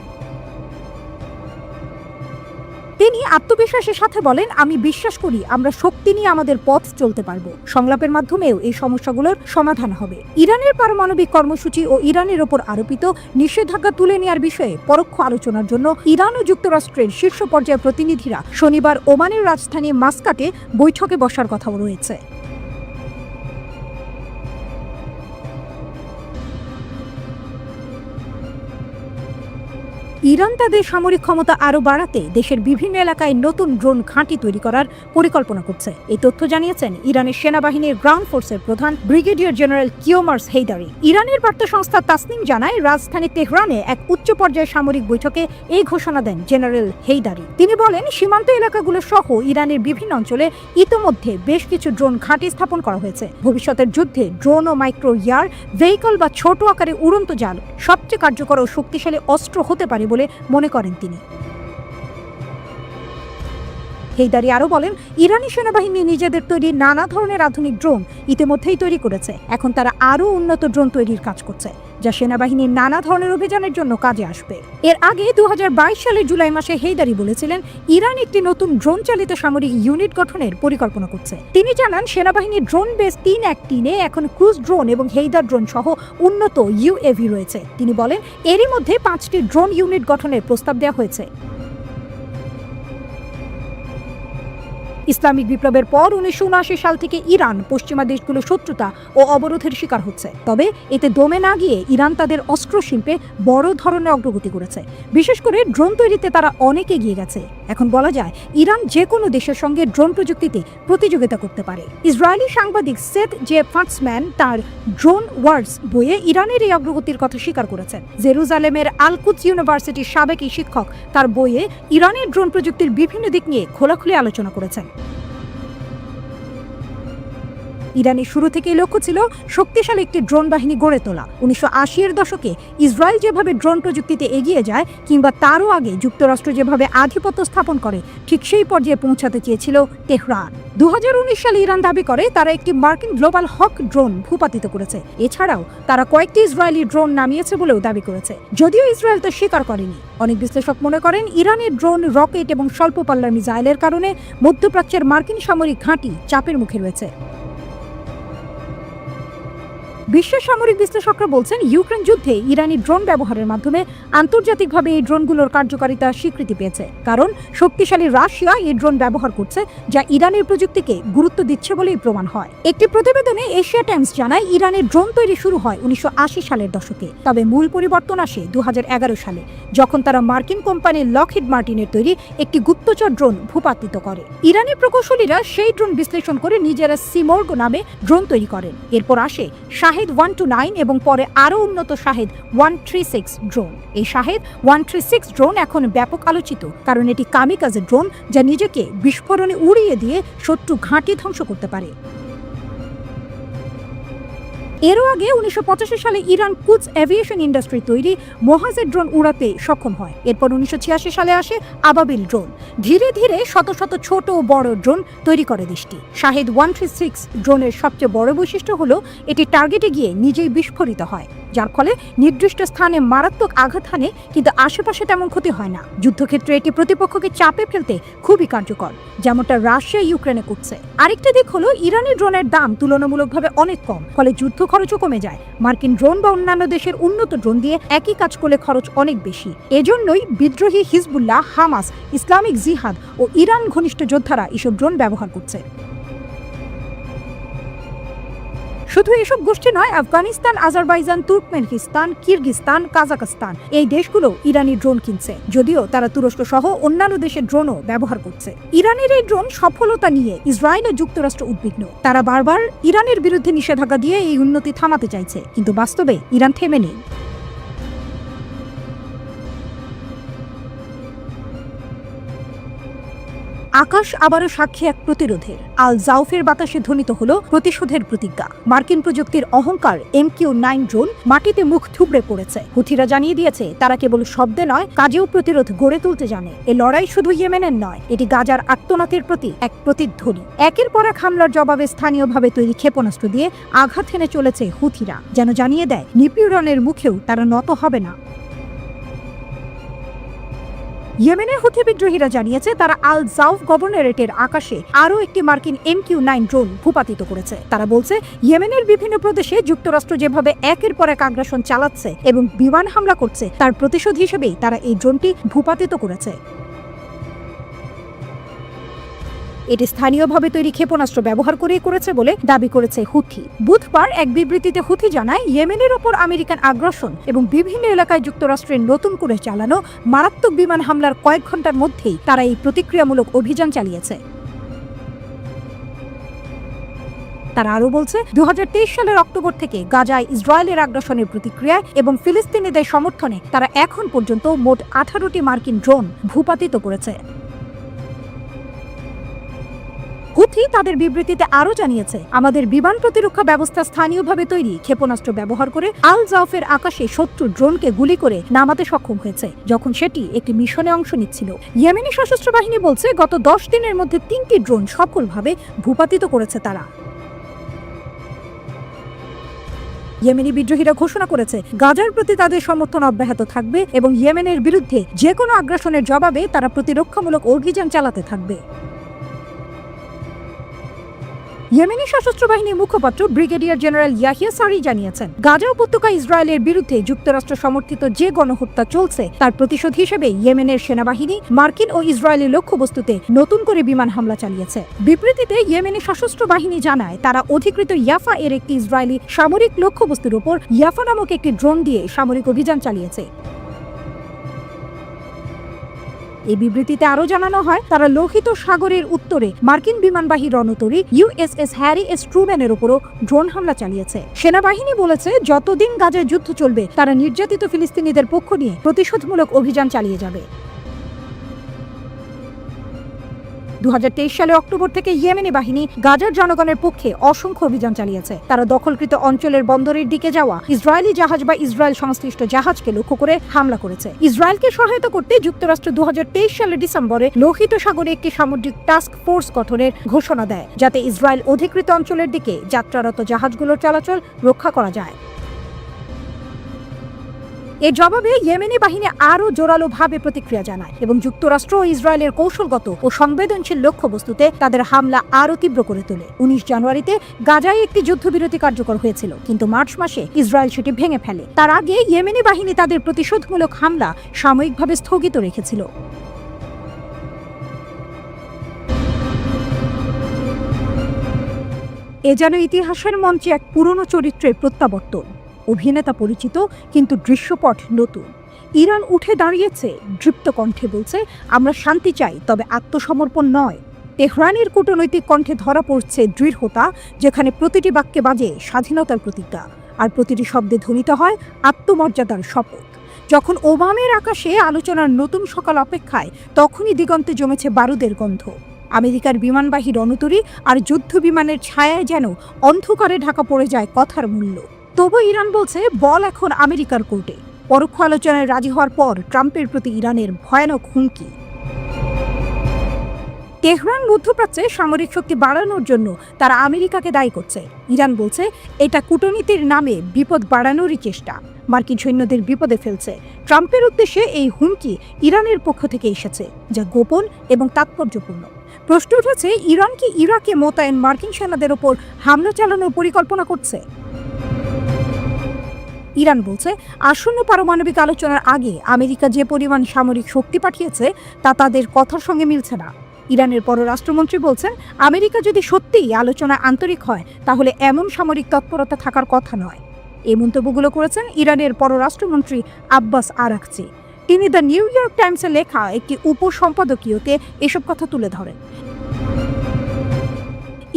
A: তিনি আত্মবিশ্বাসের সাথে বলেন, আমি বিশ্বাস করি আমরা শক্তি নিয়ে আমাদের পথ চলতে পারবো। সংলাপের মাধ্যমেও এই সমস্যাগুলোর সমাধান হবে। ইরানের পারমাণবিক কর্মসূচি ও ইরানের ওপর আরোপিত নিষেধাজ্ঞা তুলে নেওয়ার বিষয়ে পরোক্ষ আলোচনার জন্য ইরান ও যুক্তরাষ্ট্রের শীর্ষ পর্যায়ের প্রতিনিধিরা শনিবার ওমানের রাজধানী মাস্কাটে বৈঠকে বসার কথাও রয়েছে। ইরান তাদের সামরিক ক্ষমতা আরও বাড়াতে দেশের বিভিন্ন এলাকায় নতুন ড্রোন ঘাঁটি তৈরি করার পরিকল্পনা করছে। এই তথ্য জানিয়েছেন ইরানের সেনাবাহিনীর গ্রাউন্ড ফোর্সের প্রধান ব্রিগেডিয়ার জেনারেল কিওমার্স হেইদারি। ইরানের বার্তা সংস্থা তাসনিম জানায়, রাজধানী তেহরানে এক উচ্চ পর্যায়ের সামরিক বৈঠকে এই ঘোষণা দেন জেনারেল হেইদারি। তিনি বলেন, সীমান্ত এলাকাগুলো সহ ইরানের বিভিন্ন অঞ্চলে ইতোমধ্যে বেশ কিছু ড্রোন ঘাঁটি স্থাপন করা হয়েছে। ভবিষ্যতের যুদ্ধে ড্রোন ও মাইক্রো ইয়ার ভেহিকল বা ছোট আকারে উড়ন্ত জাল সবচেয়ে কার্যকর ও শক্তিশালী অস্ত্র হতে পারে বলে মনে করেন তিনি। হেইদারি আরও বলেন, ইরানি সেনাবাহিনী নিজেদের তৈরি নানা ধরনের আধুনিক ড্রোন ইতিমধ্যেই তৈরি করেছে। এখন তারা আরও উন্নত ড্রোন তৈরির কাজ করছে, যা সেনাবাহিনীর নানা ধরনের অভিযানের জন্য কাজে আসবে। এর আগে 2022 সালের জুলাই মাসে হেইদারি বলেছিলেন, ইরান একটি নতুন ড্রোন চালিত সামরিক ইউনিট গঠনের পরিকল্পনা করছে। তিনি জানান, সেনাবাহিনীর ড্রোন বেস 3-1-3-এ এখন ক্রুজ ড্রোন এবং হেইদার ড্রোন সহ উন্নত UAV রয়েছে। তিনি বলেন, এরই মধ্যে 5টি ড্রোন ইউনিট গঠনের প্রস্তাব দেওয়া হয়েছে। ইসলামিক বিপ্লবের পর 1979 সাল থেকে ইরান পশ্চিমা দেশগুলোর শত্রুতা ও অবরোধের শিকার হচ্ছে। তবে এতে দমে না গিয়ে ইরান তাদের অস্ত্র শিল্পে বড় ধরনের অগ্রগতি করেছে। বিশেষ করে ড্রোন তৈরিতে তারা অনেক এগিয়ে গেছে। এখন বলা যায়, ইরান যে কোনো দেশের সঙ্গে ড্রোন প্রযুক্তিতে প্রতিযোগিতা করতে পারে। ইসরায়েলি সাংবাদিক সেথ জে ফাটসম্যান তার ড্রোন ওয়ার্স বইয়ে ইরানের এই অগ্রগতির কথা স্বীকার করেছেন। জেরুজালেমের আল-কুদস ইউনিভার্সিটির সাবেক এই শিক্ষক তার বইয়ে ইরানের ড্রোন প্রযুক্তির বিভিন্ন দিক নিয়ে খোলাখুলি আলোচনা করেছেন। ইরানের শুরু থেকেই লক্ষ্য ছিল শক্তিশালী একটি ড্রোন বাহিনী গড়ে তোলা। 1980-এর দশকে ইসরায়েল যেভাবে ড্রোন প্রযুক্তিতে এগিয়ে যায়, কিংবা তারও আগে যুক্তরাষ্ট্র যেভাবে আধিপত্য স্থাপন করে, ঠিক সেই পর্যায়ে পৌঁছাতে চেয়েছিল তেহরান। 2019 সালে ইরান দাবি করে তারা একটি মার্কিন গ্লোবাল হক ড্রোন ভূপাতিত করেছে। এছাড়াও তারা কয়েকটি ইসরায়েলি ড্রোন নামিয়েছে বলেও দাবি করেছে, যদিও ইসরায়েল তা স্বীকার করেনি। অনেক বিশ্লেষক মনে করেন, ইরানের ড্রোন, রকেট এবং স্বল্প পাল্লার মিসাইলের কারণে মধ্যপ্রাচ্যের মার্কিন সামরিক ঘাঁটি চাপের মুখে রয়েছে। বিশ্বের সামরিক বিশ্লেষকরা বলছেন, ইউক্রেন যুদ্ধে ইরানি ড্রোন ব্যবহারের মাধ্যমে আন্তর্জাতিকভাবে এই ড্রোনগুলোর কার্যকারিতা স্বীকৃতি পেয়েছে। কারণ শক্তিশালী রাশিয়া এই ড্রোন ব্যবহার করছে, যা ইরানের প্রযুক্তিকে গুরুত্ব দিচ্ছে বলেই প্রমাণ হয়। একটি প্রতিবেদনে এশিয়া টাইমস জানায়, ইরানের ড্রোন তৈরি শুরু হয় 1980 সালের দশকে। তবে মূল পরিবর্তন আসে 2011 সালে, যখন তারা মার্কিন কোম্পানি লকহিড মার্টিনের তৈরি একটি গুপ্তচর ড্রোন ভূপাতিত করে। ইরানি প্রকৌশলীরা সেই ড্রোন বিশ্লেষণ করে নিজেরা সিমর্গ নামে ড্রোন তৈরি করেন। এরপর আসে শাহেদ 129 এবং পরে আরও উন্নত শাহেদ 136 ড্রোন। এই শাহেদ 136 ড্রোন এখন ব্যাপক আলোচিত, কারণ এটি কামিকাজে ড্রোন, যা নিজেকে বিস্ফোরণে উড়িয়ে দিয়ে শত্রু ঘাঁটি ধ্বংস করতে পারে। এরও আগে 1985 সালে ইরান কুদস এভিয়েশন ইন্ডাস্ট্রি তৈরি মোহাজের ড্রোন উড়াতে সক্ষম হয়। এরপর 1986 সালে আসে আবাবিল ড্রোন। ধীরে ধীরে শত শত ছোট ও বড় ড্রোন তৈরি করে দেশটি। শাহেদ 136 ড্রোনের সবচেয়ে বড় বৈশিষ্ট্য হলো এটি টার্গেটে গিয়ে নিজেই বিস্ফোরিত হয়, যার ফলে নির্দিষ্ট স্থানে মারাত্মক আঘাত হানে, কিন্তু আশেপাশে তেমন ক্ষতি হয় না। যুদ্ধক্ষেত্রে এটি প্রতিপক্ষকে চাপে ফেলতে খুবই কার্যকর, যেমনটা রাশিয়া ইউক্রেনে করছে। আরেকটি দিক হলো, ইরানি ড্রোনের দাম তুলনামূলকভাবে অনেক কম, ফলে যুদ্ধ খরচও কমে যায়। মার্কিন ড্রোন বা অন্যান্য দেশের উন্নত ড্রোন দিয়ে একই কাজ করলে খরচ অনেক বেশি। এজন্যই বিদ্রোহী হিজবুল্লাহ, হামাস, ইসলামিক জিহাদ ও ইরান ঘনিষ্ঠ যোদ্ধারা এসব ড্রোন ব্যবহার করছে। শুধু এসব গোষ্ঠী নয়, Afghanistan, Azerbaijan, Turkmenistan, Kyrgyzstan, Kazakhstan এই দেশগুলো ইরানি ড্রোন কিনছে, যদিও তারা তুরস্ক সহ অন্যান্য দেশের ড্রোনও ব্যবহার করছে। ইরানের এই ড্রোন সফলতা নিয়ে ইসরায়েল ও যুক্তরাষ্ট্র উদ্বিগ্ন। তারা বারবার ইরানের বিরুদ্ধে নিষেধাজ্ঞা দিয়ে এই উন্নতি থামাতে চাইছে, কিন্তু বাস্তবে ইরান থেমে নেই। আকাশ আবারও সাক্ষী এক প্রতিরোধের। আল জাউফের বাতাসে ধ্বনিত হলো প্রতিশোধের প্রতিজ্ঞা। মার্কিন প্রযুক্তির অহংকার MQ-9 ড্রোন মাটিতে মুখ থুবড়ে পড়েছে। হুথিরা জানিয়ে দিয়েছে তারা কেবল শব্দে নয়, কাজেও প্রতিরোধ গড়ে তুলতে জানে। এ লড়াই শুধু ইয়েমেনের নয়, এটি গাজার আত্মনাতের প্রতি এক প্রতিধ্বনি। একের পর এক হামলার জবাবে স্থানীয়ভাবে তৈরি ক্ষেপণাস্ত্র দিয়ে আঘাত হেনে চলেছে হুথিরা, যেন জানিয়ে দেয় নিপীড়নের মুখেও তারা নত হবে না। ইয়েমেনের হুথি বিদ্রোহীরা জানিয়েছে তারা আল জাউফ গভর্নরেটের আকাশে আরও একটি মার্কিন MQ-9 ড্রোন ভূপাতিত করেছে। তারা বলছে ইয়েমেনের বিভিন্ন প্রদেশে যুক্তরাষ্ট্র যেভাবে একের পর এক আগ্রাসন চালাচ্ছে এবং বিমান হামলা করছে, তার প্রতিশোধ হিসেবেই তারা এই ড্রোনটি ভূপাতিত করেছে। এটি স্থানীয়ভাবে তৈরি ক্ষেপণাস্ত্র ব্যবহার করেছে বলে দাবি করেছে হুথি। বুধবার এক বিবৃতিতে হুথি জানায় ইয়েমেনের ওপর আমেরিকান আগ্রাসন এবং বিভিন্ন এলাকায় যুক্তরাষ্ট্রের নতুন করে চালানো মারাত্মক বিমান হামলার কয়েক ঘন্টার মধ্যেই তারা এই প্রতিক্রিয়ামূলক অভিযান চালিয়েছে। তারা আরও বলছে 2023 সালের অক্টোবর থেকে গাজায় ইসরায়েলের আগ্রাসনের প্রতিক্রিয়ায় এবং ফিলিস্তিনিদের সমর্থনে তারা এখন পর্যন্ত মোট 18টি মার্কিন ড্রোন ভূপাতিত করেছে। হুথি তাদের বিবৃতিতে আরও জানিয়েছে আমাদের বিমান প্রতিরক্ষা ব্যবস্থা স্থানীয়ভাবে তৈরি ক্ষেপণাস্ত্র ব্যবহার করে আল জাউফের আকাশে শত্রু ড্রোনকে গুলি করে নামাতে সক্ষম হয়েছে, যখন সেটি একটি মিশনে অংশ নিচ্ছিল। ইয়েমেনি সশস্ত্র বাহিনী বলছে গত 10 দিনের মধ্যে 3টি ড্রোন সফলভাবে ভূপাতিত করেছে তারা। ইয়েমেনি বিদ্রোহীরা ঘোষণা করেছে গাজার প্রতি তাদের সমর্থন অব্যাহত থাকবে এবং ইয়েমেনের বিরুদ্ধে যে কোনো আগ্রাসনের জবাবে তারা প্রতিরক্ষামূলক অভিযান চালাতে থাকবে। ইয়েমেনি সশস্ত্র বাহিনীর মুখপাত্র ব্রিগেডিয়ার জেনারেল ইয়াহিয়া সারি জানিয়েছেন গাজা উপত্যকা ইসরায়েলের বিরুদ্ধে যুক্তরাষ্ট্র সমর্থিত যে গণহত্যা চলছে তার প্রতিশোধ হিসেবে ইয়েমেনের সেনাবাহিনী মার্কিন ও ইসরায়েলি লক্ষ্যবস্তুতে নতুন করে বিমান হামলা চালিয়েছে। বিবৃতিতে ইয়েমেনি সশস্ত্র বাহিনী জানায় তারা অধিকৃত ইয়াফা এর একটি ইসরায়েলি সামরিক লক্ষ্যবস্তুর উপর ইয়াফা নামক একটি ড্রোন দিয়ে সামরিক অভিযান চালিয়েছে। এই বিবৃতিতে আরও জানানো হয় তারা লোহিত সাগরের উত্তরে মার্কিন বিমানবাহী রণতরী USS হ্যারি এস ট্রুম্যানের উপরও ড্রোন হামলা চালিয়েছে। সেনাবাহিনী বলেছে যতদিন গাজায় যুদ্ধ চলবে তারা নির্যাতিত ফিলিস্তিনিদের পক্ষ নিয়ে প্রতিশোধমূলক অভিযান চালিয়ে যাবে। 2023 সালে অক্টোবর থেকে ইয়েমেনি বাহিনী গাজার জনগণের পক্ষে অসংখ্য অভিযান চালিয়েছে। তারা দখলকৃত অঞ্চলের বন্দরের দিকে যাওয়া ইসরায়েলি জাহাজ বা ইসরায়েল সংশ্লিষ্ট জাহাজকে লক্ষ্য করে হামলা করেছে। ইসরায়েলকে সহায়তা করতে যুক্তরাষ্ট্র 2023 সালের ডিসেম্বরে লোহিত সাগরে একটি সামুদ্রিক টাস্ক ফোর্স গঠনের ঘোষণা দেয়, যাতে ইসরায়েল অধিকৃত অঞ্চলের দিকে যাত্রারত জাহাজগুলোর চলাচল রক্ষা করা যায়। এর জবাবে ইয়েমেনি বাহিনী আরও জোরালোভাবে প্রতিক্রিয়া জানায় এবং যুক্তরাষ্ট্র ও ইসরায়েলের কৌশলগত ও সংবেদনশীল লক্ষ্যবস্তুতে তাদের হামলা আরও তীব্র করে তোলে। 19 জানুয়ারিতে গাজায় একটি যুদ্ধবিরতি কার্যকর হয়েছিল, কিন্তু মার্চ মাসে ইসরায়েল সেটি ভেঙে ফেলে। তার আগে ইয়েমেনি বাহিনী তাদের প্রতিশোধমূলক হামলা সাময়িকভাবে স্থগিত রেখেছিল। এ যেন ইতিহাসের মঞ্চে এক পুরনো চরিত্রের প্রত্যাবর্তন। অভিনেতা পরিচিত, কিন্তু দৃশ্যপট নতুন। ইরান উঠে দাঁড়িয়েছে, দৃপ্ত কণ্ঠে বলছে আমরা শান্তি চাই, তবে আত্মসমর্পণ নয়। তেহরানের কূটনৈতিক কণ্ঠে ধরা পড়ছে দৃঢ়তা, যেখানে প্রতিটি বাক্যে বাজে স্বাধীনতার প্রতিজ্ঞা আর প্রতিটি শব্দে ধ্বনিত হয় আত্মমর্যাদার শপথ। যখন ওবামের আকাশে আলোচনার নতুন সকাল অপেক্ষায়, তখনই দিগন্তে জমেছে বারুদের গন্ধ। আমেরিকার বিমানবাহী রণতরী আর যুদ্ধ বিমানের ছায়ায় যেন অন্ধকারে ঢাকা পড়ে যায় কথার মূল্য। তবু ইরান বলছে বল এখন আমেরিকার কোর্টে। পরোক্ষ আলোচনায় রাজি হওয়ার পর ট্রাম্পের প্রতি ইরানের ভয়ানক হুমকি। তেহরান মধ্যপ্রাচ্যে সামরিক শক্তি বাড়ানোর জন্য তারা আমেরিকাকে দায়ী করছে। ইরান বলছে এটা কূটনীতির নামে বিপদ বাড়ানোরই চেষ্টা, মার্কিন সৈন্যদের বিপদে ফেলছে। ট্রাম্পের উদ্দেশ্যে এই হুমকি ইরানের পক্ষ থেকে এসেছে, যা গোপন এবং তাৎপর্যপূর্ণ। প্রশ্ন উঠেছে ইরান কি ইরাকে মোতায়েন মার্কিন সেনাদের ওপর হামলা চালানোর পরিকল্পনা করছে? ইরান বলছে আসন্ন পারমাণবিক আলোচনার আগে আমেরিকা যে পরিমাণ সামরিক শক্তি পাঠিয়েছে তা তাদের কথার সঙ্গে মিলছে না। ইরানের পররাষ্ট্রমন্ত্রী বলছেন, আমেরিকা যদি সত্যিই আলোচনায় আন্তরিক হয় তাহলে এমন সামরিক তৎপরতা থাকার কথা নয়। এই মন্তব্যগুলো করেছেন ইরানের পররাষ্ট্রমন্ত্রী আব্বাস আরাকচি। তিনি দ্য নিউ ইয়র্ক টাইমসে লেখা একটি উপসম্পাদকীয়তে এসব কথা তুলে ধরেন।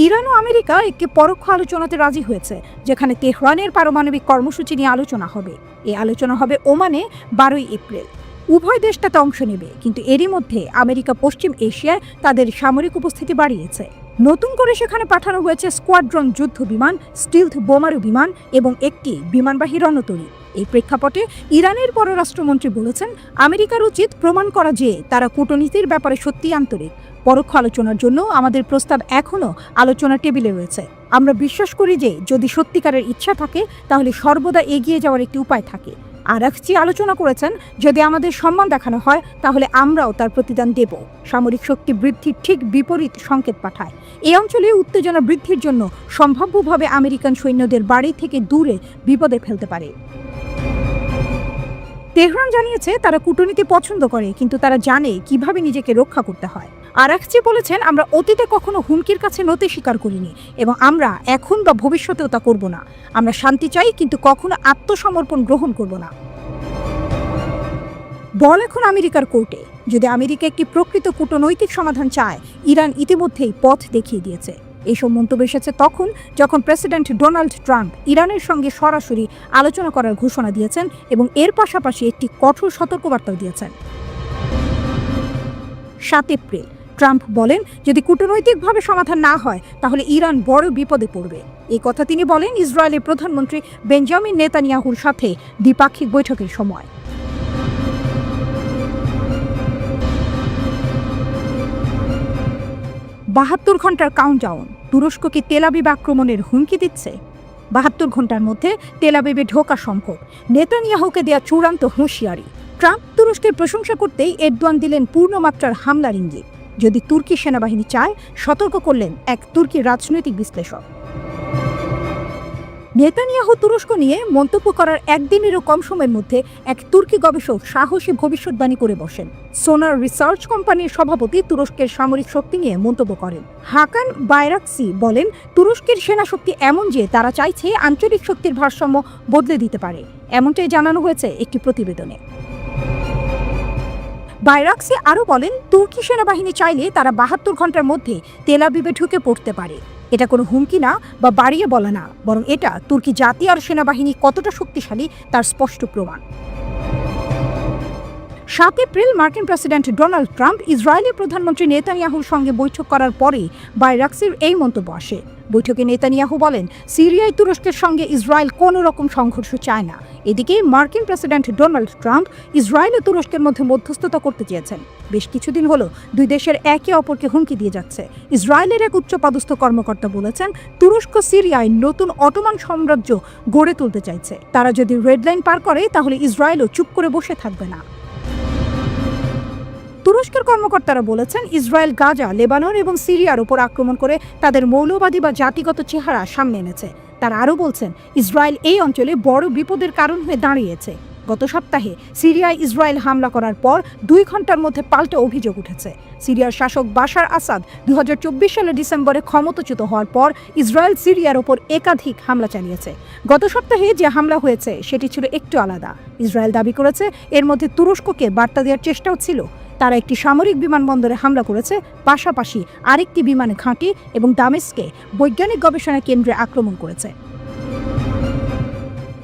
A: ইরান ও আমেরিকা একটি পরোক্ষ আলোচনাতে রাজি হয়েছে, যেখানে তেহরানের পারমাণবিক কর্মসূচি নিয়ে আলোচনা হবে। এই আলোচনা হবে ওমানে 12 এপ্রিল। উভয় দেশ তাতে অংশ নেবে, কিন্তু এরই মধ্যে আমেরিকা পশ্চিম এশিয়ায় তাদের সামরিক উপস্থিতি বাড়িয়েছে। নতুন করে সেখানে পাঠানো হয়েছে স্কোয়াড্রন যুদ্ধ বিমান, স্টিলথ বোমারু বিমান এবং একটি বিমানবাহী রণতরী। এই প্রেক্ষাপটে ইরানের পররাষ্ট্রমন্ত্রী বলেছেন, আমেরিকার উচিত প্রমাণ করা যে তারা কূটনীতির ব্যাপারে সত্যিই আন্তরিক। পরোক্ষ আলোচনার জন্য আমাদের প্রস্তাব এখনও আলোচনার টেবিলে রয়েছে। আমরা বিশ্বাস করি যে যদি সত্যিকারের ইচ্ছা থাকে তাহলে সর্বদা এগিয়ে যাওয়ার একটি উপায় থাকে। আরাকচি আলোচনা করেছেন, যদি আমাদের সম্মান দেখানো হয় তাহলে আমরাও তার প্রতিদান দেব। সামরিক শক্তি বৃদ্ধির ঠিক বিপরীত সংকেত পাঠায়। এই অঞ্চলে উত্তেজনা বৃদ্ধির জন্য সম্ভাব্যভাবে আমেরিকান সৈন্যদের বাড়ি থেকে দূরে বিপদে ফেলতে পারে। তেহরান জানিয়েছে তারা কূটনীতি পছন্দ করে, কিন্তু তারা জানে কিভাবে নিজেকে রক্ষা করতে হয়। আরাকচি বলেছেন, আমরা অতীতে কখনো হুমকির কাছে নতি স্বীকার করিনি এবং আমরা এখন বা ভবিষ্যতেও তা করব না। আমরা শান্তি চাই, কিন্তু কখনো আত্মসমর্পণ গ্রহণ করব না। বল এখন আমেরিকার কোর্টে। যদি আমেরিকা একটি প্রকৃত কূটনৈতিক সমাধান চায়, ইরান ইতিমধ্যেই পথ দেখিয়ে দিয়েছে। এইসব মন্তব্য এসেছে তখন যখন প্রেসিডেন্ট ডোনাল্ড ট্রাম্প ইরানের সঙ্গে সরাসরি আলোচনা করার ঘোষণা দিয়েছেন এবং এর পাশাপাশি একটি কঠোর সতর্কবার্তাও দিয়েছেন। 7 এপ্রিল ট্রাম্প বলেন, যদি কূটনৈতিকভাবে সমাধান না হয় তাহলে ইরান বড় বিপদে পড়বে। এই কথা তিনি বলেন ইসরায়েলের প্রধানমন্ত্রী বেঞ্জামিন নেতানিয়াহুর সাথে দ্বিপাক্ষিক বৈঠকের সময়। বাহাত্তর ঘন্টার কাউন্টডাউন। তুরস্ক কি তেল আবিব আক্রমণের হুমকি দিচ্ছে? 72 ঘন্টার মধ্যে তেল আবিবে ঢোকা সম্ভব, নেতানিয়াহুকে দেয়া চূড়ান্ত হুঁশিয়ারি। ট্রাম্প তুরস্কের প্রশংসা করতেই এরদোয়ান দিলেন পূর্ণমাত্রার হামলার ইঙ্গিত। যদি তুর্কি সেনাবাহিনী চায়, সতর্ক করলেন এক তুর্কি রাজনৈতিক বিশ্লেষক। নেতানিয়াহু তুরস্ক নিয়ে মন্তব্য করার একদিনেরও কম সময়ের মধ্যে এক তুর্কি গবেষক সাহসী ভবিষ্যৎবাণী করে বসেন। সোনার রিসার্চ কোম্পানির সভাপতি তুরস্কের সামরিক শক্তি নিয়ে মন্তব্য করেন। হাকান বাইরাকসি বলেন, তুরস্কের সেনা শক্তি এমন যে তারা চাইছে আঞ্চলিক শক্তির ভারসাম্য বদলে দিতে পারে। এমনটাই জানানো হয়েছে একটি প্রতিবেদনে। বাইরাকসি আরও বলেন, তুর্কি সেনাবাহিনী চাইলে তারা 72 ঘন্টার মধ্যে তেল আবিবে ঢুকে পড়তে পারে। এটা কোনো হুমকি না বা বাড়িয়ে বলা না, বরং এটা তুর্কি জাতি আর সেনাবাহিনী কতটা শক্তিশালী তার স্পষ্ট প্রমাণ। 7 এপ্রিল মার্কিন প্রেসিডেন্ট ডোনাল্ড ট্রাম্প ইসরায়েলের প্রধানমন্ত্রী নেতানিয়াহুর সঙ্গে বৈঠক করার পরেই বাইরাকসির এই মন্তব্য আসে। বৈঠকে নেতানিয়াহু বলেন, সিরিয়ায় তুরস্কের সঙ্গে ইসরায়েল কোনো রকম সংঘর্ষ চায় না। এদিকে মার্কিন প্রেসিডেন্ট ডোনাল্ড ট্রাম্প ইসরায়েল ও তুরস্কের মধ্যে মধ্যস্থতা করতে চেয়েছেন। বেশ কিছুদিন হলো দুই দেশের একে অপরকে হুমকি দিয়ে যাচ্ছে। ইসরায়েলের এক উচ্চপদস্থ কর্মকর্তা বলেছেন, তুরস্ক সিরিয়ায় নতুন অটোমান সাম্রাজ্য গড়ে তুলতে চাইছে। তারা যদি রেড লাইন পার করে তাহলে ইসরায়েলও চুপ করে বসে থাকবে না। তুরস্কের কর্মকর্তারা বলেছেন, ইসরায়েল গাজা, লেবানন এবং সিরিয়ার উপর আক্রমণ করে তাদের মৌলবাদী বা জাতিগত চেহারা সামনে এনেছে। তারা আরও বলছেন, ইসরায়েল এই অঞ্চলে বড় বিপদের কারণ হয়ে দাঁড়িয়েছে। গত সপ্তাহে সিরিয়ায় ইসরায়েল হামলা করার পর 2 ঘন্টার মধ্যে পাল্টা অভিযোগ উঠেছে। সিরিয়ার শাসক বাশার আসাদ 2024 সালের ডিসেম্বরে ক্ষমতাচ্যুত হওয়ার পর ইসরায়েল সিরিয়ার ওপর একাধিক হামলা চালিয়েছে। গত সপ্তাহে যে হামলা হয়েছে সেটি ছিল একটু আলাদা। ইসরায়েল দাবি করেছে এর মধ্যে তুরস্ককে বার্তা দেওয়ার চেষ্টাও ছিল। তারা একটি সামরিক বিমানবন্দরে হামলা করেছে, পাশাপাশি আরেকটি বিমান ঘাঁটি এবং দামেস্কে বৈজ্ঞানিক গবেষণা কেন্দ্রে আক্রমণ করেছে।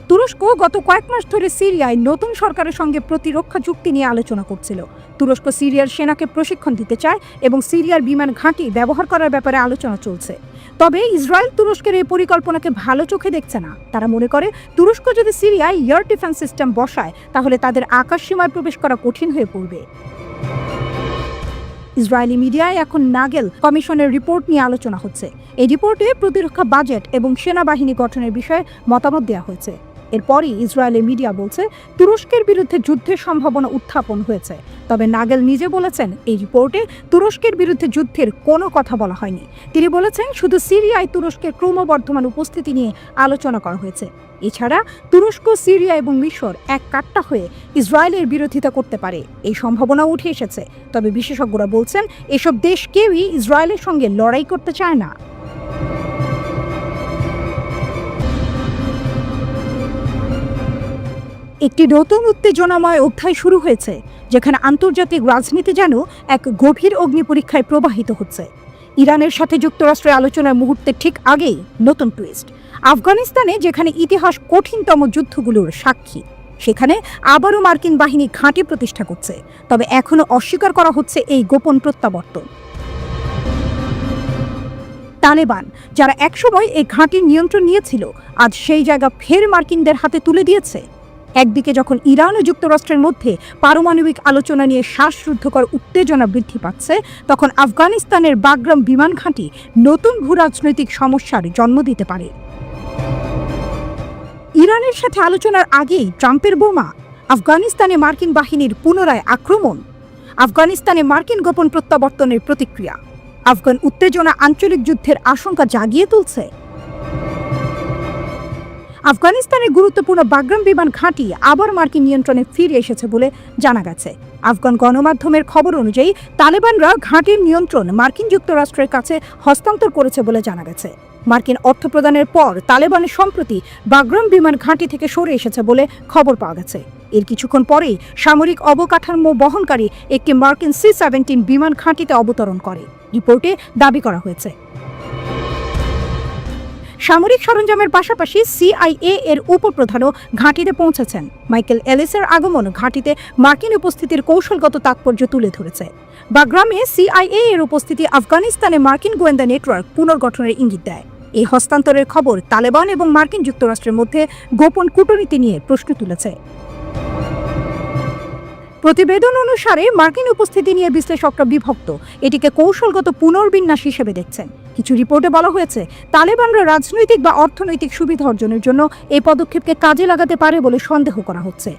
A: তুরস্ক গত কয়েক মাস ধরে সিরিয়ায় নতুন সরকারের সঙ্গে প্রতিরক্ষা চুক্তি নিয়ে আলোচনা করছিল। তুরস্ক সিরিয়ার সেনাকে প্রশিক্ষণ দিতে চায় এবং সিরিয়ার বিমান ঘাঁটি ব্যবহার করার ব্যাপারে আলোচনা চলছে। তবে ইসরায়েল তুরস্কের এই পরিকল্পনাকে ভালো চোখে দেখছে না। তারা মনে করে তুরস্ক যদি সিরিয়ায় এয়ার ডিফেন্স সিস্টেম বসায় তাহলে তাদের আকাশ সীমায় প্রবেশ করা কঠিন হয়ে পড়বে। ইসরায়েলি মিডিয়ায় এখন নাগেল কমিশনের রিপোর্ট নিয়ে আলোচনা হচ্ছে। এই রিপোর্টে প্রতিরক্ষা বাজেট এবং সেনাবাহিনী গঠনের বিষয়ে মতামত দেওয়া হয়েছে। এরপরই ইসরায়েলের মিডিয়া বলছে তুরস্কের বিরুদ্ধে যুদ্ধের সম্ভাবনা উত্থাপন হয়েছে। তবে নাগেল নিজে বলেছেন এই রিপোর্টে তুরস্কের বিরুদ্ধে যুদ্ধের কোনো কথা বলা হয়নি। তিনি বলেছেন শুধু সিরিয়ায় তুরস্কের ক্রমবর্ধমান উপস্থিতি নিয়ে আলোচনা করা হয়েছে। এছাড়া তুরস্ক, সিরিয়া এবং মিশর এক কাট্টা হয়ে ইসরায়েলের বিরোধিতা করতে পারে এই সম্ভাবনা উঠে এসেছে। তবে বিশেষজ্ঞরা বলছেন এসব দেশ কেউই ইসরায়েলের সঙ্গে লড়াই করতে চায় না। একটি নতুন উত্তেজনাময় অধ্যায় শুরু হয়েছে, যেখানে আন্তর্জাতিক রাজনীতি যেন এক গভীর অগ্নিপরীক্ষায় প্রবাহিত হচ্ছে। ইরানের সাথে যুক্তরাষ্ট্রের আলোচনার মুহূর্তে ঠিক আগেই নতুন টুইস্ট। আফগানিস্তানে যেখানে ইতিহাস কঠিনতম যুদ্ধগুলোর সাক্ষী, সেখানে আবারও মার্কিন বাহিনী ঘাঁটি প্রতিষ্ঠা করছে। তবে এখনো অস্বীকার করা হচ্ছে এই গোপন প্রত্যাবর্তন। তালেবান, যারা একসময় এই ঘাঁটির নিয়ন্ত্রণ নিয়েছিল, আজ সেই জায়গা ফের মার্কিনদের হাতে তুলে দিয়েছে। একদিকে যখন ইরান ও যুক্তরাষ্ট্রের মধ্যে পারমাণবিক আলোচনা নিয়ে শ্বাসরুদ্ধকর উত্তেজনা বৃদ্ধি পাচ্ছে, তখন আফগানিস্তানের বাগরাম বিমান ঘাঁটি নতুন ভূরাজনৈতিক সমস্যার জন্ম দিতে পারে। ইরানের সাথে আলোচনার আগেই ট্রাম্পের বোমা, আফগানিস্তানে মার্কিন বাহিনীর পুনরায় আক্রমণ, আফগানিস্তানে মার্কিন গোপন প্রত্যাবর্তনের প্রতিক্রিয়া, আফগান উত্তেজনা আঞ্চলিক যুদ্ধের আশঙ্কা জাগিয়ে তুলছে। আফগানিস্তানের গুরুত্বপূর্ণ বাগরাম বিমান ঘাঁটি আবার মার্কিন নিয়ন্ত্রণে ফিরে এসেছে বলে জানা গেছে। আফগান গণমাধ্যমের খবর অনুযায়ী তালেবানরা ঘাঁটির নিয়ন্ত্রণ মার্কিন যুক্তরাষ্ট্রের কাছে হস্তান্তর করেছে বলে জানা গেছে। মার্কিন অর্থ প্রদানের পর তালেবানের সম্প্রতি বাগরাম বিমান ঘাঁটি থেকে সরে এসেছে বলে খবর পাওয়া গেছে। এর কিছুক্ষণ পরেই সামরিক অবকাঠামো বহনকারী একটি মার্কিন C-17 বিমান ঘাঁটিতে অবতরণ করে, রিপোর্টে দাবি করা হয়েছে। সামরিক সরঞ্জামের পাশাপাশি CIA এর উপপ্রধানও ঘাঁটিতে পৌঁছেছেন। মাইকেল এলিসের আগমন ঘাঁটিতে মার্কিন উপস্থিতির কৌশলগত তাৎপর্য তুলে ধরেছে। বাগরামে CIA এর উপস্থিতি আফগানিস্তানে মার্কিন গোয়েন্দা নেটওয়ার্ক পুনর্গঠনের ইঙ্গিত দেয়। এই হস্তান্তরের খবর তালেবান এবং মার্কিন যুক্তরাষ্ট্রের মধ্যে গোপন কূটনীতি নিয়ে প্রশ্ন তুলেছে। প্রতিবেদন অনুসারে মার্কিন উপস্থিতি নিয়ে বিশ্লেষকরা বিভক্ত। এটিকে কৌশলগত পুনর্বিন্যাস হিসেবে দেখছেন। কিছু রিপোর্টে বলা হয়েছে তালেবানরা রাজনৈতিক বা অর্থনৈতিক সুবিধা অর্জনের জন্য এই পদক্ষেপকে কাজে লাগাতে পারে বলে সন্দেহ করা হচ্ছে।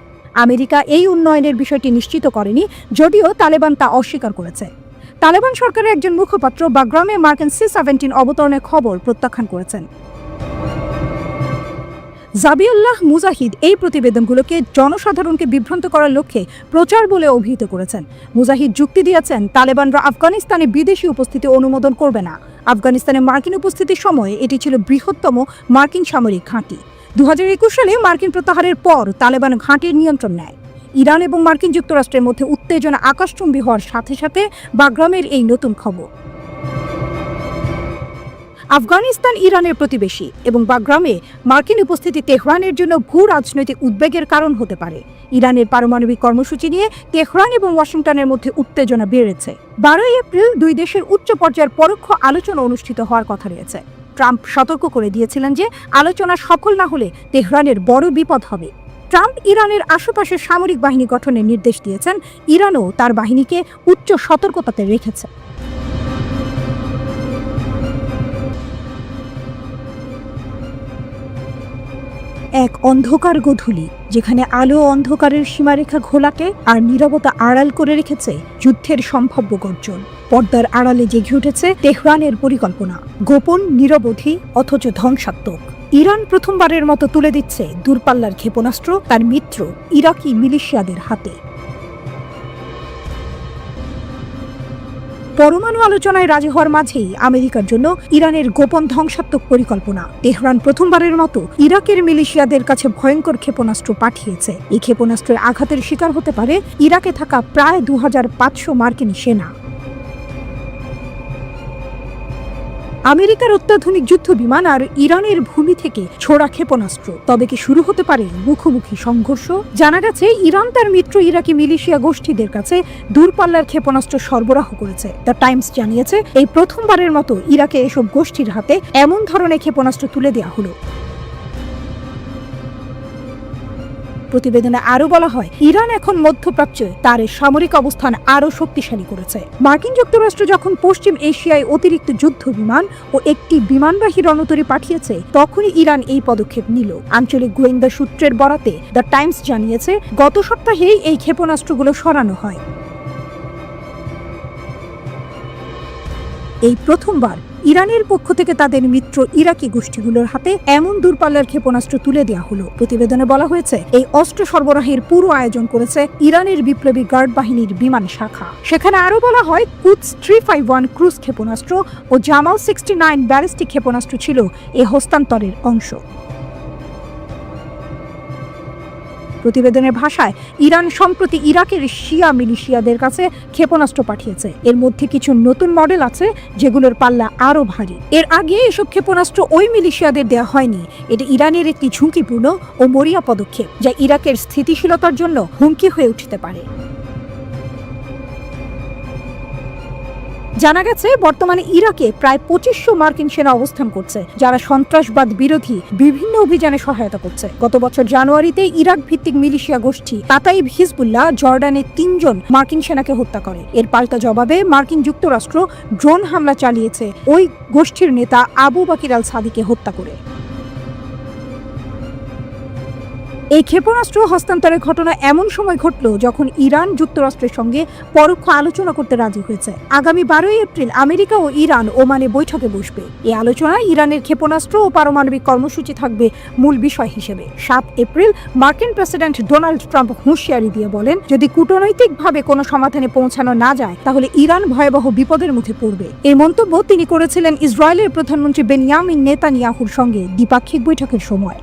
A: আমেরিকা এই উন্নয়নের বিষয়টি নিশ্চিত করেনি, যদিও তালেবান তা অস্বীকার করেছে। তালেবান সরকারের একজন মুখপাত্র বাগরামে মার্কিন C-17 অবতরণের খবর প্রত্যাখ্যান করেছেন। জাবিউল্লাহ মুজাহিদ এই প্রতিবেদনগুলোকে জনসাধারণকে বিভ্রান্ত করার লক্ষ্যে প্রচার বলে অভিহিত করেছেন। মুজাহিদ যুক্তি দিয়েছেন তালেবানরা আফগানিস্তানে বিদেশি উপস্থিতি অনুমোদন করবে না। আফগানিস্তানে মার্কিন উপস্থিতির সময় এটি ছিল বৃহত্তম মার্কিন সামরিক ঘাঁটি। 2021 সালে মার্কিন প্রত্যাহারের পর তালেবান ঘাঁটির নিয়ন্ত্রণ নেয়। ইরান এবং মার্কিন যুক্তরাষ্ট্রের মধ্যে উত্তেজনা আকাশচুম্বী হওয়ার সাথে সাথে বাগরামের এই নতুন খবর। আফগানিস্তান ইরানের প্রতিবেশী এবং বাগরামে মার্কিন উপস্থিতি তেহরানের জন্য ভূ রাজনৈতিক উদ্বেগের কারণ হতে পারে। ইরানের পারমাণবিক কর্মসূচি নিয়ে তেহরান এবং ওয়াশিংটনের মধ্যে উত্তেজনা বেড়েছে। 12 এপ্রিল দুই দেশের উচ্চ পর্যায়ের পরোক্ষ আলোচনা অনুষ্ঠিত হওয়ার কথা রয়েছে। ট্রাম্প সতর্ক করে দিয়েছিলেন যে আলোচনা সফল না হলে তেহরানের বড় বিপদ হবে। ট্রাম্প ইরানের আশেপাশে সামরিক বাহিনী গঠনের নির্দেশ দিয়েছেন। ইরানও তার বাহিনীকে উচ্চ সতর্কতাতে রেখেছে। এক অন্ধকার গোধূলি, যেখানে আলো অন্ধকারের সীমারেখা ঘোলাটে আর নীরবতা আড়াল করে রেখেছে যুদ্ধের সম্ভাব্য গর্জন। পর্দার আড়ালে জেগে উঠেছে তেহরানের পরিকল্পনা, গোপন, নিরবধি অথচ ধ্বংসাত্মক। ইরান প্রথমবারের মতো তুলে দিচ্ছে দূরপাল্লার ক্ষেপণাস্ত্র তার মিত্র ইরাকি মিলিশিয়াদের হাতে। পরমাণু আলোচনায় রাজি হওয়ার মাঝেই আমেরিকার জন্য ইরানের গোপন ধ্বংসাত্মক পরিকল্পনা। তেহরান প্রথমবারের মতো ইরাকের মিলিশিয়াদের কাছে ভয়ঙ্কর ক্ষেপণাস্ত্র পাঠিয়েছে। এই ক্ষেপণাস্ত্রের আঘাতের শিকার হতে পারে ইরাকে থাকা প্রায় 2500 মার্কিন সেনা। আমেরিকার অত্যাধুনিক যুদ্ধ বিমান আর ইরানের ভূমি থেকে ছোড়া ক্ষেপণাস্ত্র। তবে কি শুরু হতে পারে মুখোমুখি সংঘর্ষ? জানা গেছে ইরান তার মিত্র ইরাকি মিলিশিয়া গোষ্ঠীদের কাছে দূরপাল্লার ক্ষেপণাস্ত্র সরবরাহ করেছে। দ্য টাইমস জানিয়েছে এই প্রথমবারের মতো ইরাকে এসব গোষ্ঠীর হাতে এমন ধরনের ক্ষেপণাস্ত্র তুলে দেওয়া হলো। প্রতিবেদনে আরো বলা হয়, ইরান এখন মধ্যপ্রাচ্যে তার সামরিক অবস্থান আরো শক্তিশালী করেছে। মার্কিন যুক্তরাষ্ট্র যখন পশ্চিম এশিয়ায় অতিরিক্ত যুদ্ধ বিমান ও একটি বিমানবাহী রণতরী পাঠিয়েছে, তখনই ইরান এই পদক্ষেপ নিল। আঞ্চলিক গোয়েন্দা সূত্রের বরাতে দ্য টাইমস জানিয়েছে, গত সপ্তাহেই এই ক্ষেপণাস্ত্রগুলো সরানো হয়। এই প্রথমবার ইরানের পক্ষ থেকে তাদের মিত্র ইরাকি গোষ্ঠীগুলোর হাতে এমন দূরপাল্লার ক্ষেপণাস্ত্র তুলে দেওয়া হলো। প্রতিবেদনে বলা হয়েছে, এই অস্ত্র সরবরাহের পুরো আয়োজন করেছে ইরানের বিপ্লবী গার্ড বাহিনীর বিমান শাখা। সেখানে আরো বলা হয়, কুদস 351 ক্রুজ ক্ষেপণাস্ত্র ও জামাল 69 ব্যালিস্টিক ক্ষেপণাস্ত্র ছিল এই হস্তান্তরের অংশ। প্রতিবেদনের ভাষায়, ইরান সম্প্রতি ইরাকের শিয়া মিলিশিয়াদের কাছে ক্ষেপণাস্ত্র পাঠিয়েছে। এর মধ্যে কিছু নতুন মডেল আছে যেগুলোর পাল্লা আরো ভারী। এর আগে এসব ক্ষেপণাস্ত্র ওই মিলিশিয়াদের দেওয়া হয়নি। এটা ইরানের একটি ঝুঁকিপূর্ণ ও মরিয়া পদক্ষেপ, যা ইরাকের স্থিতিশীলতার জন্য হুমকি হয়ে উঠতে পারে। জানা গেছে, বর্তমানে ইরাকে প্রায় 2500 মার্কিন সেনা অবস্থান করছে, যারা সন্ত্রাসবাদ বিরোধী বিভিন্ন অভিযানে সহায়তা করছে। গত বছর জানুয়ারিতে ইরাক ভিত্তিক মিলিশিয়া গোষ্ঠী তাতাইব হিজবুল্লাহ জর্ডানে 3 জন মার্কিন সেনাকে হত্যা করে। এর পাল্টা জবাবে মার্কিন যুক্তরাষ্ট্র ড্রোন হামলা চালিয়েছে ওই গোষ্ঠীর নেতা আবু বাকির আল সাদিকে হত্যা করে। এই ক্ষেপণাস্ত্র হস্তান্তরের ঘটনা এমন সময় ঘটল যখন ইরান যুক্তরাষ্ট্রের সঙ্গে পরোক্ষ আলোচনা করতে রাজি হয়েছে। আগামী 12 এপ্রিল আমেরিকা ও ইরান ওমানে বৈঠকে বসবে। এই আলোচনায় ইরানের ক্ষেপণাস্ত্র ও পারমাণবিক কর্মসূচি থাকবে মূল বিষয় হিসেবে। 7 এপ্রিল মার্কিন প্রেসিডেন্ট ডোনাল্ড ট্রাম্প হুঁশিয়ারি দিয়ে বলেন, যদি কূটনৈতিকভাবে কোনো সমাধানে পৌঁছানো না যায়, তাহলে ইরান ভয়াবহ বিপদের মুখে পড়বে। এই মন্তব্য তিনি করেছিলেন ইসরায়েলের প্রধানমন্ত্রী বেনিয়ামিন নেতানিয়াহুর সঙ্গে দ্বিপাক্ষিক বৈঠকের সময়।